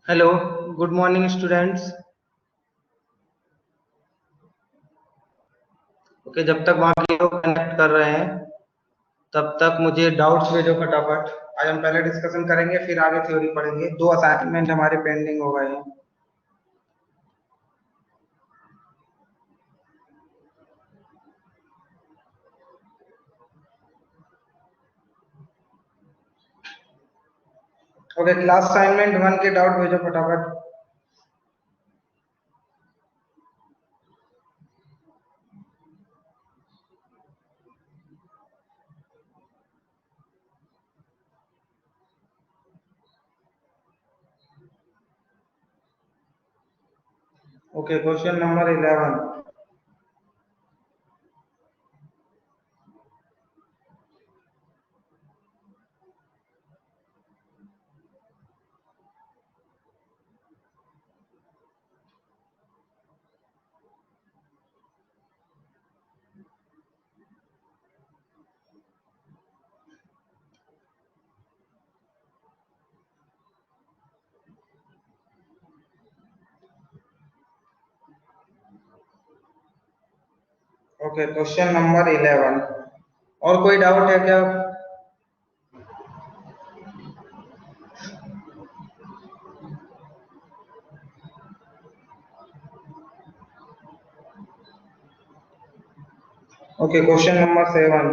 Hello, good morning students. Okay, जब तक वहाँ के लोग कनेक्ट कर रहे हैं तब तक मुझे डाउट्स भेजो फटाफट। आज हम पहले डिस्कशन करेंगे, फिर आगे थ्योरी पढ़ेंगे। 2 असाइनमेंट हमारे पेंडिंग हो गए हैं। ओके, क्लास असाइनमेंट 1 के डाउट भेजो फटाफट। Okay, question number 11। Okay, question number 11। और कोई डाउट है क्या? Okay, question number 7।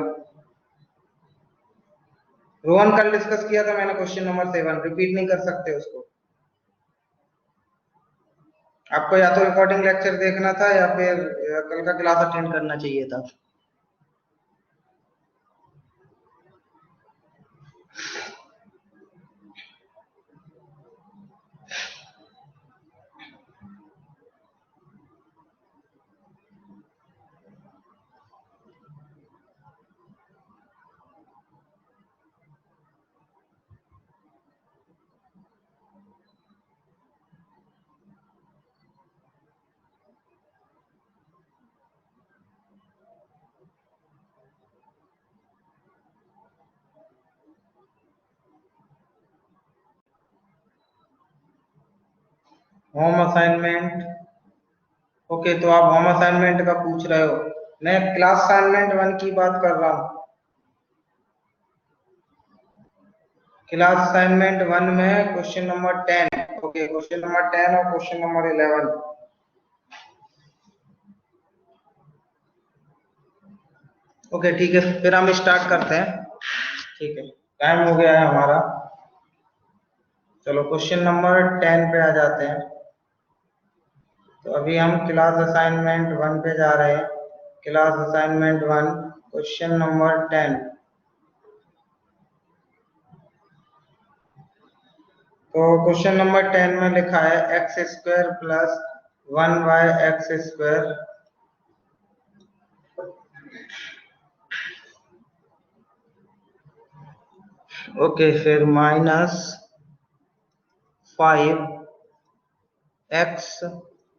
रोहन, कल डिस्कस किया था मैंने क्वेश्चन नंबर 7, रिपीट नहीं कर सकते उसको। आपको या तो रिकॉर्डिंग लेक्चर देखना था या फिर कल का क्लास अटेंड करना चाहिए था। Home assignment. ओके, तो आप होम असाइनमेंट का पूछ रहे हो। मैं क्लास असाइनमेंट 1 की बात कर रहा हूँ। क्लास असाइनमेंट 1 में question number 10। Okay, question number 10 और क्वेश्चन नंबर 11। ओके, ठीक है, फिर हम स्टार्ट करते हैं। ठीक है, टाइम हो गया है हमारा। चलो क्वेश्चन नंबर 10 पे आ जाते हैं। तो अभी हम क्लास असाइनमेंट 1 पे जा रहे हैं। Class assignment 1, question number 10। तो क्वेश्चन नंबर 10 में लिखा है x square plus 1y x square. Okay, फिर minus 5x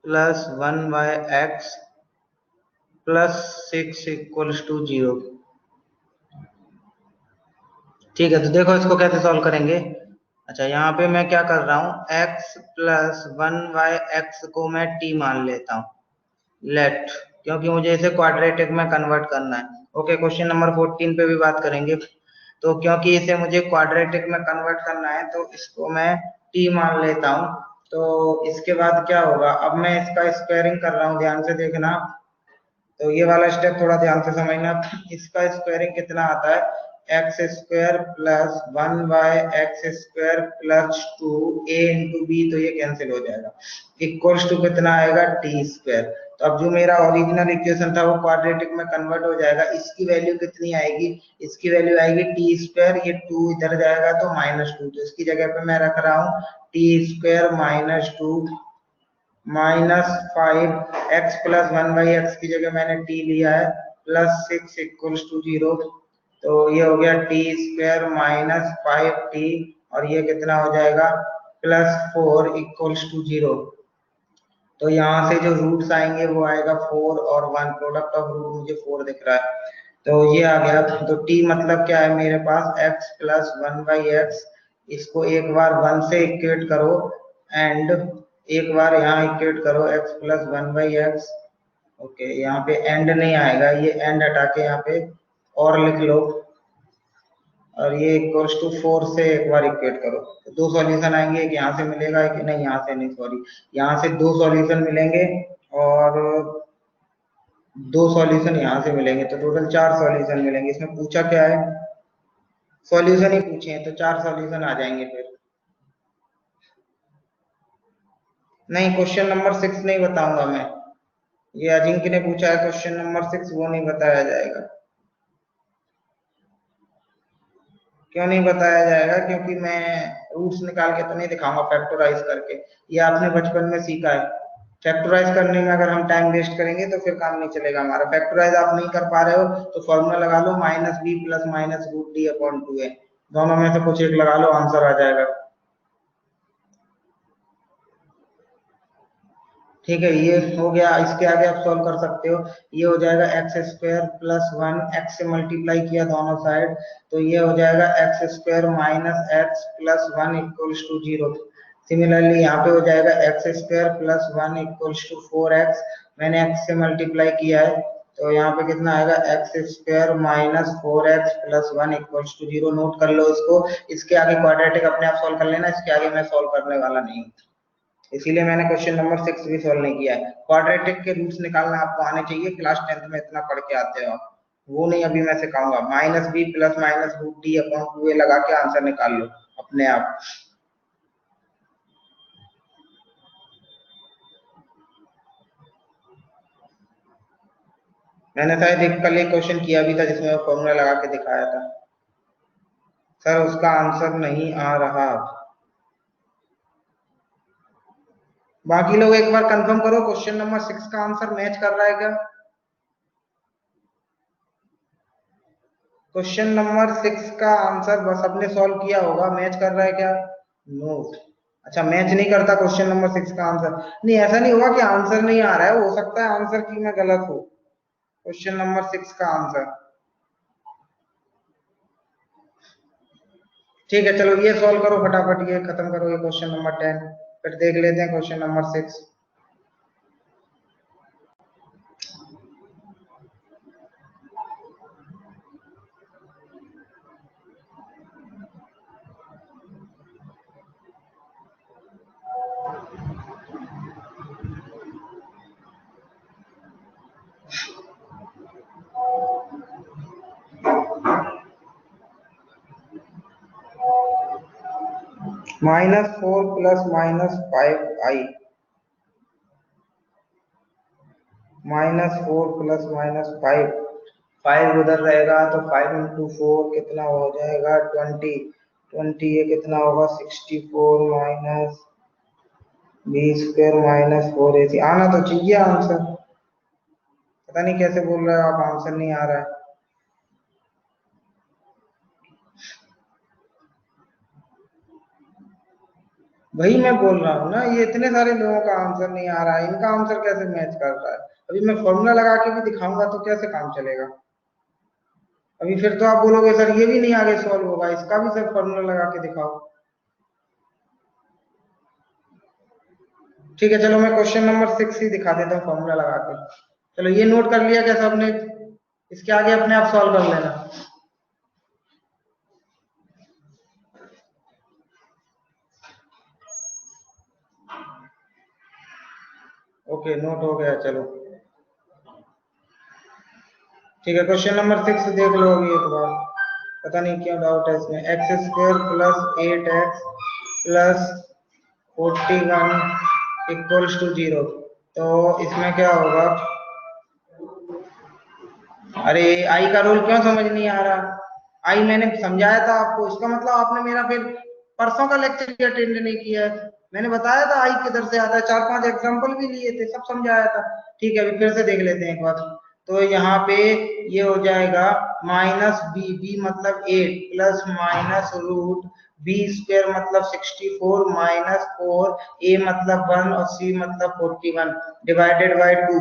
plus 1y x plus 6 equals to 0। ठीक है, तो देखो इसको कैसे सॉल्व करेंगे। अच्छा, यहाँ पे मैं क्या कर रहा हूँ, x प्लस 1y एक्स को मैं t मान लेता हूँ। लेट, क्योंकि मुझे इसे क्वाड्रेटिक में कन्वर्ट करना है। ओके, क्वेश्चन नंबर 14 पे भी बात करेंगे। तो क्योंकि इसे मुझे क्वाड्रेटिक में कन्वर्ट करना है तो इसको मैं t मान लेता हूँ। तो इसके बाद क्या होगा, अब मैं इसका स्क्वायरिंग कर रहा हूँ, ध्यान से देखना। तो ये वाला स्टेप थोड़ा ध्यान से समझना। इसका स्क्वायरिंग कितना आता है, x square plus 1y x square plus 2a into b, तो ये कैंसिल हो जाएगा। इक्वल्स टू कितना आएगा, टी स्क्वायर। तो अब जो मेरा ओरिजिनल इक्वेशन था वो क्वाड्रेटिक में कन्वर्ट हो जाएगा। इसकी वैल्यू कितनी आएगी, इसकी वैल्यू आएगी टी स्क्वायर, ये 2 इधर जाएगा तो -2। तो इसकी जगह पे मैं रख रहा हूँ T square -2 -5 x plus 1 x की जगह मैंने t लिया है, प्लस 6 इक्वल्स टू 0। तो ये हो गया टी स्क्वायर -5t, और ये कितना हो जाएगा, +4 इक्वल्स टू 0। तो यहाँ से जो रूट्स आएंगे वो आएगा 4 और 1, प्रोडक्ट ऑफ रूट मुझे 4 दिख रहा है। तो ये आ गया। तो t मतलब क्या है मेरे पास, x प्लस 1 एक्स। इसको एक बार 1 से इक्वेट करो एंड एक बार यहाँ इक्वेट करो x प्लस 1/x। ओके, यहाँ पे एंड नहीं आएगा, ये एंड हटा के यहाँ पे और लिख लो, और ये इक्वल्स टू 4 से एक बार इक्वेट करो तो दो सॉल्यूशन आएंगे, एक यहाँ से मिलेगा, एक नहीं यहाँ से नहीं, सॉरी यहाँ से दो सॉल्यूशन मिलेंगे और दो सॉल्यूशन यहाँ से मिलेंगे, तो टोटल 4 सॉल्यूशन मिलेंगे। इसमें पूछा क्या है, सॉल्यूशन ही पूछे हैं, तो 4 सॉल्यूशन आ जाएंगे फिर। नहीं, क्वेश्चन नंबर 6 नहीं बताऊंगा मैं, ये अजिंक्य ने पूछा है क्वेश्चन नंबर 6, वो नहीं बताया जाएगा। क्यों नहीं बताया जाएगा? क्योंकि मैं रूट्स निकाल के तो नहीं दिखाऊंगा फैक्टराइज करके, ये आपने बचपन में सीखा है। फैक्टराइज करने में अगर हम टाइम वेस्ट करेंगे तो फिर काम नहीं चलेगा हमारा। फैक्टराइज आप नहीं कर पा रहे हो तो फॉर्मूला लगा लो, -b plus minus root D upon 2a, दोनों में से कुछ एक लगा लो, आंसर आ जाएगा। ठीक है, ये हो गया। इसके आगे आप सॉल्व कर सकते हो, ये हो जाएगा एक्स स्क्वायर प्लस 1, एक्स से मल्टीप्लाई किया दोनों साइड, तो ये हो जाएगा x square minus x plus 1 equals to 0। Similarly यहाँ पे हो जाएगा x square plus 1 equals to 4x, मैंने एक्स से मल्टीप्लाई किया है तो यहाँ पे कितना आएगा, x square minus 4x plus 1 equals to 0। Note कर लो इसको, इसके आगे क्वाड्रेटिक अपने आप सॉल्व कर लेना, इसके आगे मैं सॉल्व करने वाला नहीं हूँ, इसीलिए मैंने क्वेश्चन नंबर 6 भी सॉल्व नहीं किया है। क्वाड्रेटिक के रूट्स निकालना आपको आने चाहिए, क्लास 10th में इतना पढ़ के आते हो आप, वो नहीं अभी मैं सिखाऊंगा। -b plus minus root D upon 2a लगा के आंसर निकाल लो अपने आप। मैंने शायद एक कल एक क्वेश्चन किया भी था जिसमें फॉर्मूला लगा के दिखाया था सर, उसका आंसर नहीं आ रहा। बाकी लोग एक बार कंफर्म करो, क्वेश्चन नंबर 6 का आंसर मैच कर रहा है क्या? क्वेश्चन नंबर 6 का आंसर बस अपने सॉल्व किया होगा, मैच कर रहा है क्या? नोट। अच्छा, मैच नहीं करता क्वेश्चन नंबर 6 का आंसर? नहीं, ऐसा नहीं होगा कि आंसर नहीं आ रहा है, हो सकता है आंसर की मैं गलत हूँ। क्वेश्चन नंबर 6 का आंसर ठीक है, चलो ये सॉल्व करो फटाफट, ये खत्म करो, ये क्वेश्चन नंबर 10, फिर देख लेते हैं question number 6। -4 plus -5i, -4 plus -5, 5 उधर रहेगा तो 5 इंटू 4 कितना हो जाएगा, 20, 20 ये कितना होगा, 64 minus B square minus 4ac। आना तो चाहिए आंसर, पता नहीं कैसे बोल रहे हो आप आंसर नहीं आ रहा है। वही मैं बोल रहा हूँ ना, ये इतने सारे लोगों का आंसर नहीं आ रहा है, इनका आंसर कैसे मैच कर रहा है? अभी मैं फॉर्मूला लगा के भी दिखाऊंगा तो कैसे काम चलेगा? अभी फिर तो आप बोलोगे सर ये भी नहीं आगे सॉल्व होगा, इसका भी सर फॉर्मूला लगा के दिखाओ। ठीक है, चलो मैं क्वेश्चन नंबर 6 ही दिखा देता हूँ फॉर्मूला लगा के। चलो ये नोट कर लिया क्या सबने? इसके आगे अपने आप सॉल्व कर लेना। ओके, नोट हो गया, चलो ठीक है। क्वेश्चन नंबर 6 देख लो अभी एक बार, पता नहीं क्यों डाउट है इसमें। X square plus 8x plus 41 equals to 0, तो इसमें क्या होगा? अरे आई का रूल क्यों समझ नहीं आ रहा? आई मैंने समझाया था आपको, इसका मतलब आपने मेरा फिर परसों का लेक्चर भी अटेंड नहीं किया है। मैंने बताया था आई किधर से आता है, 4-5 एग्जांपल भी लिए थे, सब समझाया था। ठीक है, अभी फिर से देख लेते हैं एक बार। तो यहाँ पे ये हो जाएगा -b, b मतलब 8 plus minus root b square मतलब 64 माइनस 4, a मतलब 1 और c मतलब 41 डिवाइडेड बाय 2,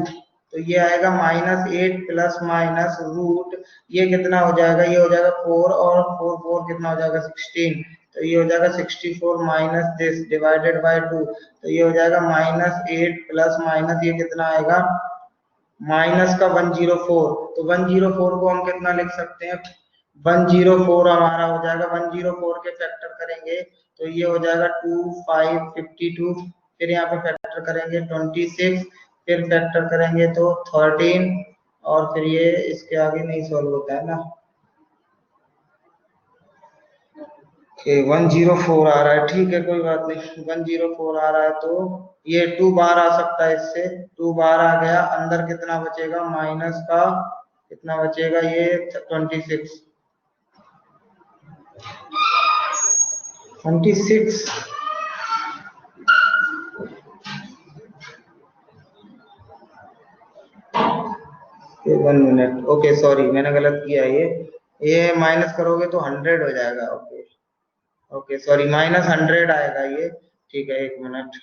तो ये आएगा -8 प्लस माइनस रूट, ये कितना हो जाएगा, ये हो जाएगा 4 और 4 4 कितना हो जाएगा 16, तो ये हो जाएगा 64 माइनस दिस डिवाइडेड बाय 2, तो ये हो जाएगा -8 प्लस माइनस ये कितना आएगा माइनस का 104, तो 104 को हम कितना लिख सकते हैं 104 हमारा हो जाएगा 104 के फैक्टर करेंगे तो ये हो जाएगा 2 5 52, फिर यहाँ पे फैक्टर करेंगे 26, फिर फैक्टर करेंगे तो 13 और फिर ये इसके आगे नहीं सॉल्व होता है ना। 104 आ रहा है, ठीक है कोई बात नहीं, 104 आ रहा है तो ये 2 बाहर आ सकता है, इससे 2 बाहर आ गया, अंदर कितना बचेगा माइनस का कितना बचेगा ये 26 1 मिनट, ओके सॉरी मैंने गलत किया, ये माइनस करोगे तो 100 हो जाएगा, ओके ओके सॉरी -100 आएगा ये, ठीक है 1 मिनट,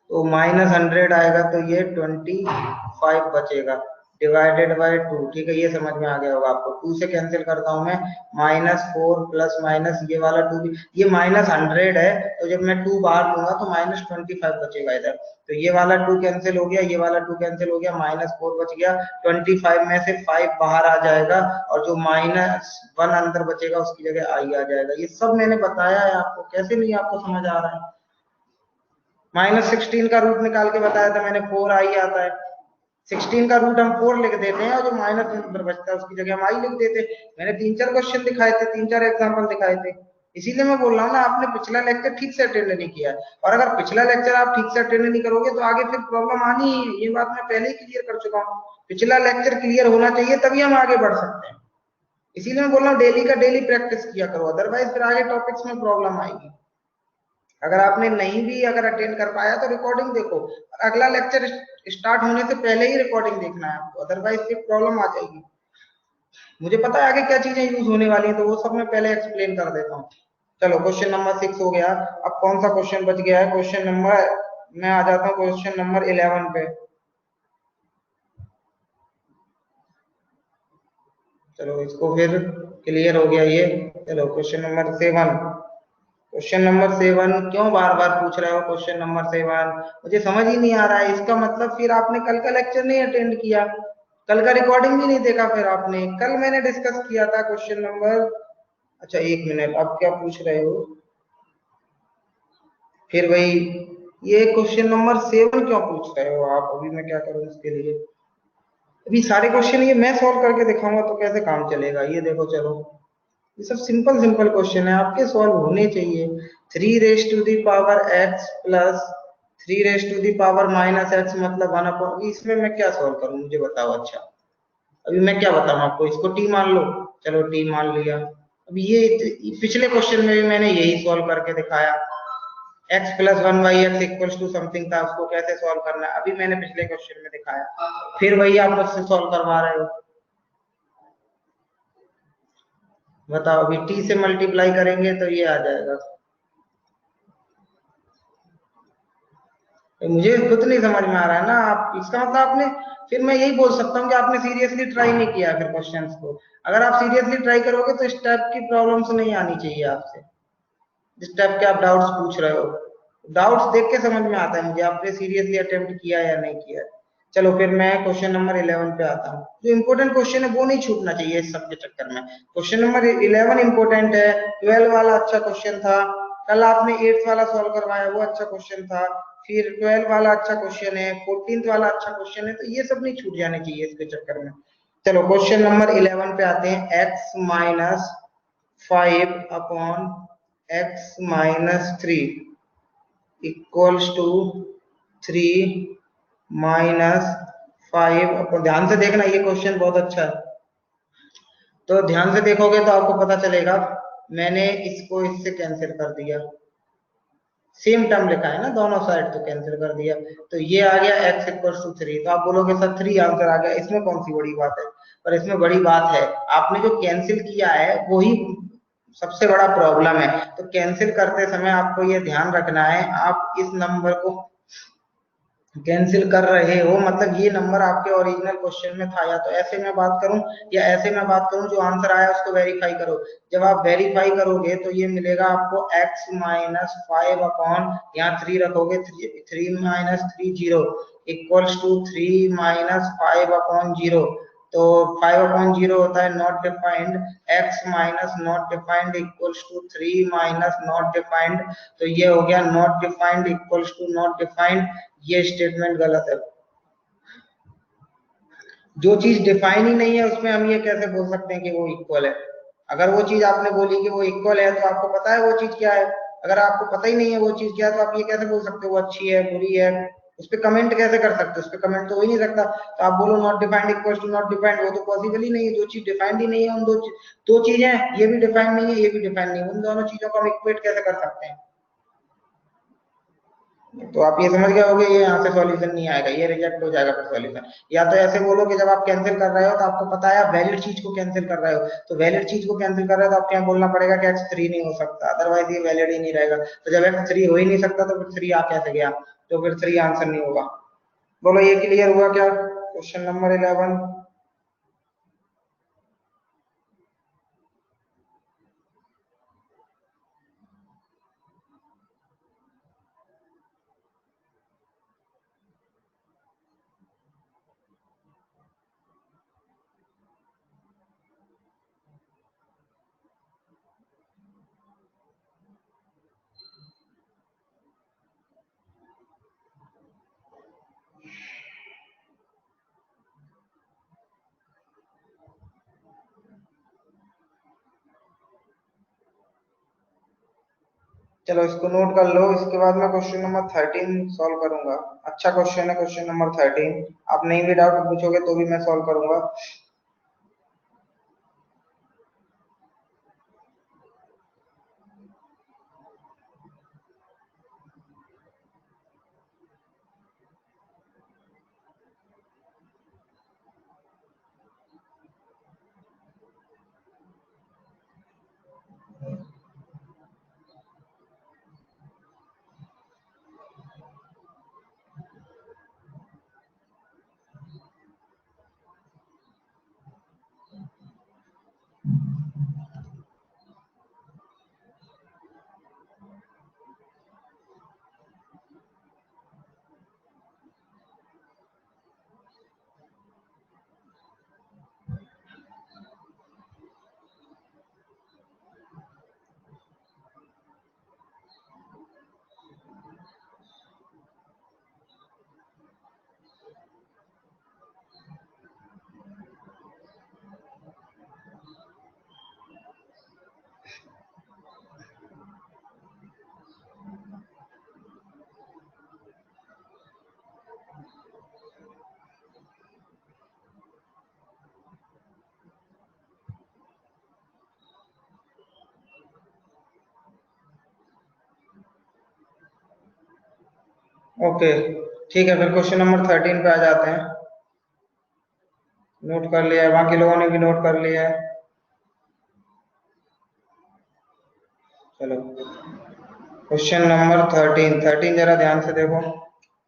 तो -100 आएगा तो ये 25 बचेगा डिवाइडेड बाय 2, ठीक है ये समझ में आ गया होगा आपको। 2 से कैंसिल करता हूं मैं, -4 प्लस माइनस ये वाला 2 भी, ये -100 है तो जब मैं 2 बाहर लूंगा तो -25 बचेगा इधर, तो ये वाला 2 कैंसिल हो गया, ये वाला 2 कैंसिल हो गया, -4 बच गया, 25 में से 5 बाहर आ जाएगा और जो -1 अंदर बचेगा उसकी जगह आई आ जाएगा। ये सब मैंने बताया है आपको, कैसे नहीं आपको समझ आ रहा है। -16 का रूट निकाल के बताया था मैंने, 4 आई आता है, 16 का रूट हम 4 लिख देते हैं और जो माइनस नंबर बचता है उसकी जगह हम आई लिख देते हैं। मैंने 3-4 क्वेश्चन दिखाए थे, 3-4 एग्जांपल दिखाए थे, इसीलिए मैं बोल रहा हूँ ना आपने पिछला लेक्चर ठीक से अटेंड नहीं किया है, और अगर पिछला लेक्चर आप ठीक से अटेंड नहीं करोगे तो आगे फिर प्रॉब्लम आनी ही है, ये बात मैं पहले ही क्लियर कर चुका हूँ। पिछला लेक्चर क्लियर होना चाहिए तभी हम आगे बढ़ सकते हैं, इसीलिए मैं बोल रहा हूँ डेली का डेली प्रैक्टिस किया करो, अदरवाइज फिर आगे टॉपिक्स में प्रॉब्लम आएगी। अगर आपने नहीं भी अगर अटेंड कर पाया तो रिकॉर्डिंग देखो, अगला लेक्चर स्टार्ट होने से पहले ही रिकॉर्डिंग देखना है आपको, अदरवाइज फिर प्रॉब्लम आ जाएगी। मुझे पता है आगे क्या चीजें यूज होने वाली हैं तो वो सब मैं पहले एक्सप्लेन कर देता हूँ। चलो क्वेश्चन नंबर 6 हो गया, अब कौन सा क्वेश्चन बच गया है, क्वेश्चन नंबर, मैं आ जाता हूँ क्वेश्चन नंबर 11 पे। चलो इसको फिर क्लियर हो गया ये, चलो क्वेश्चन नंबर 7, क्वेश्चन नंबर 7 क्यों बार बार पूछ रहे हो क्वेश्चन नंबर 7, मुझे समझ ही नहीं आ रहा है, इसका मतलब फिर आपने कल का लेक्चर नहीं अटेंड किया, कल का रिकॉर्डिंग भी नहीं देखा, फिर आपने कल मैंने डिस्कस किया था क्वेश्चन नंबर, अच्छा 1 मिनट, अब क्या पूछ रहे हो फिर वही, ये क्वेश्चन नंबर 7 क्यों पूछ रहे हो आप, अभी मैं क्या करूं इसके लिए, अभी सारे क्वेश्चन ये मैं सॉल्व करके दिखाऊंगा तो कैसे काम चलेगा, ये देखो चलो ये सब सिंपल सिंपल क्वेश्चन है आपके सॉल्व होने चाहिए। 3 raise to the power x plus 3 raise to the power minus x मतलब 1/, इसमें मैं क्या सॉल्व करूं मुझे बताओ। अच्छा अभी मैं क्या बताऊं आपको, इसको t मान लो, चलो t मान लिया, अभी ये पिछले क्वेश्चन में भी मैंने यही सॉल्व करके दिखाया, x plus 1/x equals to something था, उसको कैसे सॉल्व करना है अभी मैंने पिछले क्वेश्चन में दिखाया, फिर वही आप मुझसे सॉल्व करवा रहे हो, बताओ अभी t से मल्टीप्लाई करेंगे तो ये आ जाएगा, मुझे खुद नहीं समझ में आ रहा है ना, आप इसका मतलब आपने, फिर मैं यही बोल सकता हूँ कि आपने सीरियसली ट्राई नहीं किया फिर क्वेश्चंस को, अगर आप सीरियसली ट्राई करोगे तो इस टाइप की प्रॉब्लम्स नहीं आनी चाहिए आपसे, जिस टाइप के आप डाउट्स पूछ रहे हो, डाउट्स देख के समझ में आता है मुझे आपने सीरियसली अटेम्प्ट किया या नहीं किया। चलो फिर मैं क्वेश्चन नंबर 11 पे आता हूँ, जो इंपॉर्टेंट क्वेश्चन है वो नहीं छूटना चाहिए इस सब के चक्कर में, क्वेश्चन नंबर 11 इंपॉर्टेंट है, 12 वाला अच्छा क्वेश्चन था, कल आपने 8th वाला सॉल्व करवाया वो अच्छा क्वेश्चन था, फिर 12 वाला अच्छा क्वेश्चन है, 14th वाला अच्छा क्वेश्चन है, तो ये सब नहीं छूट जाने चाहिए इसके चक्कर में। चलो क्वेश्चन नंबर 11 पे आते हैं, x minus 5 upon x minus 3 equals to 3 minus 5 upon, ध्यान से देखना ये क्वेश्चन बहुत अच्छा है, तो ध्यान से देखोगे तो आपको पता चलेगा, मैंने इसको इससे कैंसिल कर दिया, सेम टर्म लिखा है ना दोनों साइड तो कैंसिल कर दिया, तो ये आ गया x इक्वल्स टू 3, तो आप बोलोगे सर 3 आंसर आ गया, इसमें कौन सी बड़ी बात है, पर इसमें बड़ी बात है, आपने जो कैंसिल किया है वही सबसे बड़ा प्रॉब्लम है, तो कैंसिल करते समय आपको ये ध्यान रखना है, आप इस नंबर को कैंसिल कर रहे हो, मतलब ये नंबर आपके ओरिजिनल क्वेश्चन में था, या तो ऐसे मैं बात करूं या ऐसे मैं बात करूं, जो आंसर आया उसको वेरीफाई करो। जब आप वेरीफाई करोगे तो ये मिलेगा आपको x माइनस 5 अपॉन, यहाँ 3 रखोगे, 3 minus 3 zero equals to 3 minus 5 upon zero. तो 5 अपॉन जीरो होता है not defined, x minus not defined equals to 3 minus not defined. तो ये हो गया not defined equals to not defined, ये स्टेटमेंट गलत है। जो चीज डिफाइन ही नहीं है उसमें हम ये कैसे बोल सकते हैं कि वो इक्वल है? अगर वो चीज आपने बोली कि वो इक्वल है तो आपको पता है वो चीज क्या है। अगर आपको पता ही नहीं है वो चीज क्या है तो आप ये कैसे बोल सकते हो वो अच्छी है बुरी है? उस पर कमेंट कैसे कर सकते हो? उस पर कमेंट तो हो ही नहीं सकता। तो आप बोलो not defined equal to not defined, वो तो पॉसिबल ही नहीं है। जो चीज डिफाइंड ही नहीं है, उन दो चीजें, ये भी डिफाइंड नहीं है ये भी डिफाइंड नहीं है, उन दोनों चीजों को हम इक्वेट कैसे कर सकते हैं? तो आप ये समझ गए होगे ये यहाँ से सॉल्यूशन नहीं आएगा, ये रिजेक्ट हो जाएगा फिर सॉल्यूशन। या तो ऐसे बोलो कि जब आप कैंसिल कर रहे हो तो आपको पता है आप वैलिड चीज को कैंसिल कर रहे हो, तो वैलिड चीज को कैंसिल कर रहे हो तो आपको यहाँ बोलना पड़ेगा कि x3 नहीं हो सकता, अदरवाइज ये वैलिड ही नहीं रहेगा। तो जब x3 हो ही नहीं सकता तो फिर 3 आ कैसे गया? तो फिर 3 आंसर नहीं होगा। बोलो ये क्लियर हुआ क्या? Question number 11। चलो इसको नोट कर लो, इसके बाद मैं क्वेश्चन नंबर 13 सॉल्व करूंगा। अच्छा क्वेश्चन है क्वेश्चन नंबर 13। आप नहीं भी डाउट पूछोगे तो भी मैं सॉल्व करूंगा। ओके ठीक है, फिर क्वेश्चन नंबर 13 पे आ जाते हैं। नोट कर लिया है, बाकी लोगों ने भी नोट कर लिया है। चलो क्वेश्चन नंबर 13 जरा ध्यान से देखो।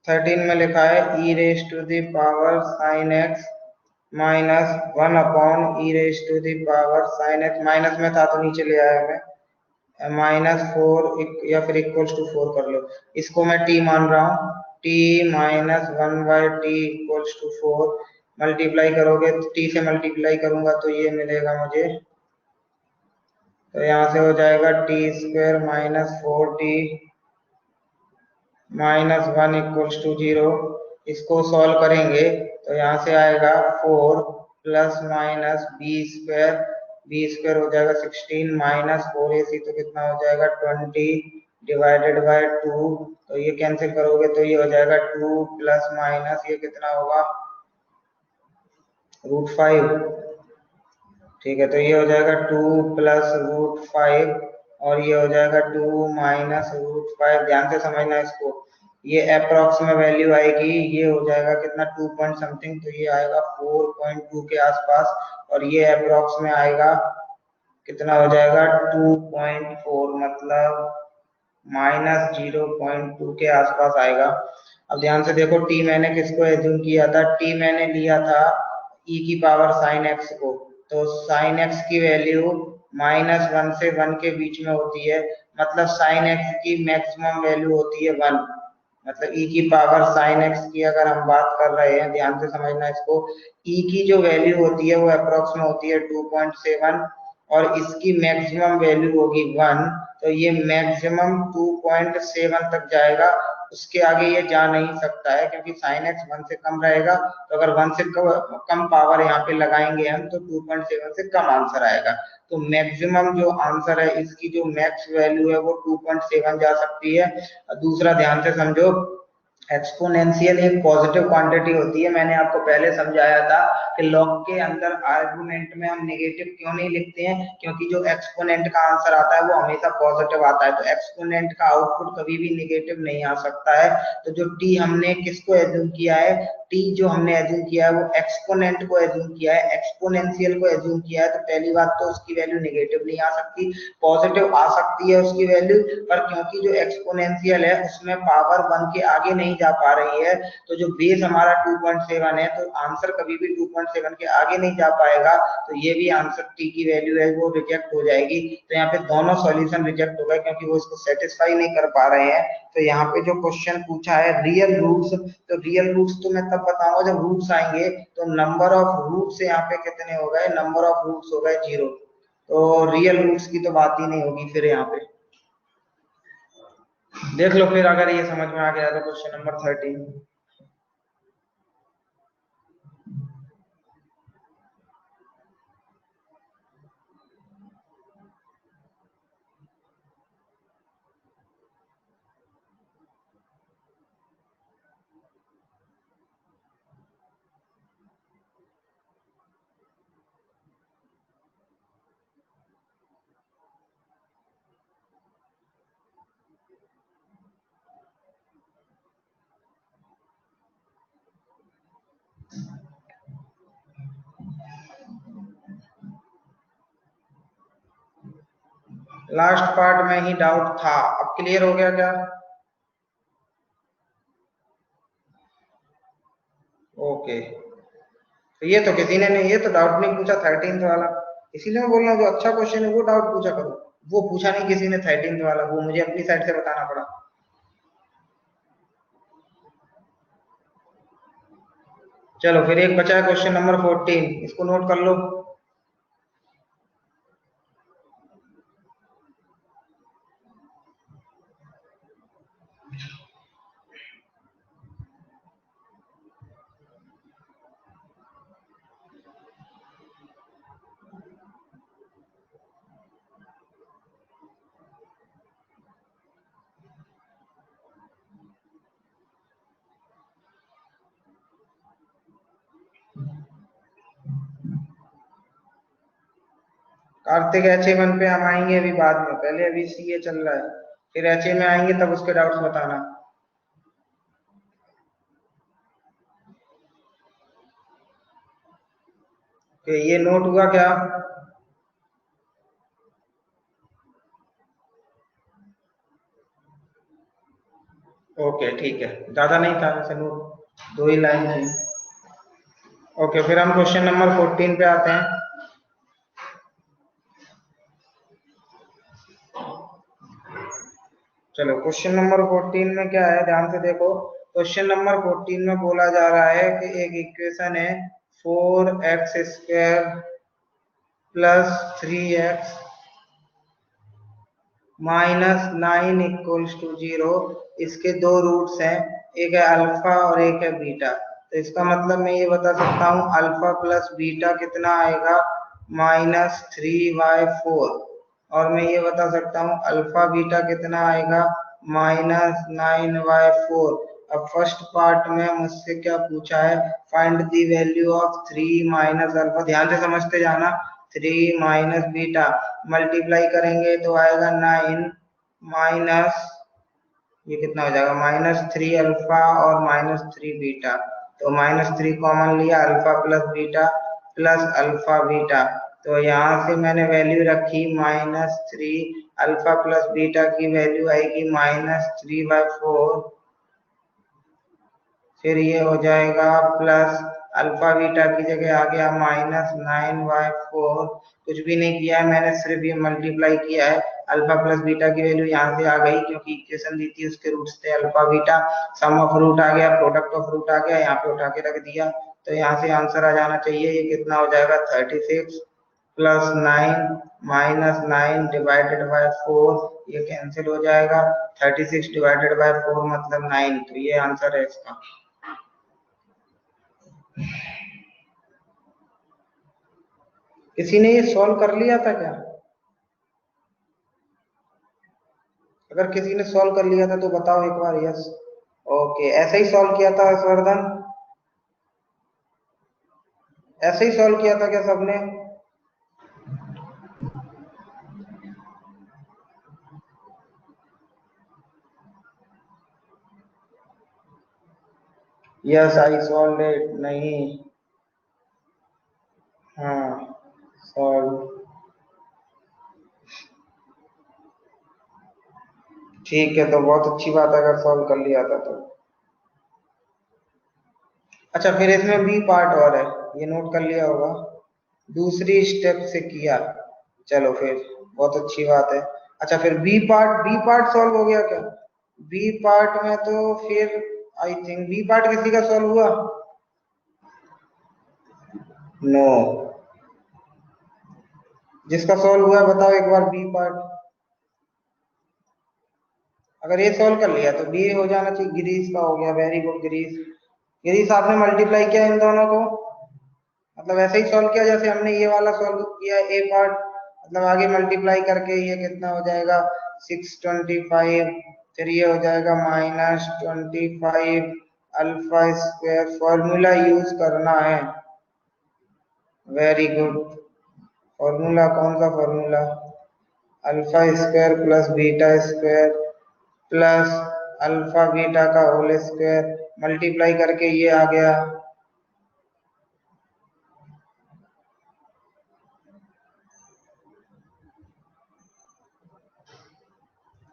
13 में लिखा है e raise to the power sine x minus 1 upon e raise to the power sine x, minus में था तो नीचे ले आया मैं, -4 या फिर इक्वल्स टू 4 कर लो। इसको मैं t मान रहा हूँ, t minus 1/t equals to 4। Multiply करोगे तो t से मल्टीप्लाई करूंगा तो ये मिलेगा मुझे, तो यहाँ से हो जाएगा t square minus 4t -1 equals to 0। इसको सॉल्व करेंगे तो यहाँ से आएगा 4 प्लस माइनस बी स्क्वायर हो जाएगा 16 माइनस 4ac तो कितना हो जाएगा 20 डिवाइडेड बाय 2। तो ये कैंसिल करोगे तो ये हो जाएगा 2 प्लस माइनस ये कितना होगा √5। ठीक है, तो ये हो जाएगा 2 प्लस √5 और ये हो जाएगा 2 माइनस √5। ध्यान से समझना इसको, ये अप्रोक्स में वैल्यू आएगी, ये हो जाएगा कितना 2 पॉइंट समथिंग, तो ये आएगा 4.2 के आसपास। और ये अप्रोक्स में आएगा कितना हो जाएगा 2.4, मतलब -0.2 के आसपास आएगा। अब ध्यान से देखो, टी मैंने किसको एज्यूम किया था, टी मैंने लिया था ई की पावर साइन एक्स को। तो साइन एक्स की वैल्यू -1 से 1 के बीच में होती है, मतलब साइन एक्स की मैक्सिमम वैल्यू होती है 1। मतलब ई की पावर साइन एक्स की अगर हम बात कर रहे हैं, ध्यान से समझना इसको, ई की जो वैल्यू होती है वो अप्रोक्स में होती है 2.7, और इसकी मैक्सिमम वैल्यू होगी 1। तो ये मैक्सिमम 2.7 तक जाएगा, उसके आगे ये जा नहीं सकता है, क्योंकि साइन एक्स 1 से कम रहेगा। तो अगर 1 से कम पावर यहाँ पे लगाएंगे हम, तो 2.7 से कम आंसर आएगा। तो मैक्सिमम जो आंसर है, इसकी जो मैक्स वैल्यू है वो 2.7 जा सकती है। दूसरा ध्यान से समझो, एक्सपोनेंशियल एक पॉजिटिव क्वांटिटी होती है। मैंने आपको पहले समझाया था कि लॉग के अंदर आर्गुमेंट में हम नेगेटिव क्यों नहीं लिखते हैं, क्योंकि जो एक्सपोनेंट का आंसर आता है वो हमेशा पॉजिटिव आता है। तो एक्सपोनेंट का आउटपुट कभी भी नेगेटिव नहीं आ सकता है। तो जो टी हमने किसको एज्यूम किया है, टी जो हमने एज्यूम किया है वो एक्सपोनेंट को एज्यूम किया है, एक्सपोनेंशियल को एज्यूम किया है। तो पहली बात तो उसकी वैल्यू नेगेटिव नहीं आ सकती, पॉजिटिव आ सकती है उसकी वैल्यू, पर क्योंकि जो एक्सपोनेंशियल है उसमें पावर 1 के आगे नहीं जा पा रही है, तो जो बेस हमारा 2.7 है, तो आंसर कभी भी 2.7 के आगे नहीं जा पाएगा। तो ये भी आंसर टी की वैल्यू है वो रिजेक्ट हो जाएगी। तो यहाँ पे दोनों सॉल्यूशन रिजेक्ट हो गए, क्योंकि वो इसको सेटिस्फाई नहीं कर पा रहे हैं। तो यहाँ पे जो क्वेश्चन पूछा है रियल रूट्स, तो रियल रूट्स तो मैं तब बताऊंगा जब रूट्स आएंगे। तो नंबर ऑफ रूट्स यहाँ पे कितने हो गए, नंबर ऑफ रूट्स हो गए 0। तो रियल रूट्स की तो बात ही नहीं होगी फिर यहाँ पे। देख लो फिर, अगर ये समझ में आ गया तो क्वेश्चन नंबर 13। लास्ट पार्ट में ही डाउट था, अब क्लियर हो गया क्या? ओके। तो ये तो किसी ने नहीं, ये तो डाउट नहीं पूछा 13th वाला, इसीलिए मैं बोल रहा हूँ जो अच्छा क्वेश्चन है वो डाउट पूछा करो। वो पूछा नहीं किसी ने 13th वाला, वो मुझे अपनी साइड से बताना पड़ा। चलो फिर एक बचा है क्वेश्चन नंबर 14, इसको नोट कर लो। कार्तिक HA1 पे हम आएंगे अभी बाद में, पहले अभी CA चल रहा है, फिर HA में आएंगे तब उसके डाउट्स बताना। कि ये नोट हुआ क्या? ओके ठीक है, ज्यादा नहीं था वैसे नोट, 2 ही लाइन थी। ओके, फिर हम क्वेश्चन नंबर 14 पे आते हैं। चलो क्वेश्चन नंबर 14 में क्या है, ध्यान से देखो। क्वेश्चन नंबर 14 में बोला जा रहा है कि एक इक्वेशन है 4x² प्लस 3x -9 = 0। इसके दो रूट्स हैं, एक है अल्फा और एक है बीटा। तो इसका मतलब मैं ये बता सकता हूँ अल्फा प्लस बीटा कितना आएगा, -3/4। और मैं ये बता सकता हूँ अल्फा बीटा कितना आएगा, -9/4। अब फर्स्ट पार्ट में मुझसे क्या पूछा है, find the value of 3 minus alpha. ध्यान से समझते जाना, 3 माइनस बीटा, मल्टीप्लाई करेंगे तो आएगा 9 माइनस, ये कितना हो जाएगा, -3 अल्फा और -3 बीटा। तो -3 कॉमन लिया, alpha plus beta plus alpha beta. तो यहाँ से मैंने वैल्यू रखी -3, अल्फा प्लस बीटा की वैल्यू आएगी -3/4। फिर ये हो जाएगा प्लस अल्फा बीटा की जगह आ गया -9/4। कुछ भी नहीं किया है मैंने, सिर्फ ये मल्टीप्लाई किया है। अल्फा प्लस बीटा की वैल्यू यहाँ से आ गई क्योंकि इक्वेशन दी थी उसके रूट्स थे alpha beta. Sum of root आ गया, प्रोडक्ट ऑफ रूट आ गया, यहाँ पे उठा के रख दिया। तो यहाँ से आंसर आ जाना चाहिए। ये कितना हो जाएगा 36 प्लस 9 माइनस 9 डिवाइडेड बाय 4। ये कैंसिल हो जाएगा। 36 डिवाइडेड बाय 4 मतलब 9। तो ये आंसर है इसका। किसी ने ये सॉल्व कर लिया था क्या? अगर किसी ने सॉल्व कर लिया था तो बताओ एक बार यस। ओके, ऐसे ही सॉल्व किया था हर्षवर्धन? ऐसे ही सॉल्व किया था क्या सबने? Yes I solve it. नहीं, हाँ सॉल्व। ठीक है, तो बहुत अच्छी बात है अगर सॉल्व कर लिया था तो। अच्छा, फिर इसमें बी पार्ट और है, ये नोट कर लिया होगा। दूसरी स्टेप से किया। चलो फिर बहुत अच्छी बात है। अच्छा, फिर बी पार्ट सॉल्व हो गया क्या? बी पार्ट में तो फिर आई थिंक बी पार्ट किसी का सॉल्व हुआ? नो। जिसका सॉल्व हुआ है बताओ एक बार बी पार्ट। अगर ये सॉल्व कर लिया तो बी हो जाना चाहिए। गिरीश का हो गया, वेरी गुड गिरीश। गिरीश आपने मल्टीप्लाई किया इन दोनों को, मतलब ऐसे ही सॉल्व किया जैसे हमने ये वाला सॉल्व किया ए पार्ट, मतलब आगे मल्टीप्लाई करके ये कितना हो जाएगा 625। फिर ये हो जाएगा -25 अल्फा स्क्वायर। फॉर्मूला यूज करना है। Very good. फॉर्मूला कौन सा formula? Alpha square plus beta square plus alpha beta का होल स्क्वायर मल्टीप्लाई करके ये आ गया।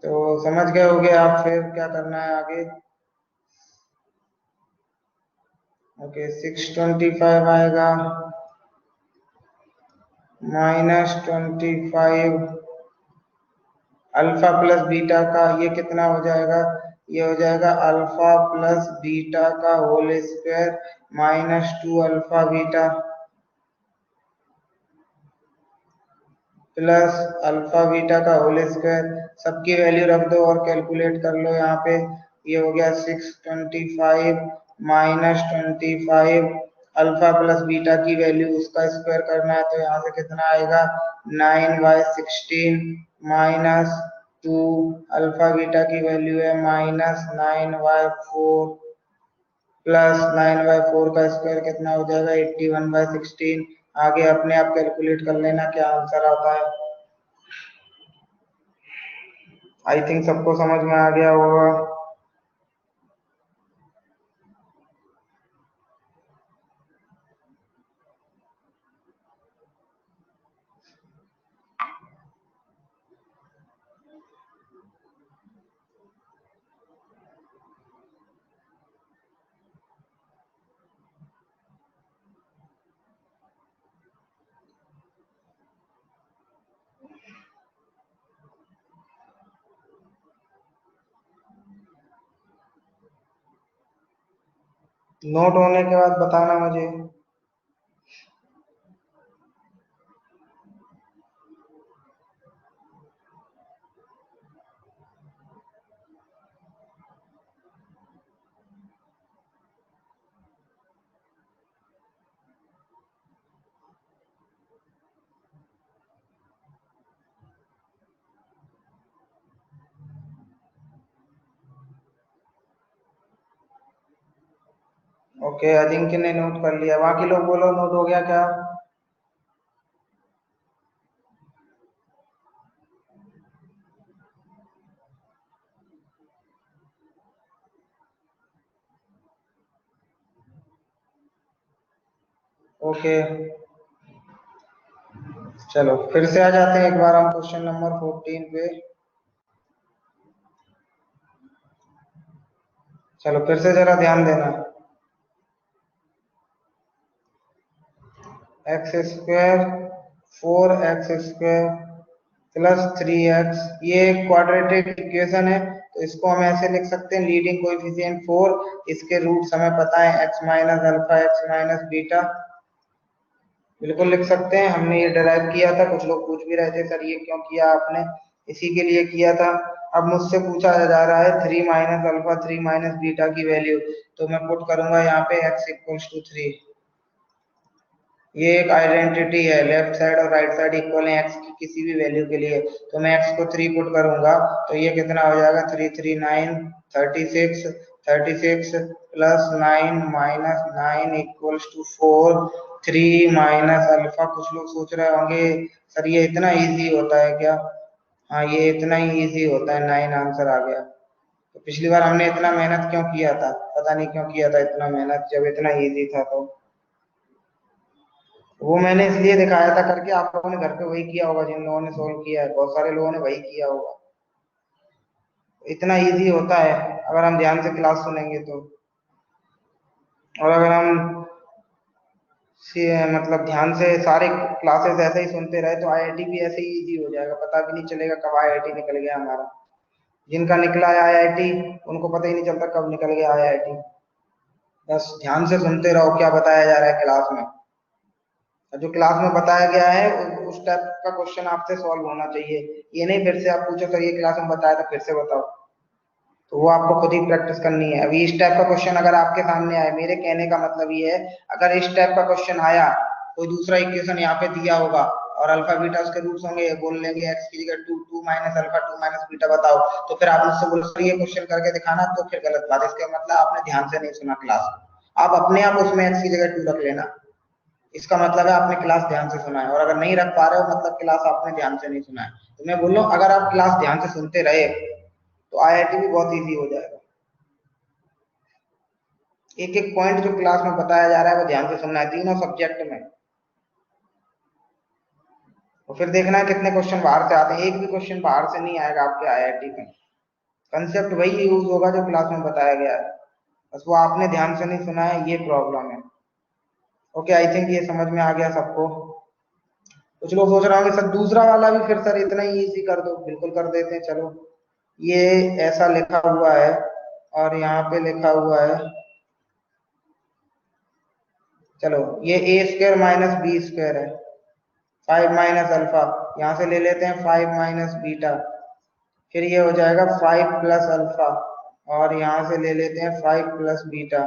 तो समझ गए होगे आप फिर क्या करना है आगे। ओके, 625 आएगा -25 अल्फा प्लस बीटा का, ये कितना हो जाएगा? ये हो जाएगा अल्फा प्लस बीटा का whole square -2 alpha beta plus alpha beta का होल स्क्वायर। सबकी वैल्यू रख दो और कैलकुलेट कर लो यहाँ पे। ये हो गया 625 -25 अल्फा प्लस बीटा की वैल्यू उसका स्क्वायर करना है तो यहाँ से कितना आएगा 9/16 माइनस 2 अल्फा बीटा की वैल्यू है -9/4 प्लस 9/4 का स्क्वायर कितना हो जाएगा 81/16। आगे अपने आप कैलकुलेट कर लेना क्या आंसर आता है। आई थिंक सबको समझ में आ गया होगा। नोट होने के बाद बताना मुझे। ओके, अजिंक्य ने नोट कर लिया, बाकी लोग बोलो नोट हो गया क्या? ओके, चलो फिर से आ जाते हैं एक बार हम क्वेश्चन नंबर 14 पे। चलो फिर से जरा ध्यान देना। X square 4x² plus 3x, ये क्वाड्रेटिक इक्वेशन है तो इसको हम ऐसे लिख सकते हैं, लीडिंग कोएफिशिएंट 4, इसके रूट्स हमें पता है x minus alpha x minus beta, बिल्कुल लिख सकते हैं। हमने ये डिराइव किया था, कुछ लोग पूछ भी रहे थे सर ये क्यों किया आपने, इसी के लिए किया था। अब मुझसे पूछा जा रहा है 3 माइनस अल्फा 3 माइनस बीटा की वैल्यू, तो मैं पुट करूंगा यहाँ पे x इक्वल्स टू 3। ये एक आइडेंटिटी है, लेफ्ट साइड और राइट साइड इक्वल है x की किसी भी वैल्यू के लिए, तो मैं x को 3 पुट करूंगा तो ये कितना हो जाएगा 3 3 9 36, 36 plus 9 minus 9 equals to 4, 3 minus alpha. कुछ लोग सोच रहे होंगे सर ये इतना इजी होता है क्या? हाँ ये इतना ही इजी होता है, 9 आंसर आ गया। तो पिछली बार हमने इतना मेहनत क्यों किया था, पता नहीं क्यों किया था इतना मेहनत जब इतना इजी था। तो वो मैंने इसलिए दिखाया था करके, आप लोगों ने घर पे वही किया होगा, जिन लोगों ने सोल्व किया है बहुत सारे लोगों ने वही किया होगा। इतना इजी होता है अगर हम ध्यान से क्लास सुनेंगे तो, और अगर हम मतलब ध्यान से सारे क्लासेस ऐसे ही सुनते रहे तो आईआईटी भी ऐसे ही इजी हो जाएगा, पता भी नहीं चलेगा कब आईआईटी निकल गया हमारा। जिनका निकला है आईआईटी उनको पता ही नहीं चलता कब निकल गया आईआईटी। बस ध्यान से सुनते रहो क्या बताया जा रहा है क्लास में, जो क्लास में बताया गया है उस टाइप का क्वेश्चन आपसे सॉल्व होना चाहिए। ये नहीं फिर से आप पूछो सर ये क्लास में बताया था फिर से बताओ, तो वो आपको खुद ही प्रैक्टिस करनी है। अभी इस टाइप का क्वेश्चन अगर आपके सामने आए, मेरे कहने का मतलब ये है अगर इस टाइप का क्वेश्चन आया, कोई दूसरा इक्वेशन यहाँ पे दिया होगा और अल्फा बीटा उसके रूट्स होंगे, बोल लेंगे एक्स की जगह 2 2 माइनस अल्फा 2 माइनस बीटा बताओ, तो फिर आप मुझसे बोलो सर ये क्वेश्चन करके दिखाना, तो फिर गलत बात है, इसका मतलब आपने ध्यान से नहीं सुना क्लास। आप अपने आप उसमें एक्स की जगह 2 रख लेना, इसका मतलब है आपने क्लास ध्यान से सुना है। और अगर नहीं रख पा रहे हो मतलब क्लास आपने ध्यान से नहीं सुना है। तो मैं बोल रहा हूँ अगर आप क्लास ध्यान से सुनते रहे तो आईआईटी भी बहुत इजी हो जाएगा। एक एक पॉइंट जो क्लास में बताया जा रहा है वो ध्यान से सुनना है तीनों सब्जेक्ट में, तो फिर देखना है कितने क्वेश्चन बाहर से आते हैं। एक भी क्वेश्चन बाहर से नहीं आएगा आपके आईआईटी में, कंसेप्ट वही यूज होगा जो क्लास में बताया गया है, बस वो आपने ध्यान से नहीं सुना है, ये प्रॉब्लम है। ओके आई थिंक ये समझ में आ गया सबको। कुछ लोग सोच रहे होंगे सर दूसरा वाला भी फिर सर इतना ही इजी कर दो, बिल्कुल कर देते हैं। चलो ये ऐसा लिखा हुआ है और यहाँ पे लिखा हुआ है, चलो ये ए स्क्वायर माइनस बी स्क्वायर है, 5 माइनस अल्फा, यहाँ से ले लेते हैं 5 माइनस बीटा, फिर ये हो जाएगा 5 प्लस अल्फा, और यहाँ से ले लेते हैं 5 प्लस बीटा।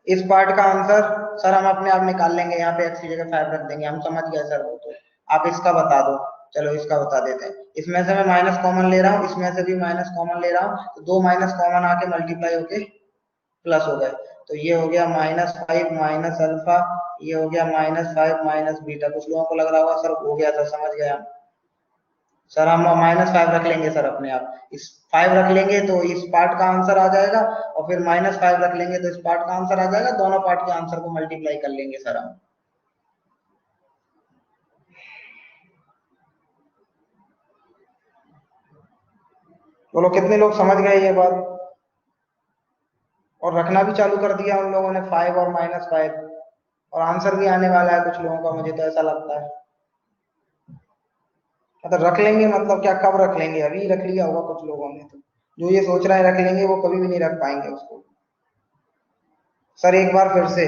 इस पार्ट का आंसर सर हम अपने आप निकाल लेंगे, यहाँ पे एक्स की जगह 5 रख देंगे, हम समझ गए सर वो तो। आप इसका बता दो, चलो इसका बता देते हैं। इसमें से मैं माइनस कॉमन ले रहा हूँ, इसमें से भी माइनस कॉमन ले रहा हूँ, तो दो माइनस कॉमन आके मल्टीप्लाई होके प्लस हो गए, तो ये हो गया -5 माइनस अल्फा, ये हो गया -5 माइनस बीटा। कुछ लोगों को लग रहा होगा सर हो गया था, समझ गया सर, हम -5 रख लेंगे सर अपने आप, इस 5 रख लेंगे तो इस पार्ट का आंसर आ जाएगा, और फिर -5 रख लेंगे तो इस पार्ट का आंसर आ जाएगा, दोनों पार्ट के आंसर को मल्टीप्लाई कर लेंगे सर हम। बोलो कितने लोग समझ गए ये बात, और रखना भी चालू कर दिया उन लोगों ने 5 और -5, और आंसर भी आने वाला है कुछ लोगों का, मुझे तो ऐसा लगता है। मतलब रख लेंगे मतलब क्या, कब रख लेंगे, अभी रख लिया होगा कुछ लोगों ने, तो जो ये सोच रहा है रख लेंगे वो कभी भी नहीं रख पाएंगे उसको। सर एक बार फिर से,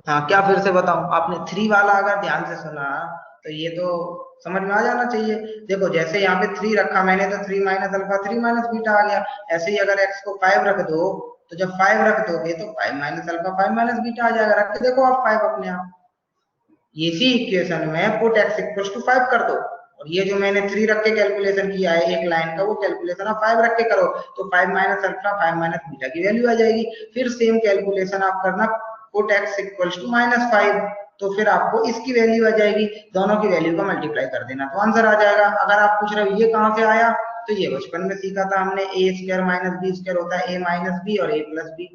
हाँ क्या फिर से बताऊं, आपने 3 वाला अगर ध्यान से सुना तो ये तो समझ में आ जाना चाहिए। देखो जैसे यहाँ पे 3 रखा मैंने तो 3 माइनस अल्फा 3 माइनस बीटा आ गया, ऐसे ही अगर x को 5 रख दो तो जब 5 रख दोगे तो 5 माइनस अल्फा 5 माइनस बीटा आ जाएगा, रख के देखो आप 5 अपने आप, इसी इक्वेशन में पुट x इक्वल टू 5 कर दो, और ये जो मैंने 3 रख के कैलकुलेशन किया है एक लाइन का, वो कैलकुलेशन आप 5 रख के करो, तो 5 माइनस अल्फा 5 माइनस बीटा की वैल्यू आ जाएगी। फिर सेम कैलकुलेशन आप करना, पुट x इक्वल टू -5, तो फिर आपको इसकी वैल्यू आ जाएगी, दोनों की वैल्यू का मल्टीप्लाई कर देना तो आंसर आ जाएगा। अगर आप पूछ रहे हो ये कहाँ से आया, तो ये बचपन में सीखा था हमने, ए स्क्वायर माइनस बी स्क्वायर होता है ए माइनस बी और ए प्लस बी,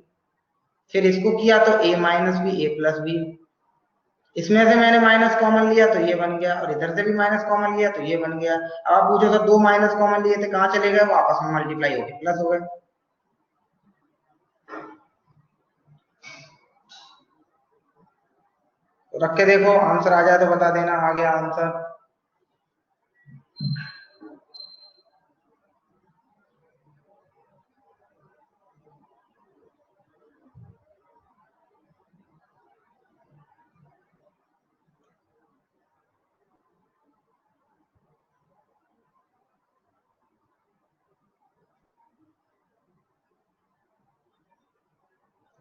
फिर इसको किया तो ए माइनस बी ए प्लस बी, इसमें से मैंने माइनस कॉमन लिया तो ये बन गया, और इधर से भी माइनस कॉमन लिया तो ये बन गया। अब आप पूछो सर दो माइनस कॉमन लिए थे कहाँ चले गए, वो आपस में मल्टीप्लाई हो गए प्लस हो गए। रख के देखो, आंसर आ जाए तो बता देना आ गया answer.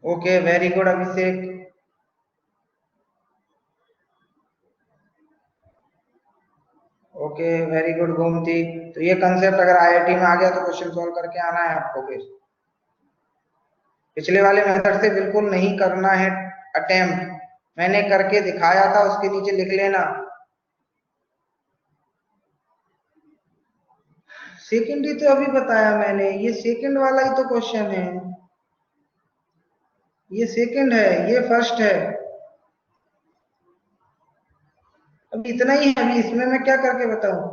Okay, very good Abhishek. Okay, very good Gomti. तो ये कंसेप्ट अगर आईआईटी में आ गया तो क्वेश्चन सॉल्व करके आना है आपको। फिर पिछले वाले मेथड से बिल्कुल नहीं करना है अटेम्प्ट, मैंने करके दिखाया था, उसके नीचे लिख लेना। सेकंड ही तो अभी बताया मैंने, ये सेकंड वाला ही तो क्वेश्चन है, ये सेकंड है, ये फर्स्ट है। अभी इतना ही है, अभी इसमें मैं क्या करके बताऊं?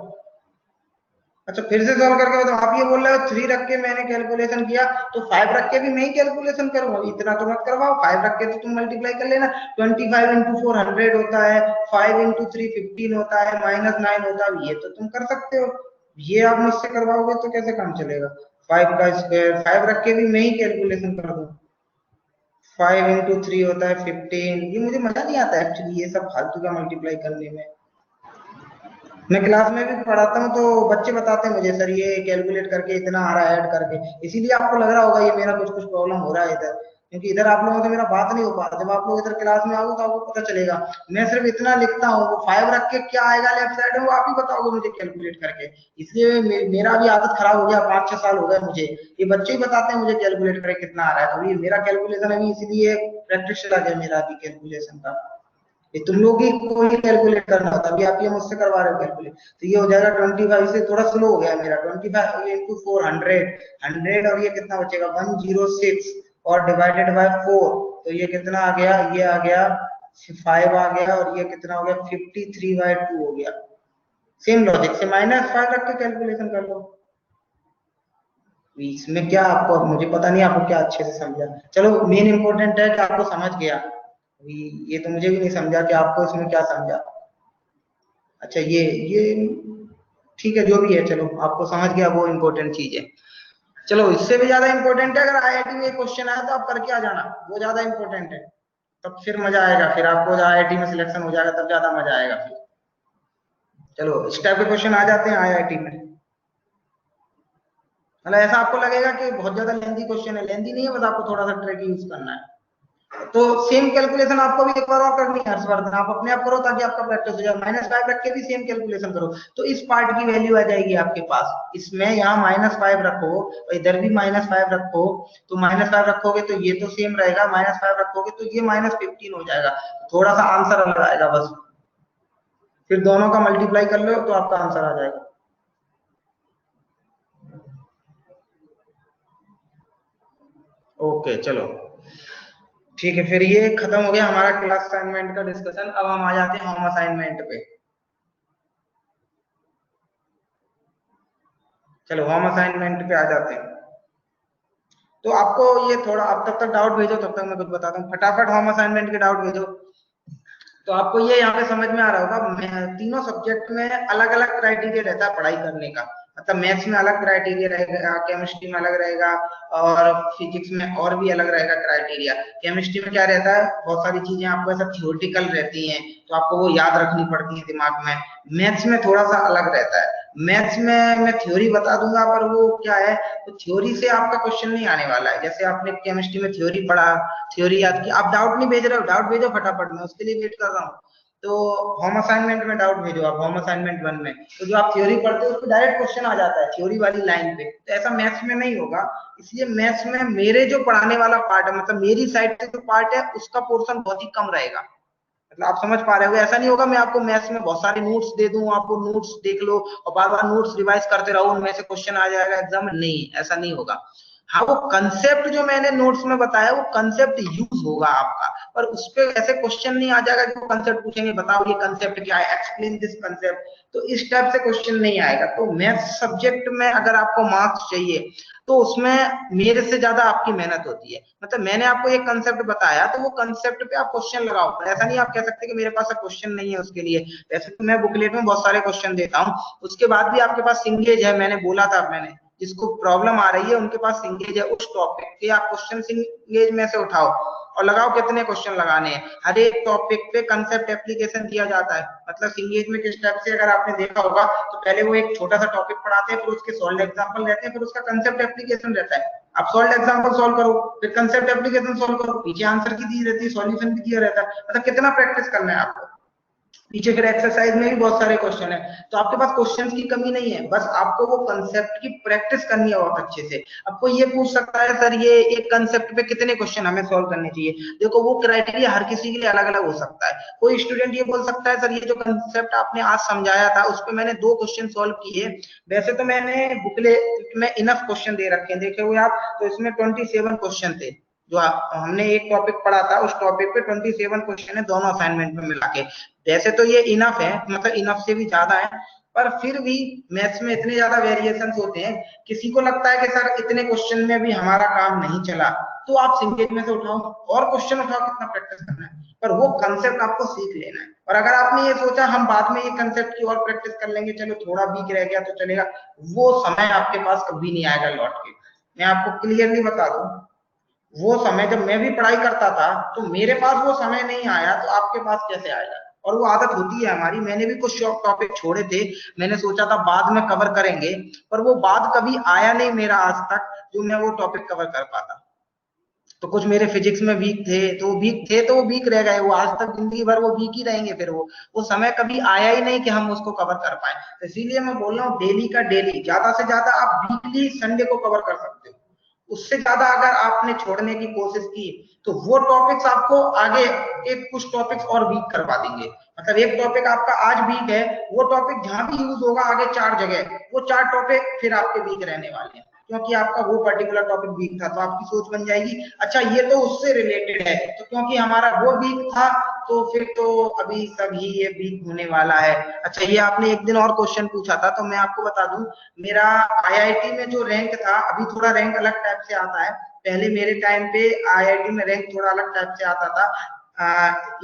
अच्छा, फिर से सॉल्व करके बताओ। आप ये बोल रहे हो 3 रख के मैंने कैलकुलेशन किया, तो 5 रख के भी मैं ही कैलकुलेशन करूंगा, इतना तो मत करवाओ। 5 रख के तो तुम मल्टीप्लाई कर लेना। 25 इंटू 4 100 होता है, 5 इंटू 3 15 होता है, -9 होता है, ये तो तुम कर सकते हो। ये आप मुझसे करवाओगे तो कैसे काम चलेगा? 5 का स्क्वायर 5 रख के भी मैं ही कैलकुलेशन कर दूं। 5 इंटू 3 होता है 15। ये मुझे मजा नहीं आता एक्चुअली, ये सब फालतू का मल्टीप्लाई करने में। मैं क्लास में भी पढ़ाता हूँ तो बच्चे बताते हैं मुझे, सर ये कैलकुलेट करके इतना आ रहा है ऐड करके, इसीलिए आपको लग रहा होगा ये मेरा कुछ कुछ प्रॉब्लम हो रहा है इधर, क्योंकि इधर आप लोगों से मेरा बात नहीं हो पा रहा। जब आप लोग इधर क्लास में आओगे तो आपको पता चलेगा। मैं सिर्फ इतना लिखता हूँ, वो 5 रख के क्या आएगा लेफ्ट साइड में वो आप ही बताओगे मुझे कैलकुलेट करके। इसलिए मेरा भी आदत खराब हो गया, 5-6 साल हो गए मुझे, ये बच्चे ही बताते हैं मुझे कैलकुलेट करके कितना आ रहा है। अभी मेरा कैलकुलेशन अभी इसीलिए प्रैक्टिस चला गया मेरा अभी कैलकुलेशन का। ये तुम लोग ही को ही कैलकुलेट करना होता है, अभी आप ये मुझसे करवा रहे हो कैलकुलेट। तो ये हो जाएगा 25 से थोड़ा स्लो हो गया मेरा। 25 इंटू 4 100 और ये कितना बचेगा 106 और डिवाइडेड बाय 4, तो ये कितना आ गया? ये आ गया 5 आ गया, और ये कितना हो गया 53/2 हो गया। सेम लॉजिक से -5 रख के कैलकुलेशन कर लो। इसमें क्या आपको, मुझे पता नहीं आपको क्या अच्छे से समझा। चलो मेन इंपॉर्टेंट है कि आपको समझ गया। ये तो मुझे भी नहीं समझा कि आपको इसमें क्या समझा। अच्छा, ये ठीक है, जो भी है, चलो आपको समझ गया, वो इम्पोर्टेंट चीज है। चलो इससे भी ज्यादा इम्पोर्टेंट है, अगर आईआईटी में क्वेश्चन आया तो आप करके आ जाना, वो ज्यादा इम्पोर्टेंट है। तब फिर मजा आएगा, फिर आपको आईआईटी में सिलेक्शन हो जाएगा, तब ज्यादा मजा आएगा फिर। चलो इस टाइप के क्वेश्चन आ जाते हैं आईआईटी में। मतलब ऐसा आपको लगेगा कि बहुत ज्यादा लेंथी क्वेश्चन है, लेंथी नहीं है, बस आपको थोड़ा सा ट्रिक यूज करना है। तो सेम कैलकुलेशन आपको भी एक बार और करनी है हर्षवर्धन, आप अपने आप करो ताकि आपका प्रैक्टिस हो जाए। -5 रख के भी सेम कैलकुलेशन करो, तो इस पार्ट की वैल्यू आ जाएगी आपके पास। इसमें यहाँ -5 रखो और इधर भी -5 रखो, तो -5 रखोगे तो ये तो सेम रहेगा, -5 रखोगे तो ये -15 हो जाएगा, थोड़ा सा आंसर अलग आएगा बस। फिर दोनों का मल्टीप्लाई कर लो तो आपका आंसर आ जाएगा। ओके चलो ठीक है, फिर ये खत्म हो गया हमारा क्लास असाइनमेंट का डिस्कशन। अब हम आ जाते हैं होम असाइनमेंट पे। चलो होम असाइनमेंट पे आ जाते हैं। तो आपको ये थोड़ा, आप तब तक डाउट भेजो, तब तक मैं कुछ बताता हूँ। फटाफट होम असाइनमेंट के डाउट भेजो। तो आपको ये यहाँ पे समझ में आ रहा होगा, तीनों सब्जेक्ट में अलग अलग क्राइटेरिया रहता है पढ़ाई करने का। मतलब मैथ्स में अलग क्राइटेरिया रहेगा, केमिस्ट्री में अलग रहेगा, और फिजिक्स में और भी अलग रहेगा क्राइटेरिया। केमिस्ट्री में क्या रहता है, बहुत सारी चीजें आपको ऐसा थियोरिटिकल रहती हैं, तो आपको वो याद रखनी पड़ती है दिमाग में। मैथ्स में थोड़ा सा अलग रहता है। मैथ्स में मैं थ्योरी बता दूंगा, पर वो क्या है, तो थ्योरी से आपका क्वेश्चन नहीं आने वाला है। जैसे आपने केमिस्ट्री में थ्योरी पढ़ा, थ्योरी याद की, आप डाउट नहीं भेज रहे हो, डाउट भेजो फटाफट, मैं उसके लिए वेट कर रहा हूँ। तो होम असाइनमेंट में डाउट भेजो आप, होम असाइनमेंट 1 में। तो जो आप थ्योरी पढ़ते हो उस पर डायरेक्ट क्वेश्चन आ जाता है थ्योरी वाली लाइन पे, तो ऐसा मैथ्स में नहीं होगा। इसलिए मैथ्स में मेरे जो पढ़ाने वाला पार्ट है, मतलब मेरी साइड से जो पार्ट है, उसका पोर्शन बहुत ही कम रहेगा। मतलब आप समझ पा रहे हो, ऐसा नहीं होगा मैं आपको मैथ्स में बहुत सारे नोट्स दे दूं, आपको नोट्स देख लो और बार बार नोट्स रिवाइज करते रहो, उनमें से क्वेश्चन आ जाएगा एग्जाम में, नहीं, ऐसा नहीं होगा। हाँ, वो कंसेप्ट जो मैंने नोट्स में बताया वो कंसेप्ट यूज होगा आपका, पर उस पे ऐसे क्वेश्चन नहीं आ जाएगा कि वो कंसेप्ट पूछेंगे बताओ ये कंसेप्ट क्या है, एक्सप्लेन दिस कंसेप्ट, तो इस टाइप से क्वेश्चन नहीं आएगा। तो मैथ्स सब्जेक्ट में अगर आपको मार्क्स चाहिए तो उसमें मेरे से ज्यादा आपकी मेहनत होती है। मतलब मैंने आपको एक कंसेप्ट बताया तो वो कंसेप्ट पे आप क्वेश्चन लगाओ, पर ऐसा नहीं आप कह सकते कि मेरे पास क्वेश्चन नहीं है उसके लिए। वैसे तो मैं बुकलेट में बहुत सारे क्वेश्चन देता हूँ, उसके बाद भी आपके पास सिंगेज है, मैंने बोला था, मैंने जिसको प्रॉब्लम आ रही है उनके पास सिंगेज है उस टॉपिक के, आप क्वेश्चन सिंगेज में से उठाओ और लगाओ कितने क्वेश्चन लगाने हैं। हर एक टॉपिक पे कंसेप्ट एप्लीकेशन दिया जाता है। मतलब सिंगेज में किस टाइप से, अगर आपने देखा होगा तो पहले वो एक छोटा सा टॉपिक पढ़ाते हैं, फिर उसके सॉल्व एग्जांपल रहते हैं, फिर उसका कंसेप्ट एप्लीकेशन रहता है। आप सॉल्व एग्जांपल सॉल्व करो, फिर कंसेप्ट एप्लीकेशन सॉल्व करो, पीछे आंसर की दी रहती है, सॉल्यूशन भी दिया रहता है। मतलब कितना प्रैक्टिस करना है आपको। पीछे फिर एक्सरसाइज में भी बहुत सारे क्वेश्चन है, तो आपके पास क्वेश्चंस की कमी नहीं है, बस आपको वो कंसेप्ट की प्रैक्टिस करनी है बहुत अच्छे से। आपको ये पूछ सकता है सर ये एक कंसेप्ट पे कितने क्वेश्चन हमें सॉल्व करने चाहिए, देखो वो क्राइटेरिया हर किसी के लिए अलग अलग हो सकता है। कोई स्टूडेंट ये बोल सकता है सर ये जो कंसेप्ट आपने आज समझाया था उस पर मैंने 2 क्वेश्चन सॉल्व किए, वैसे तो मैंने बुकलेट में इनफ क्वेश्चन दे रखे हैं, देखे हुए आप, तो इसमें 27 क्वेश्चन थे। जो हमने एक टॉपिक पढ़ा था उस टॉपिक पे 27 क्वेश्चन है दोनों असाइनमेंट में मिला के। वैसे तो ये इनफ है, मतलब इनफ से भी ज्यादा है, पर फिर भी मैथ्स में इतने ज्यादा वेरिएशन होते हैं, किसी को लगता है कि सर इतने क्वेश्चन में भी हमारा काम नहीं चला, तो आप सिंगेज में से उठाओ और क्वेश्चन उठाओ, कितना प्रैक्टिस करना है, पर वो कंसेप्ट आपको सीख लेना है। और अगर आपने ये सोचा हम बाद में ये कंसेप्ट की और प्रैक्टिस कर लेंगे, चलो थोड़ा वीक रह गया तो चलेगा, वो समय आपके पास कभी नहीं आएगा लौट के। मैं आपको क्लियरली बता दूं, वो समय जब मैं भी पढ़ाई करता था तो मेरे पास वो समय नहीं आया, तो आपके पास कैसे आएगा। और वो आदत होती है हमारी, मैंने भी कुछ शॉर्ट टॉपिक छोड़े थे, मैंने सोचा था बाद में कवर करेंगे, पर वो बाद कभी आया नहीं मेरा आज तक जो मैं वो टॉपिक कवर कर पाता। तो कुछ मेरे फिजिक्स में वीक थे, तो वो वीक रह गए, वो आज तक जिंदगी भर वो वीक ही रहेंगे, फिर वो समय कभी आया ही नहीं कि हम उसको कवर कर पाए। तो इसीलिए मैं बोल रहा हूँ डेली का डेली, ज्यादा से ज्यादा आप वीकली संडे को कवर कर सकते हो, उससे ज्यादा अगर आपने छोड़ने की कोशिश की तो वो टॉपिक्स आपको आगे एक कुछ टॉपिक्स और वीक करवा देंगे। मतलब एक टॉपिक आपका आज वीक है, वो टॉपिक जहां भी यूज होगा आगे 4 जगह, वो 4 टॉपिक फिर आपके वीक रहने वाले हैं, क्योंकि आपका वो पर्टिकुलर टॉपिक वीक था। तो आपकी सोच बन जाएगी अच्छा ये तो उससे रिलेटेड है, तो क्योंकि हमारा वो वीक था तो फिर तो अभी सभी ये वीक होने वाला है। अच्छा ये आपने एक दिन और क्वेश्चन पूछा था, तो मैं आपको बता दूं, मेरा आईआईटी में जो रैंक था, अभी थोड़ा रैंक अलग टाइप से आता है, पहले मेरे टाइम पे आईआईटी में रैंक थोड़ा अलग टाइप से आता था,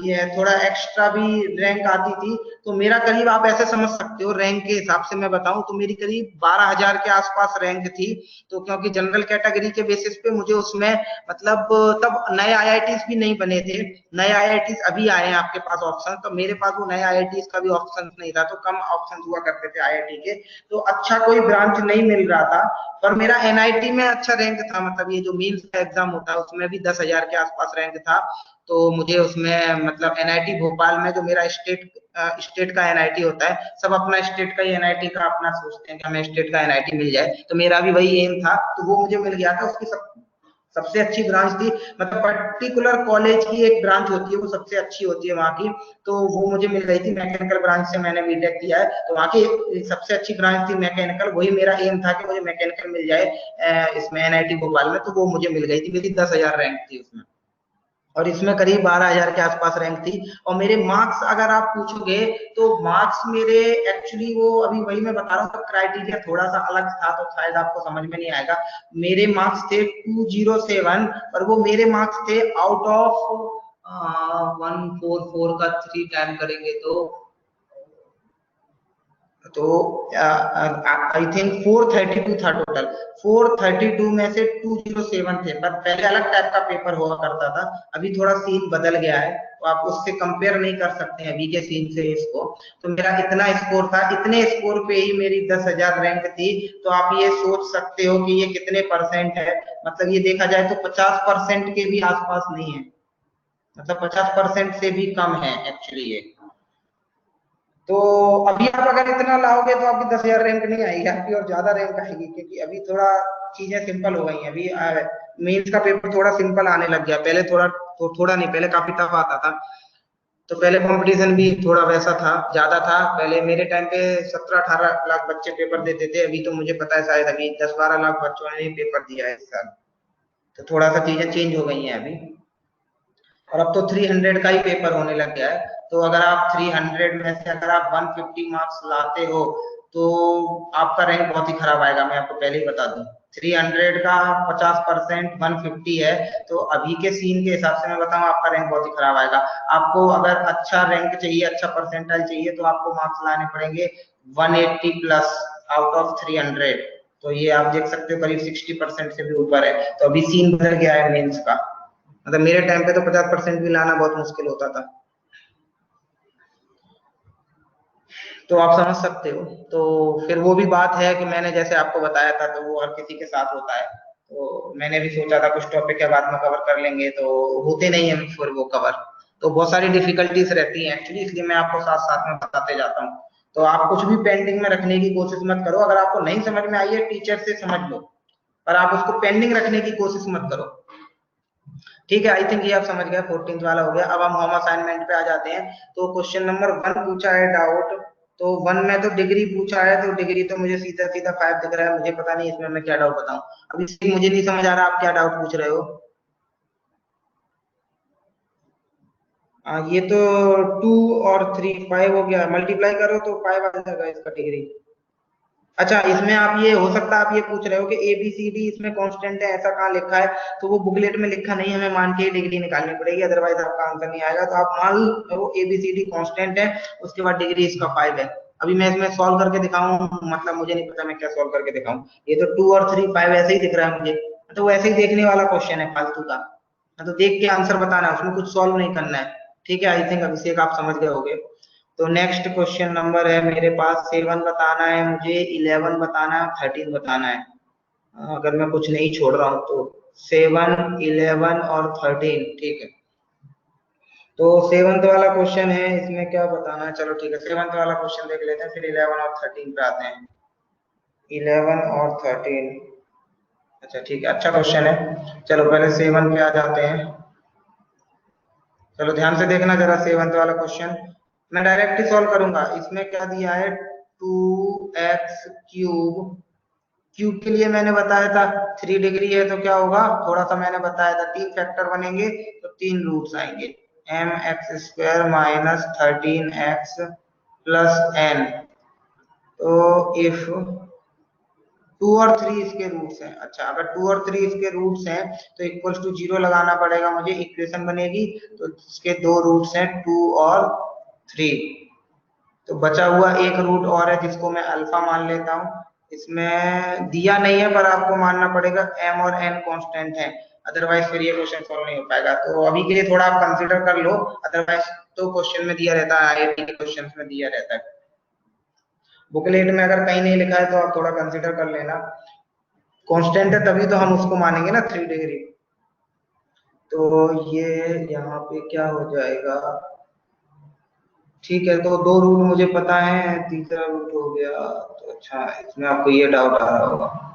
ये थोड़ा एक्स्ट्रा भी रैंक आती थी। तो मेरा करीब आप ऐसे समझ सकते हो, रैंक के हिसाब से मैं बताऊं तो मेरी करीब 12,000 के आसपास रैंक थी। तो क्योंकि जनरल कैटेगरी के बेसिस पे मुझे उसमें, मतलब तब नए आईआईटीज भी नहीं बने थे, नए आईआईटीज अभी आए हैं आपके पास ऑप्शन, तो मेरे पास वो नए आईआईटीज का भी ऑप्शन नहीं था, तो कम ऑप्शन हुआ करते थे आईआईटी के, तो अच्छा कोई ब्रांच नहीं मिल रहा था। पर मेरा एनआईटी में अच्छा रैंक था, मतलब ये जो मेंस का एग्जाम होता है उसमें भी 10,000 के आसपास रैंक था। तो मुझे उसमें, मतलब एनआईटी भोपाल में जो मेरा स्टेट का एनआईटी होता है, सब अपना स्टेट का ही एनआईटी का अपना सोचते हैं कि हमें स्टेट का एनआईटी मिल जाए, तो मेरा भी वही एम था, तो वो मुझे मिल गया था। उसकी सबसे अच्छी ब्रांच थी, मतलब पर्टिकुलर कॉलेज की एक ब्रांच होती है वो सबसे अच्छी होती है वहाँ की, तो वो मुझे मिल गई थी। मैकेनिकल ब्रांच से मैंने बीटेक किया है, तो वहाँ की सबसे अच्छी ब्रांच थी मैकेनिकल, वही मेरा एम था कि मुझे मैकेनिकल मिल जाए इसमें एनआईटी भोपाल में, तो वो मुझे मिल गई थी, मेरी 10,000 रैंक थी उसमें, और इसमें करीब 12,000 के आसपास रैंक थी। और मेरे मार्क्स अगर आप पूछोगे तो मार्क्स मेरे एक्चुअली वो अभी वही मैं बता रहा हूँ, क्राइटेरिया थोड़ा सा अलग था तो शायद आपको समझ में नहीं आएगा। मेरे मार्क्स थे 207, और वो मेरे मार्क्स थे आउट ऑफ 144 का 3 टाइम करेंगे तो आई थिंक 432 था टोटल, 432 में से 207 थे, पर पहले अलग टाइप का पेपर हुआ करता था, अभी थोड़ा सीन बदल गया है, तो आप उससे कंपेयर नहीं कर सकते हैं अभी के सीन से इसको। तो मेरा इतना स्कोर था, इतने स्कोर पे ही मेरी 10,000 रैंक थी, तो आप ये सोच सकते हो कि ये कितने परसेंट है, मतलब ये देखा जाए तो 50% के भी आसपास नहीं है, मतलब 50% से भी कम है एक्चुअली ये। तो अभी आप अगर इतना लाओगे तो आपकी 10,000 रैंक नहीं आएगी, आपकी और ज्यादा रैंक आएगी, क्योंकि अभी थोड़ा चीजें सिंपल हो गई हैं। अभी मेंस का पेपर थोड़ा सिंपल आने लग गया, पहले थोड़ा, तो थोड़ा नहीं, पहले काफी टफ आता था। तो पहले कंपटीशन भी थोड़ा वैसा था, ज्यादा था। पहले मेरे टाइम पे 17-18 लाख बच्चे पेपर देते थे, अभी तो मुझे पता है शायद अभी 10-12 लाख बच्चों ने पेपर दिया है इस साल। तो थोड़ा सा चीजें चेंज हो गई हैं अभी, और अब तो 300 का ही पेपर होने लग गया है। तो अगर आप 300 में से अगर आप 150 मार्क्स लाते हो तो आपका रैंक बहुत ही खराब आएगा, मैं आपको पहले ही बता दूं। 300 का 50% 150 है, तो अभी के सीन के हिसाब से मैं बताऊं आपका रैंक बहुत ही खराब आएगा। आपको अगर अच्छा रैंक चाहिए, अच्छा परसेंटाइल चाहिए, तो आपको मार्क्स लाने पड़ेंगे 180 प्लस आउट ऑफ 300। तो ये आप देख सकते हो करीब 60% से भी ऊपर है। तो अभी सीन बदल गया है मेंस का। मतलब मेरे टाइम पे तो 50% भी लाना बहुत मुश्किल होता था। तो आप समझ सकते हो। तो फिर वो भी बात है कि मैंने जैसे आपको बताया था, तो वो हर किसी के साथ होता है। तो मैंने भी सोचा था कुछ टॉपिक के बाद में कवर कर लेंगे, तो होते नहीं है फिर वो कवर। तो बहुत सारी डिफिकल्टीज रहती हैं एक्चुअली, इसलिए मैं आपको साथ साथ में बताते जाता हूँ। तो आप कुछ भी पेंडिंग में रखने की कोशिश मत करो। अगर आपको नहीं समझ में आई है, टीचर से समझ लो, पर आप उसको पेंडिंग रखने की कोशिश मत करो। ठीक है, आई थिंक ये आप समझ गए, 14th वाला हो गया। अब हम होम असाइनमेंट पे आ जाते हैं। तो क्वेश्चन नंबर 1 पूछा है डाउट। तो 1 में तो डिग्री पूछा है, तो डिग्री तो मुझे सीधा सीधा 5 दिख रहा है। मुझे पता नहीं इसमें मैं क्या डाउट बताऊं। अभी मुझे नहीं समझ आ रहा आप क्या डाउट पूछ रहे हो। ये तो 2 और 3 5 हो गया, मल्टीप्लाई करो तो 5 आ जाएगा इसका डिग्री। अच्छा, इसमें आप ये हो सकता है आप ये पूछ रहे हो कि ए बी सी डी इसमें कांस्टेंट है, ऐसा कहाँ लिखा है। तो वो बुकलेट में लिखा नहीं है, हमें मान के डिग्री निकालनी पड़ेगी, अदरवाइज आपका आंसर नहीं आएगा। तो आप मान लो a b c d constant है, उसके बाद डिग्री इसका 5 है। अभी मैं इसमें सॉल्व करके दिखाऊं, मतलब मुझे नहीं पता मैं क्या सॉल्व करके दिखाऊं। ये तो 2 और 3 5 ऐसे ही दिख रहा है मुझे। तो वो ऐसे ही देखने वाला क्वेश्चन है फालतू का। तो देख के आंसर बताना है, उसमें कुछ सॉल्व नहीं करना है। ठीक है, आई थिंक अभिषेक आप समझ गए होंगे। तो नेक्स्ट क्वेश्चन नंबर है मेरे पास 7 बताना है मुझे, 11 बताना है, 13 बताना है। अगर मैं कुछ नहीं छोड़ रहा हूँ तो 7, 11 और 13। ठीक है, तो 7th वाला क्वेश्चन है, इसमें क्या बताना है। चलो ठीक है, 7th वाला क्वेश्चन देख लेते हैं, फिर 11 और 13 पे आते हैं। 11 और 13। अच्छा ठीक है, अच्छा क्वेश्चन है। चलो पहले 7 पे आ जाते हैं। चलो ध्यान से देखना जरा 7th वाला क्वेश्चन। मैं डायरेक्ट ही सॉल्व करूंगा। इसमें क्या दिया है, 2x क्यूब। क्यूब के लिए मैंने बताया था 3 डिग्री है, तो क्या होगा, थोड़ा सा मैंने बताया था 3 फैक्टर बनेंगे, तो 3 रूट्स आएंगे। M x square minus 13x plus n. तो इफ 2 और 3 इसके रूट्स हैं, अच्छा अगर 2 और 3 इसके रूट्स हैं तो इक्वल्स टू 0 लगाना पड़ेगा मुझे, इक्वेशन बनेगी। तो इसके 2 रूट्स हैं 2 और 3। तो बचा हुआ एक रूट और है जिसको मैं अल्फा मान लेता हूँ। इसमें दिया नहीं है पर आपको मानना पड़ेगा एम और एन कांस्टेंट है, अदरवाइज फिर ये क्वेश्चन सॉल्व नहीं हो पाएगा। तो अभी के लिए थोड़ा आप कंसीडर कर लो, अदरवाइज तो क्वेश्चन में दिया रहता है, आईआईटी के क्वेश्चन में दिया रहता है। बुकलेट में अगर कहीं नहीं लिखा है तो आप थोड़ा कंसीडर कर लेना। कांस्टेंट है तभी तो हम उसको मानेंगे ना 3 डिग्री। तो ये यहाँ पे क्या हो जाएगा। ठीक है, तो 2 रूट मुझे पता है, तीसरा रूट हो गया। तो अच्छा, इसमें आपको ये डाउट आ रहा होगा।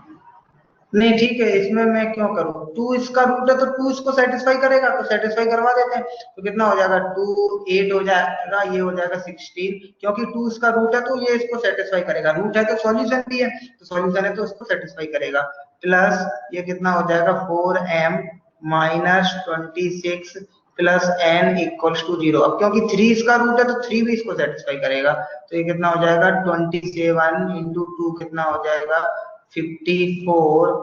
नहीं ठीक है, इसमें मैं क्यों करूँ, 2 इसका रूट है तो 2 इसको सेटिस्फाई करेगा, तो सेटिस्फाई करवा देते हैं। तो कितना हो जाएगा, 2 8 हो जाएगा, ये हो जाएगा 16। क्योंकि 2 इसका रूट है तो ये इसको सेटिस्फाई करेगा, रूट है तो सॉल्यूशन भी है, तो सॉल्यूशन है तो इसको सेटिस्फाई करेगा। प्लस ये कितना हो जाएगा, 4m minus 26 plus n equals to 0। अब क्योंकि 3 इसका रूट है तो 3 भी इसको सेटिस्फाई करेगा। तो ये कितना हो जाएगा, 27 इंटू 2 कितना हो जाएगा, 54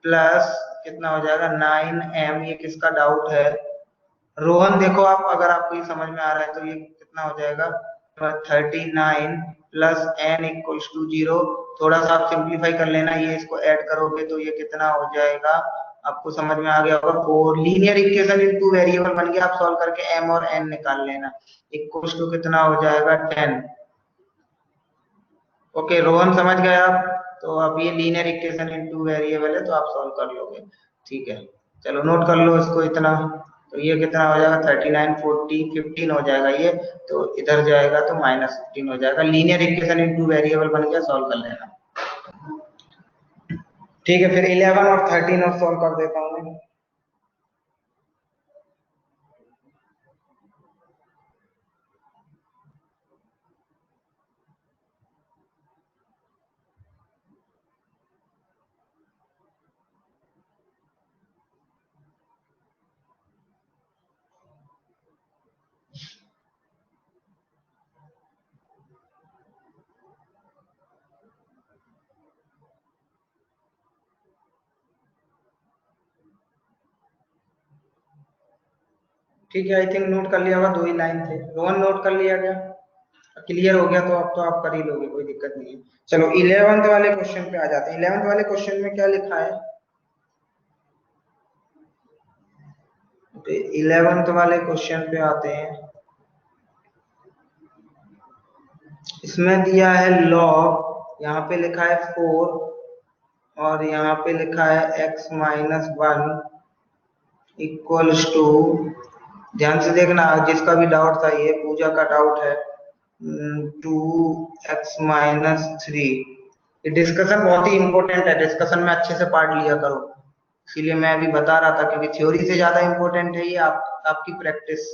प्लस कितना हो जाएगा 9m। ये किसका डाउट है, रोहन देखो आप, अगर आपको ये समझ में आ रहा है तो ये कितना हो जाएगा, 39 प्लस n इक्वल्स टू 0। थोड़ा सा आप सिंप्लीफाई कर लेना, ये इसको ऐड करोगे तो ये कितना हो जाएगा, आपको समझ में आ गया होगा। 4 लीनियर इक्वेशन इन 2 वेरिएबल बन गया, आप सॉल्व करके m और n निकाल लेना, इक्वल्स टू कितना हो जाएगा 10। ओके रोहन समझ गए आप। तो अब ये लीनियर इक्वेशन इन 2 वेरिएबल है, तो आप सॉल्व कर लोगे। ठीक है, चलो नोट कर लो इसको इतना। तो ये कितना हो जाएगा, 39 40 15 हो जाएगा ये। तो इधर जाएगा तो -15 हो जाएगा। लीनियर इक्वेशन इन 2 वेरिएबल बन गया, सॉल्व कर लेना। ठीक है, फिर 11 और 13 और सॉल्व कर देता हूँ मैं। ठीक है, आई थिंक नोट कर लिया होगा, 2 ही लाइन थे। रोहन नोट कर लिया क्या? क्लियर हो गया तो अब तो आप कर ही लोगे, कोई दिक्कत नहीं है। चलो 11th वाले क्वेश्चन पे आ जाते हैं। 11th वाले क्वेश्चन में क्या लिखा है? 11th वाले क्वेश्चन पे आते हैं। इसमें दिया है लॉग, यहाँ पे लिखा है 4 और यहाँ पे लिखा है x माइनस 1 इक्वल्स टू, ध्यान से देखना जिसका भी डाउट था, ये पूजा का डाउट है, 2x माइनस 3। ये डिस्कशन बहुत ही इंपॉर्टेंट है, डिस्कशन में अच्छे से पढ़ लिया करो, इसीलिए मैं अभी बता रहा था, क्योंकि थ्योरी से ज्यादा इंपॉर्टेंट है ये आपकी प्रैक्टिस।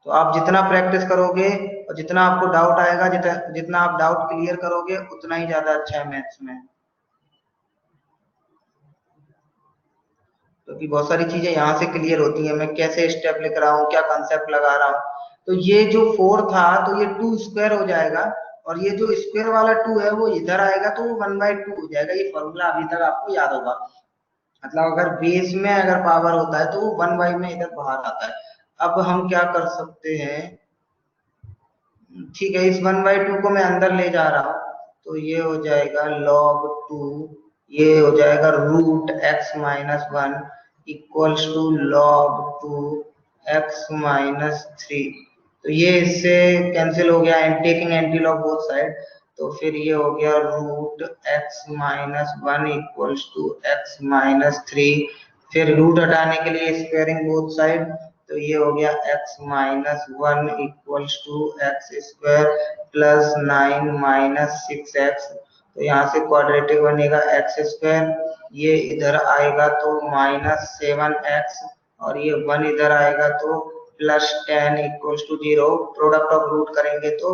तो आप जितना प्रैक्टिस करोगे और जितना आपको डाउट आएगा, जितना आप डाउट क्लियर करोगे, उतना ही ज्यादा अच्छा है मैथ्स में। क्योंकि बहुत सारी चीजें यहाँ से क्लियर होती हैं, मैं कैसे स्टेप लिख रहा हूँ, क्या कंसेप्ट लगा रहा हूँ। तो ये जो 4 था तो ये 2 स्क्वायर हो जाएगा, और ये जो स्क्वायर वाला 2 है वो इधर आएगा तो वो 1/2 हो जाएगा। ये फॉर्मूला अभी तक आपको याद होगा, मतलब अगर बेस में अगर पावर होता है तो वो 1 में इधर बाहर आता है। अब हम क्या कर सकते हैं, ठीक है, इस 1/2 को मैं अंदर ले जा रहा हूँ, तो ये हो जाएगा log 2, ये हो जाएगा root x minus 1 equals to log 2 x minus 3। तो ये इससे कैंसिल हो गया, and taking anti log both side, तो फिर ये हो गया root x minus 1 equals to x minus 3। फिर रूट हटाने के लिए स्क्वायरिंग बोथ साइड, तो ये हो गया x minus 1 equals to x square plus 9 minus 6x। तो यहाँ से क्वाड्रेटिक बनेगा एक्स स्क्वायर, ये इधर आएगा तो माइनस 7x, और ये 1 इधर आएगा तो plus 10 equals to 0। Product of root करेंगे तो